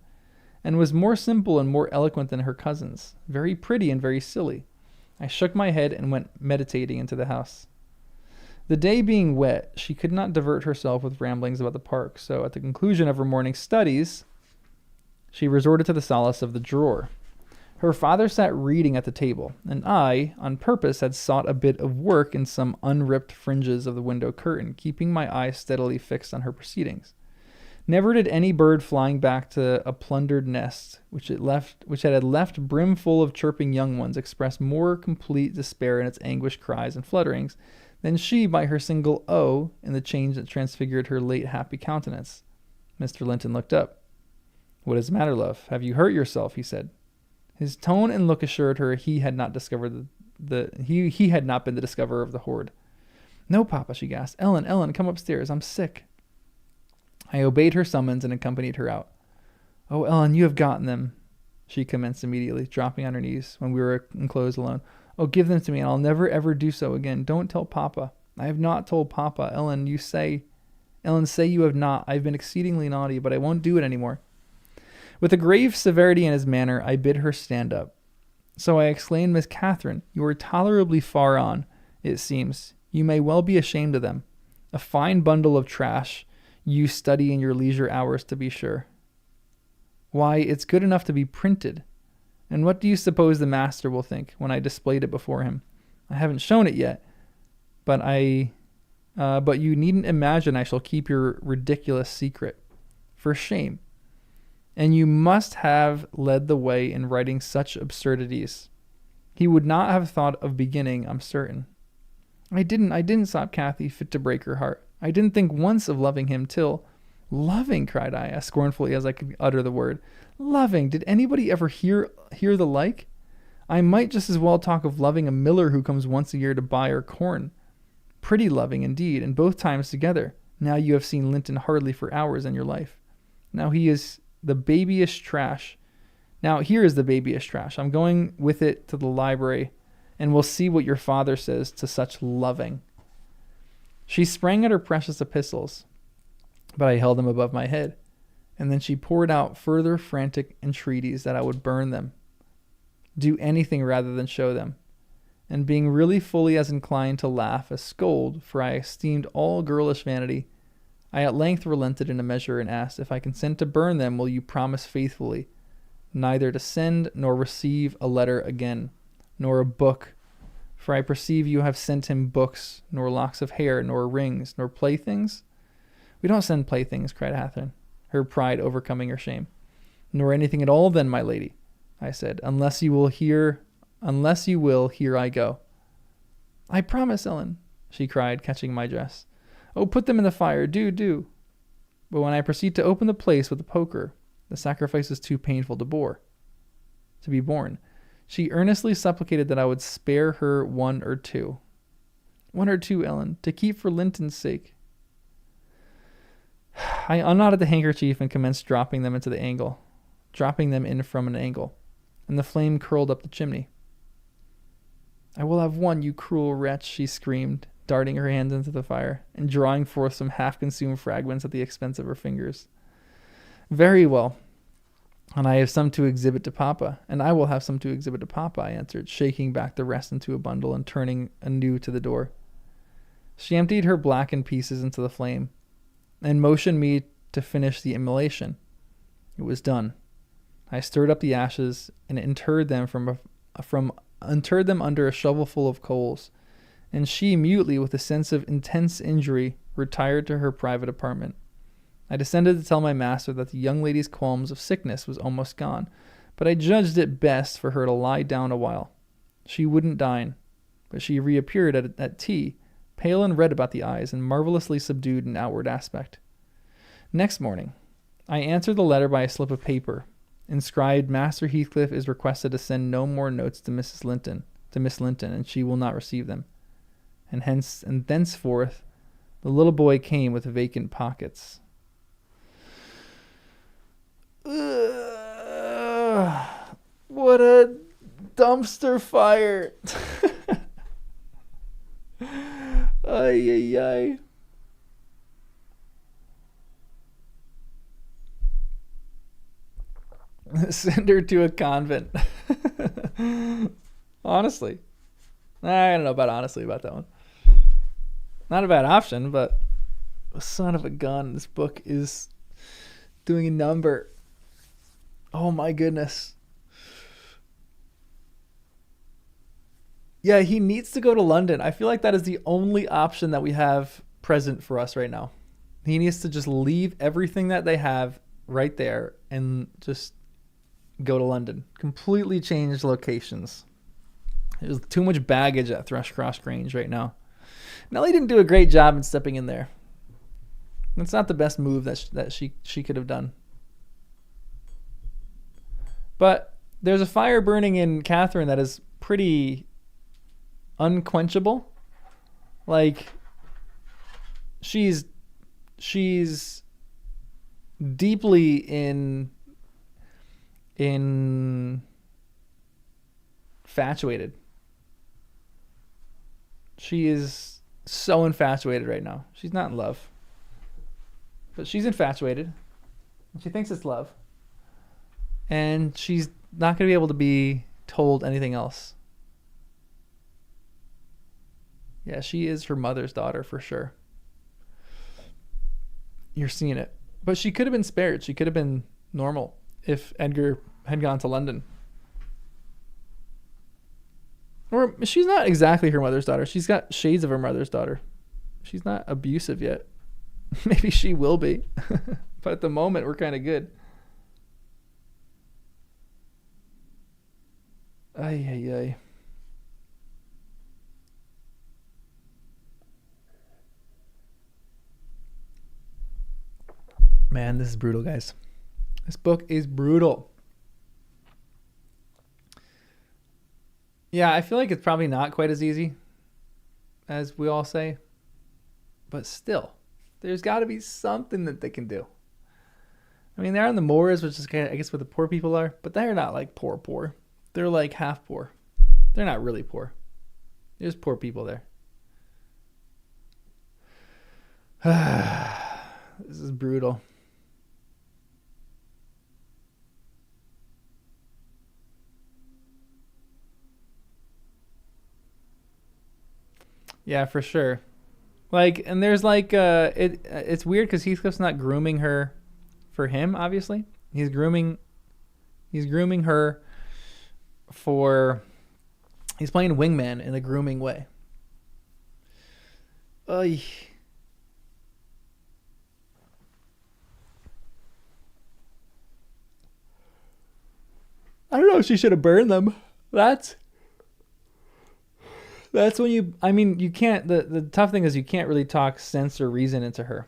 and was more simple and more eloquent than her cousins, very pretty and very silly. I shook my head and went meditating into the house. The day being wet, she could not divert herself with ramblings about the park, so at the conclusion of her morning studies, she resorted to the solace of the drawer. Her father sat reading at the table, and I, on purpose, had sought a bit of work in some unripped fringes of the window curtain, keeping my eyes steadily fixed on her proceedings. Never did any bird flying back to a plundered nest, which it had left brimful of chirping young ones, express more complete despair in its anguished cries and flutterings than she by her single "oh" in the change that transfigured her late happy countenance. Mr. Linton looked up. "What is the matter, love? Have you hurt yourself?" he said. His tone and look assured her he had not discovered he had not been the discoverer of the hoard. "No, Papa," she gasped. Ellen, come upstairs. I'm sick." I obeyed her summons and accompanied her out. "Oh, Ellen, you have gotten them," she commenced immediately, dropping on her knees when we were enclosed alone. "Oh, give them to me, and I'll never ever do so again. Don't tell Papa." "I have not told Papa. Ellen, say you have not. I've been exceedingly naughty, but I won't do it any more." With a grave severity in his manner, I bid her stand up. So I exclaimed, "Miss Catherine, you are tolerably far on, it seems. You may well be ashamed of them. A fine bundle of trash you study in your leisure hours, to be sure. Why, it's good enough to be printed. And what do you suppose the master will think when I displayed it before him? I haven't shown it yet, but you needn't imagine I shall keep your ridiculous secret. For shame. And you must have led the way in writing such absurdities. He would not have thought of beginning, I'm certain." I didn't, sobbed Cathy, fit to break her heart. "I didn't think once of loving him till—" "Loving," cried I, as scornfully as I could utter the word. "Loving! Did anybody ever hear the like? I might just as well talk of loving a miller who comes once a year to buy our corn. Pretty loving, indeed, and both times together. Now you have seen Linton hardly for hours in your life. Now he is the babyish trash. Now here is the babyish trash. I'm going with it to the library, and we'll see what your father says to such loving." She sprang at her precious epistles, but I held them above my head, and then she poured out further frantic entreaties that I would burn them, do anything rather than show them. And being really fully as inclined to laugh as scold, for I esteemed all girlish vanity, I at length relented in a measure and asked, "If I consent to burn them, will you promise faithfully neither to send nor receive a letter again, nor a book? For I perceive you have sent him books, nor locks of hair, nor rings, nor playthings." "We don't send playthings," cried Catherine, her pride overcoming her shame. "Nor anything at all then, my lady," I said, unless you will, here I go." "I promise, Ellen," she cried, catching my dress. "Oh, put them in the fire, do. But when I proceed to open the place with the poker, the sacrifice is too painful to be borne. She earnestly supplicated that I would spare her one or two, Ellen, to keep for Linton's sake." I unknotted the handkerchief and commenced dropping them in from an angle, and the flame curled up the chimney. "I will have one, you cruel wretch," she screamed, darting her hands into the fire, and drawing forth some half-consumed fragments at the expense of her fingers. "Very well. And I have some to exhibit to Papa, and I will have some to exhibit to Papa," I answered, shaking back the rest into a bundle and turning anew to the door. She emptied her blackened pieces into the flame, and motioned me to finish the immolation. It was done. I stirred up the ashes and interred them under a shovelful of coals, and she, mutely, with a sense of intense injury, retired to her private apartment. I descended to tell my master that the young lady's qualms of sickness was almost gone, but I judged it best for her to lie down a while. She wouldn't dine, but she reappeared at tea, pale and red about the eyes, and marvelously subdued in outward aspect. Next morning, I answered the letter by a slip of paper, inscribed, "Master Heathcliff is requested to send no more notes to Miss Linton, and she will not receive them." And thenceforth, the little boy came with vacant pockets. What a Dumpster fire. Ay, ay, ay. Send her to a convent. Honestly. I don't know about honestly about that one. Not a bad option, but son of a gun, this book is doing a number. Oh my goodness. Yeah, he needs to go to London. I feel like that is the only option that we have present for us right now. He needs to just leave everything that they have right there and just go to London. Completely change locations. There's too much baggage at Thrushcross Grange right now. Nellie didn't do a great job in stepping in there. That's not the best move that she could have done. But there's a fire burning in Catherine that is pretty unquenchable. Like she's deeply infatuated. She is so infatuated right now. She's not in love, but she's infatuated. She thinks it's love, and she's not going to be able to be told anything else. Yeah, she is her mother's daughter for sure. You're seeing it. But she could have been spared. She could have been normal if Edgar had gone to London. Or she's not exactly her mother's daughter. She's got shades of her mother's daughter. She's not abusive yet. Maybe she will be. But at the moment, we're kind of good. Ay, ay, ay. Man, this is brutal, guys. This book is brutal. Yeah, I feel like it's probably not quite as easy as we all say. But still, there's got to be something that they can do. I mean, they're on the moors, which is kind of, I guess, where the poor people are. But they're not like poor. They're like half poor. They're not really poor. There's poor people there. This is brutal. Yeah, for sure. Like, and there's like, it's weird because Heathcliff's not grooming her for him. Obviously, he's grooming her for. He's playing wingman in a grooming way. Ay. I don't know if she should have burned them. That's when you, I mean, you can't, the tough thing is you can't really talk sense or reason into her.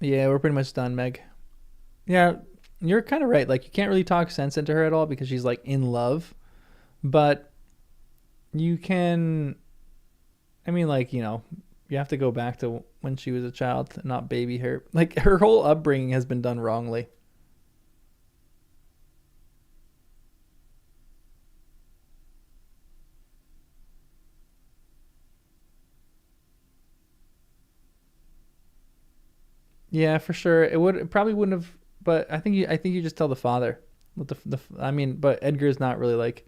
Yeah, we're pretty much done, Meg. Yeah, you're kind of right. Like, you can't really talk sense into her at all because she's like in love, but you can, I mean, like, you know, you have to go back to when she was a child, not baby her. Like, her whole upbringing has been done wrongly. Yeah, for sure. It probably wouldn't have, but I think you just tell the father. With I mean, but Edgar's not really like,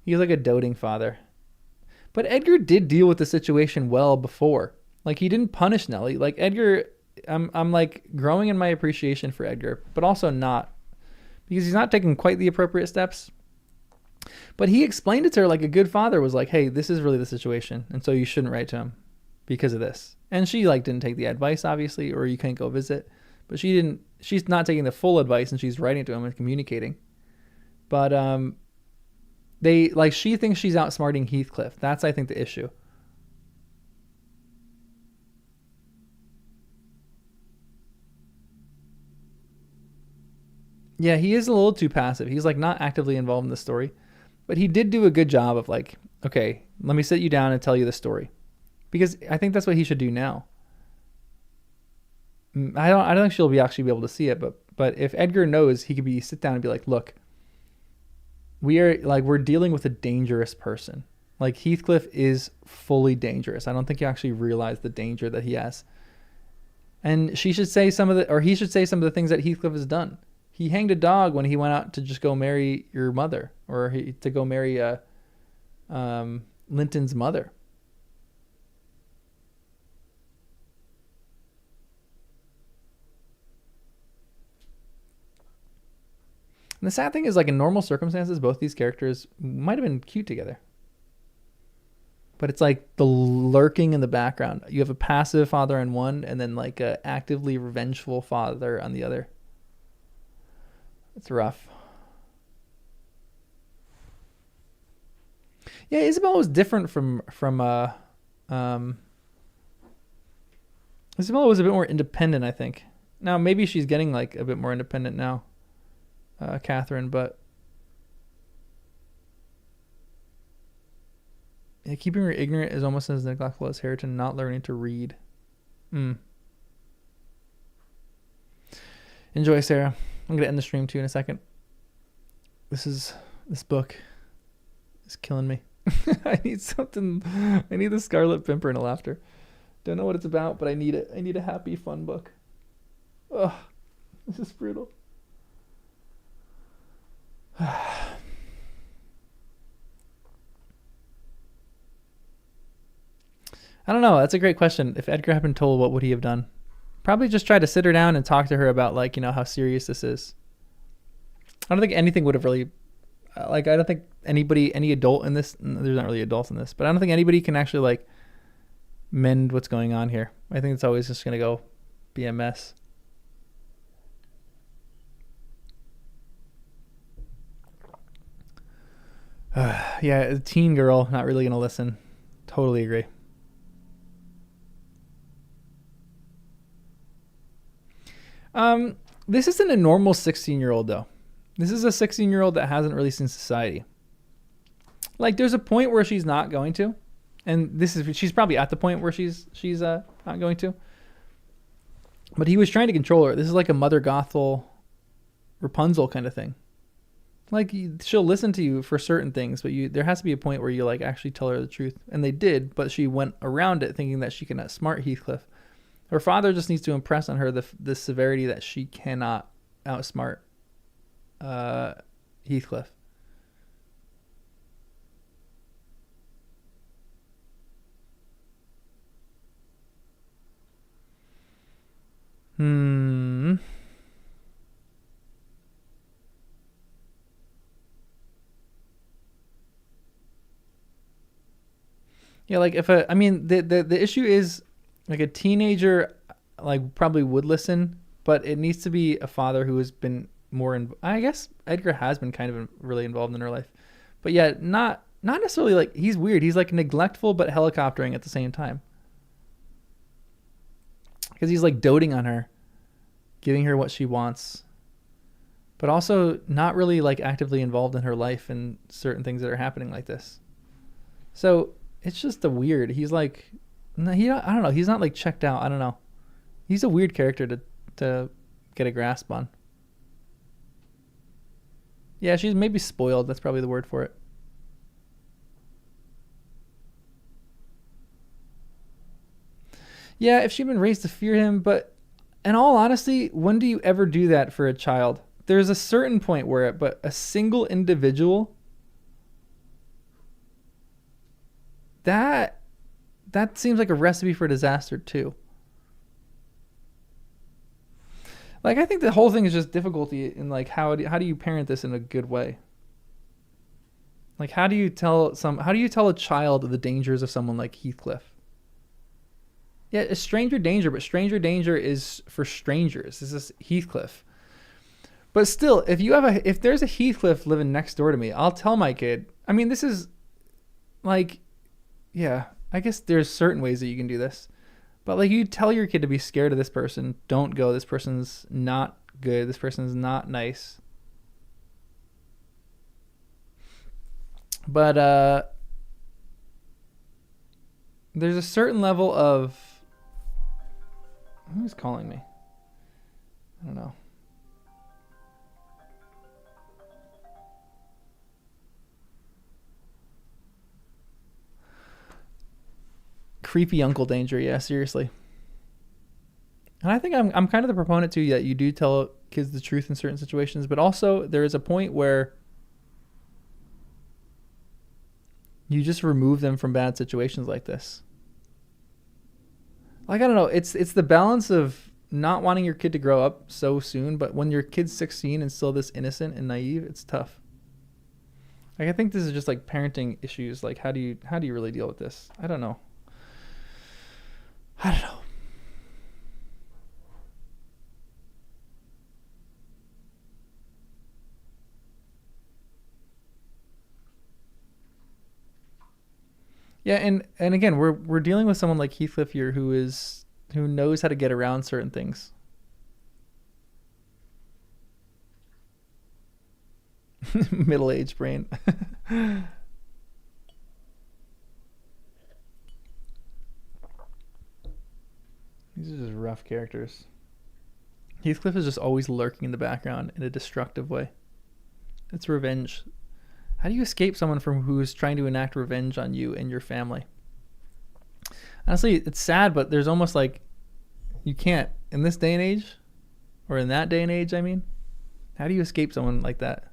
he's like a doting father. But Edgar did deal with the situation well before. Like, he didn't punish Nellie. Like, Edgar, I'm like growing in my appreciation for Edgar, but also not, because he's not taking quite the appropriate steps. But he explained it to her like a good father was like, hey, this is really the situation, and so you shouldn't write to him because of this. And she like didn't take the advice, obviously, or you can't go visit. But she's not taking the full advice, and she's writing to him and communicating. But they, like, she thinks she's outsmarting Heathcliff. That's, I think, the issue. Yeah, he is a little too passive. He's like not actively involved in the story. But he did do a good job of like, okay, let me sit you down and tell you the story, because I think that's what he should do now. I don't think she'll actually be able to see it, but if Edgar knows, he could sit down and be like, look, we're dealing with a dangerous person. Like, Heathcliff is fully dangerous. I don't think you actually realize the danger that he has. And he should say some of the things that Heathcliff has done. He hanged a dog when he went out to just go marry your mother, or to go marry Linton's mother. And the sad thing is, like, in normal circumstances, both these characters might have been cute together. But it's like the lurking in the background. You have a passive father on one, and then like a actively revengeful father on the other. It's rough. Yeah, Isabel was different from Isabella was a bit more independent, I think. Now maybe she's getting like a bit more independent now, Catherine, but yeah, keeping her ignorant is almost as neglectful as Hareton not learning to read. Enjoy, Sarah. I'm gonna end the stream too in a second. This book is killing me. I need something. I need the Scarlet Pimpernel laughter. Don't know what it's about, but I need it. I need a happy, fun book. Ugh, this is brutal. I don't know. That's a great question. If Edgar had been told, what would he have done? Probably just try to sit her down and talk to her about, like, you know, how serious this is. I don't think anything would have really, I don't think any adult in this, there's not really adults in this, but I don't think anybody can actually, like, mend what's going on here. I think it's always just going to go be a mess. Yeah, a teen girl, not really going to listen. Totally agree. This isn't a normal 16-year-old though. This is a 16-year-old that hasn't really seen society. Like, there's a point where she's not going to, and she's probably at the point where she's not going to. But he was trying to control her. This is like a Mother Gothel, Rapunzel kind of thing. Like, she'll listen to you for certain things, but there has to be a point where you, like, actually tell her the truth. And they did, but she went around it thinking that she can outsmart Heathcliff. Her father just needs to impress on her the severity that she cannot outsmart Heathcliff. Yeah, like, the issue is, like, a teenager, like, probably would listen, but it needs to be a father who has been more I guess Edgar has been kind of really involved in her life, but yeah, not necessarily, like, he's weird. He's, like, neglectful but helicoptering at the same time, because he's, like, doting on her, giving her what she wants, but also not really, like, actively involved in her life and certain things that are happening like this. So it's just a weird. He's like, I don't know. He's not, like, checked out. I don't know. He's a weird character to get a grasp on. Yeah, she's maybe spoiled. That's probably the word for it. Yeah, if she'd been raised to fear him, but in all honesty, when do you ever do that for a child? There's a certain point where but a single individual, that seems like a recipe for disaster too. Like, I think the whole thing is just difficulty in, like, how do you parent this in a good way? Like, how do you tell a child the dangers of someone like Heathcliff? Yeah, it's stranger danger, but stranger danger is for strangers. This is Heathcliff. But still, if there's a Heathcliff living next door to me, I'll tell my kid. I mean, this is, like, yeah, I guess there's certain ways that you can do this. But, like, you tell your kid to be scared of this person. Don't go. This person's not good. This person's not nice. But there's a certain level of... Who's calling me? I don't know. Creepy Uncle Danger, yeah, seriously. And I think I'm kind of the proponent too that you do tell kids the truth in certain situations, but also there is a point where you just remove them from bad situations like this. Like, I don't know, it's the balance of not wanting your kid to grow up so soon, but when your kid's 16 and still this innocent and naive, it's tough. Like, I think this is just like parenting issues. Like, how do you really deal with this? I don't know. Yeah, and again, we're dealing with someone like Heathcliff here who knows how to get around certain things. Middle-aged brain. These are just rough characters. Heathcliff is just always lurking in the background in a destructive way. It's revenge. How do you escape someone from who is trying to enact revenge on you and your family? Honestly, it's sad, but there's almost like you can't in this day and age, or in that day and age. I mean, how do you escape someone like that?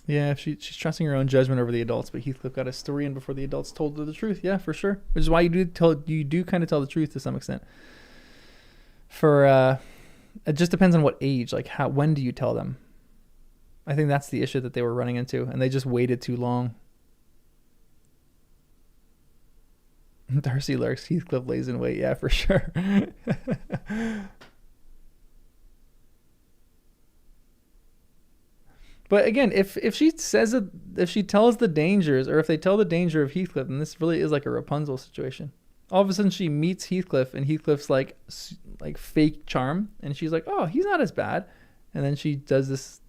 Yeah, she's trusting her own judgment over the adults, but Heathcliff got a story in before the adults told her the truth. Yeah, for sure. Which is why you do kind of tell the truth to some extent. For it just depends on what age. Like, when do you tell them? I think that's the issue that they were running into, and they just waited too long. Darcy lurks, Heathcliff lays in wait. Yeah, for sure. But again, if she says it, if she tells the dangers, or if they tell the danger of Heathcliff, then this really is like a Rapunzel situation. All of a sudden, she meets Heathcliff, and Heathcliff's like fake charm, and she's like, "Oh, he's not as bad," and then she does this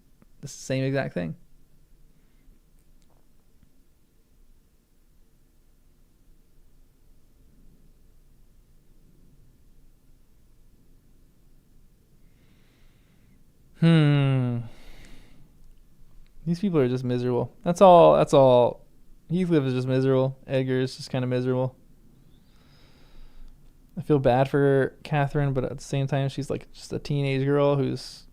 same exact thing. These people are just miserable. That's all. Heathcliff is just miserable. Edgar is just kind of miserable. I feel bad for Catherine, but at the same time, she's like just a teenage girl who's...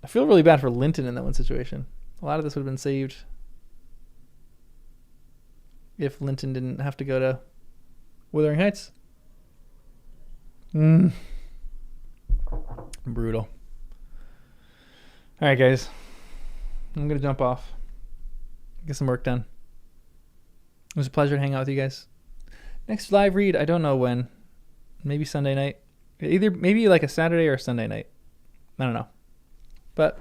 I feel really bad for Linton in that one situation. A lot of this would have been saved if Linton didn't have to go to Wuthering Heights. Brutal. All right, guys. I'm going to jump off. Get some work done. It was a pleasure to hang out with you guys. Next live read, I don't know when. Maybe Sunday night. Maybe like a Saturday or a Sunday night. I don't know. But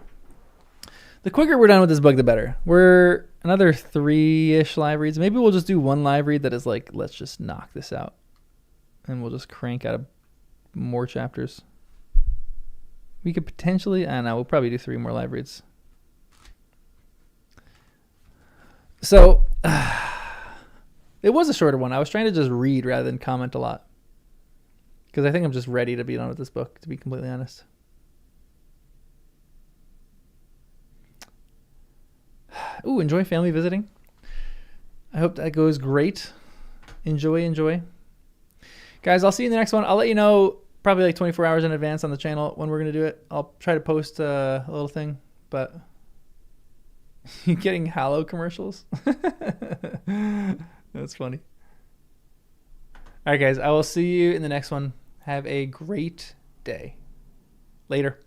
the quicker we're done with this book, the better. We're another 3-ish live reads. Maybe we'll just do one live read that is like, let's just knock this out. And we'll just crank out more chapters. We could potentially... I don't know. We'll probably do 3 more live reads. So, it was a shorter one. I was trying to just read rather than comment a lot. Because I think I'm just ready to be done with this book, to be completely honest. Ooh, enjoy family visiting. I hope that goes great. Enjoy. Guys, I'll see you in the next one. I'll let you know probably like 24 hours in advance on the channel when we're going to do it. I'll try to post a little thing, but... You getting Hallow commercials? That's funny. All right, guys. I will see you in the next one. Have a great day. Later.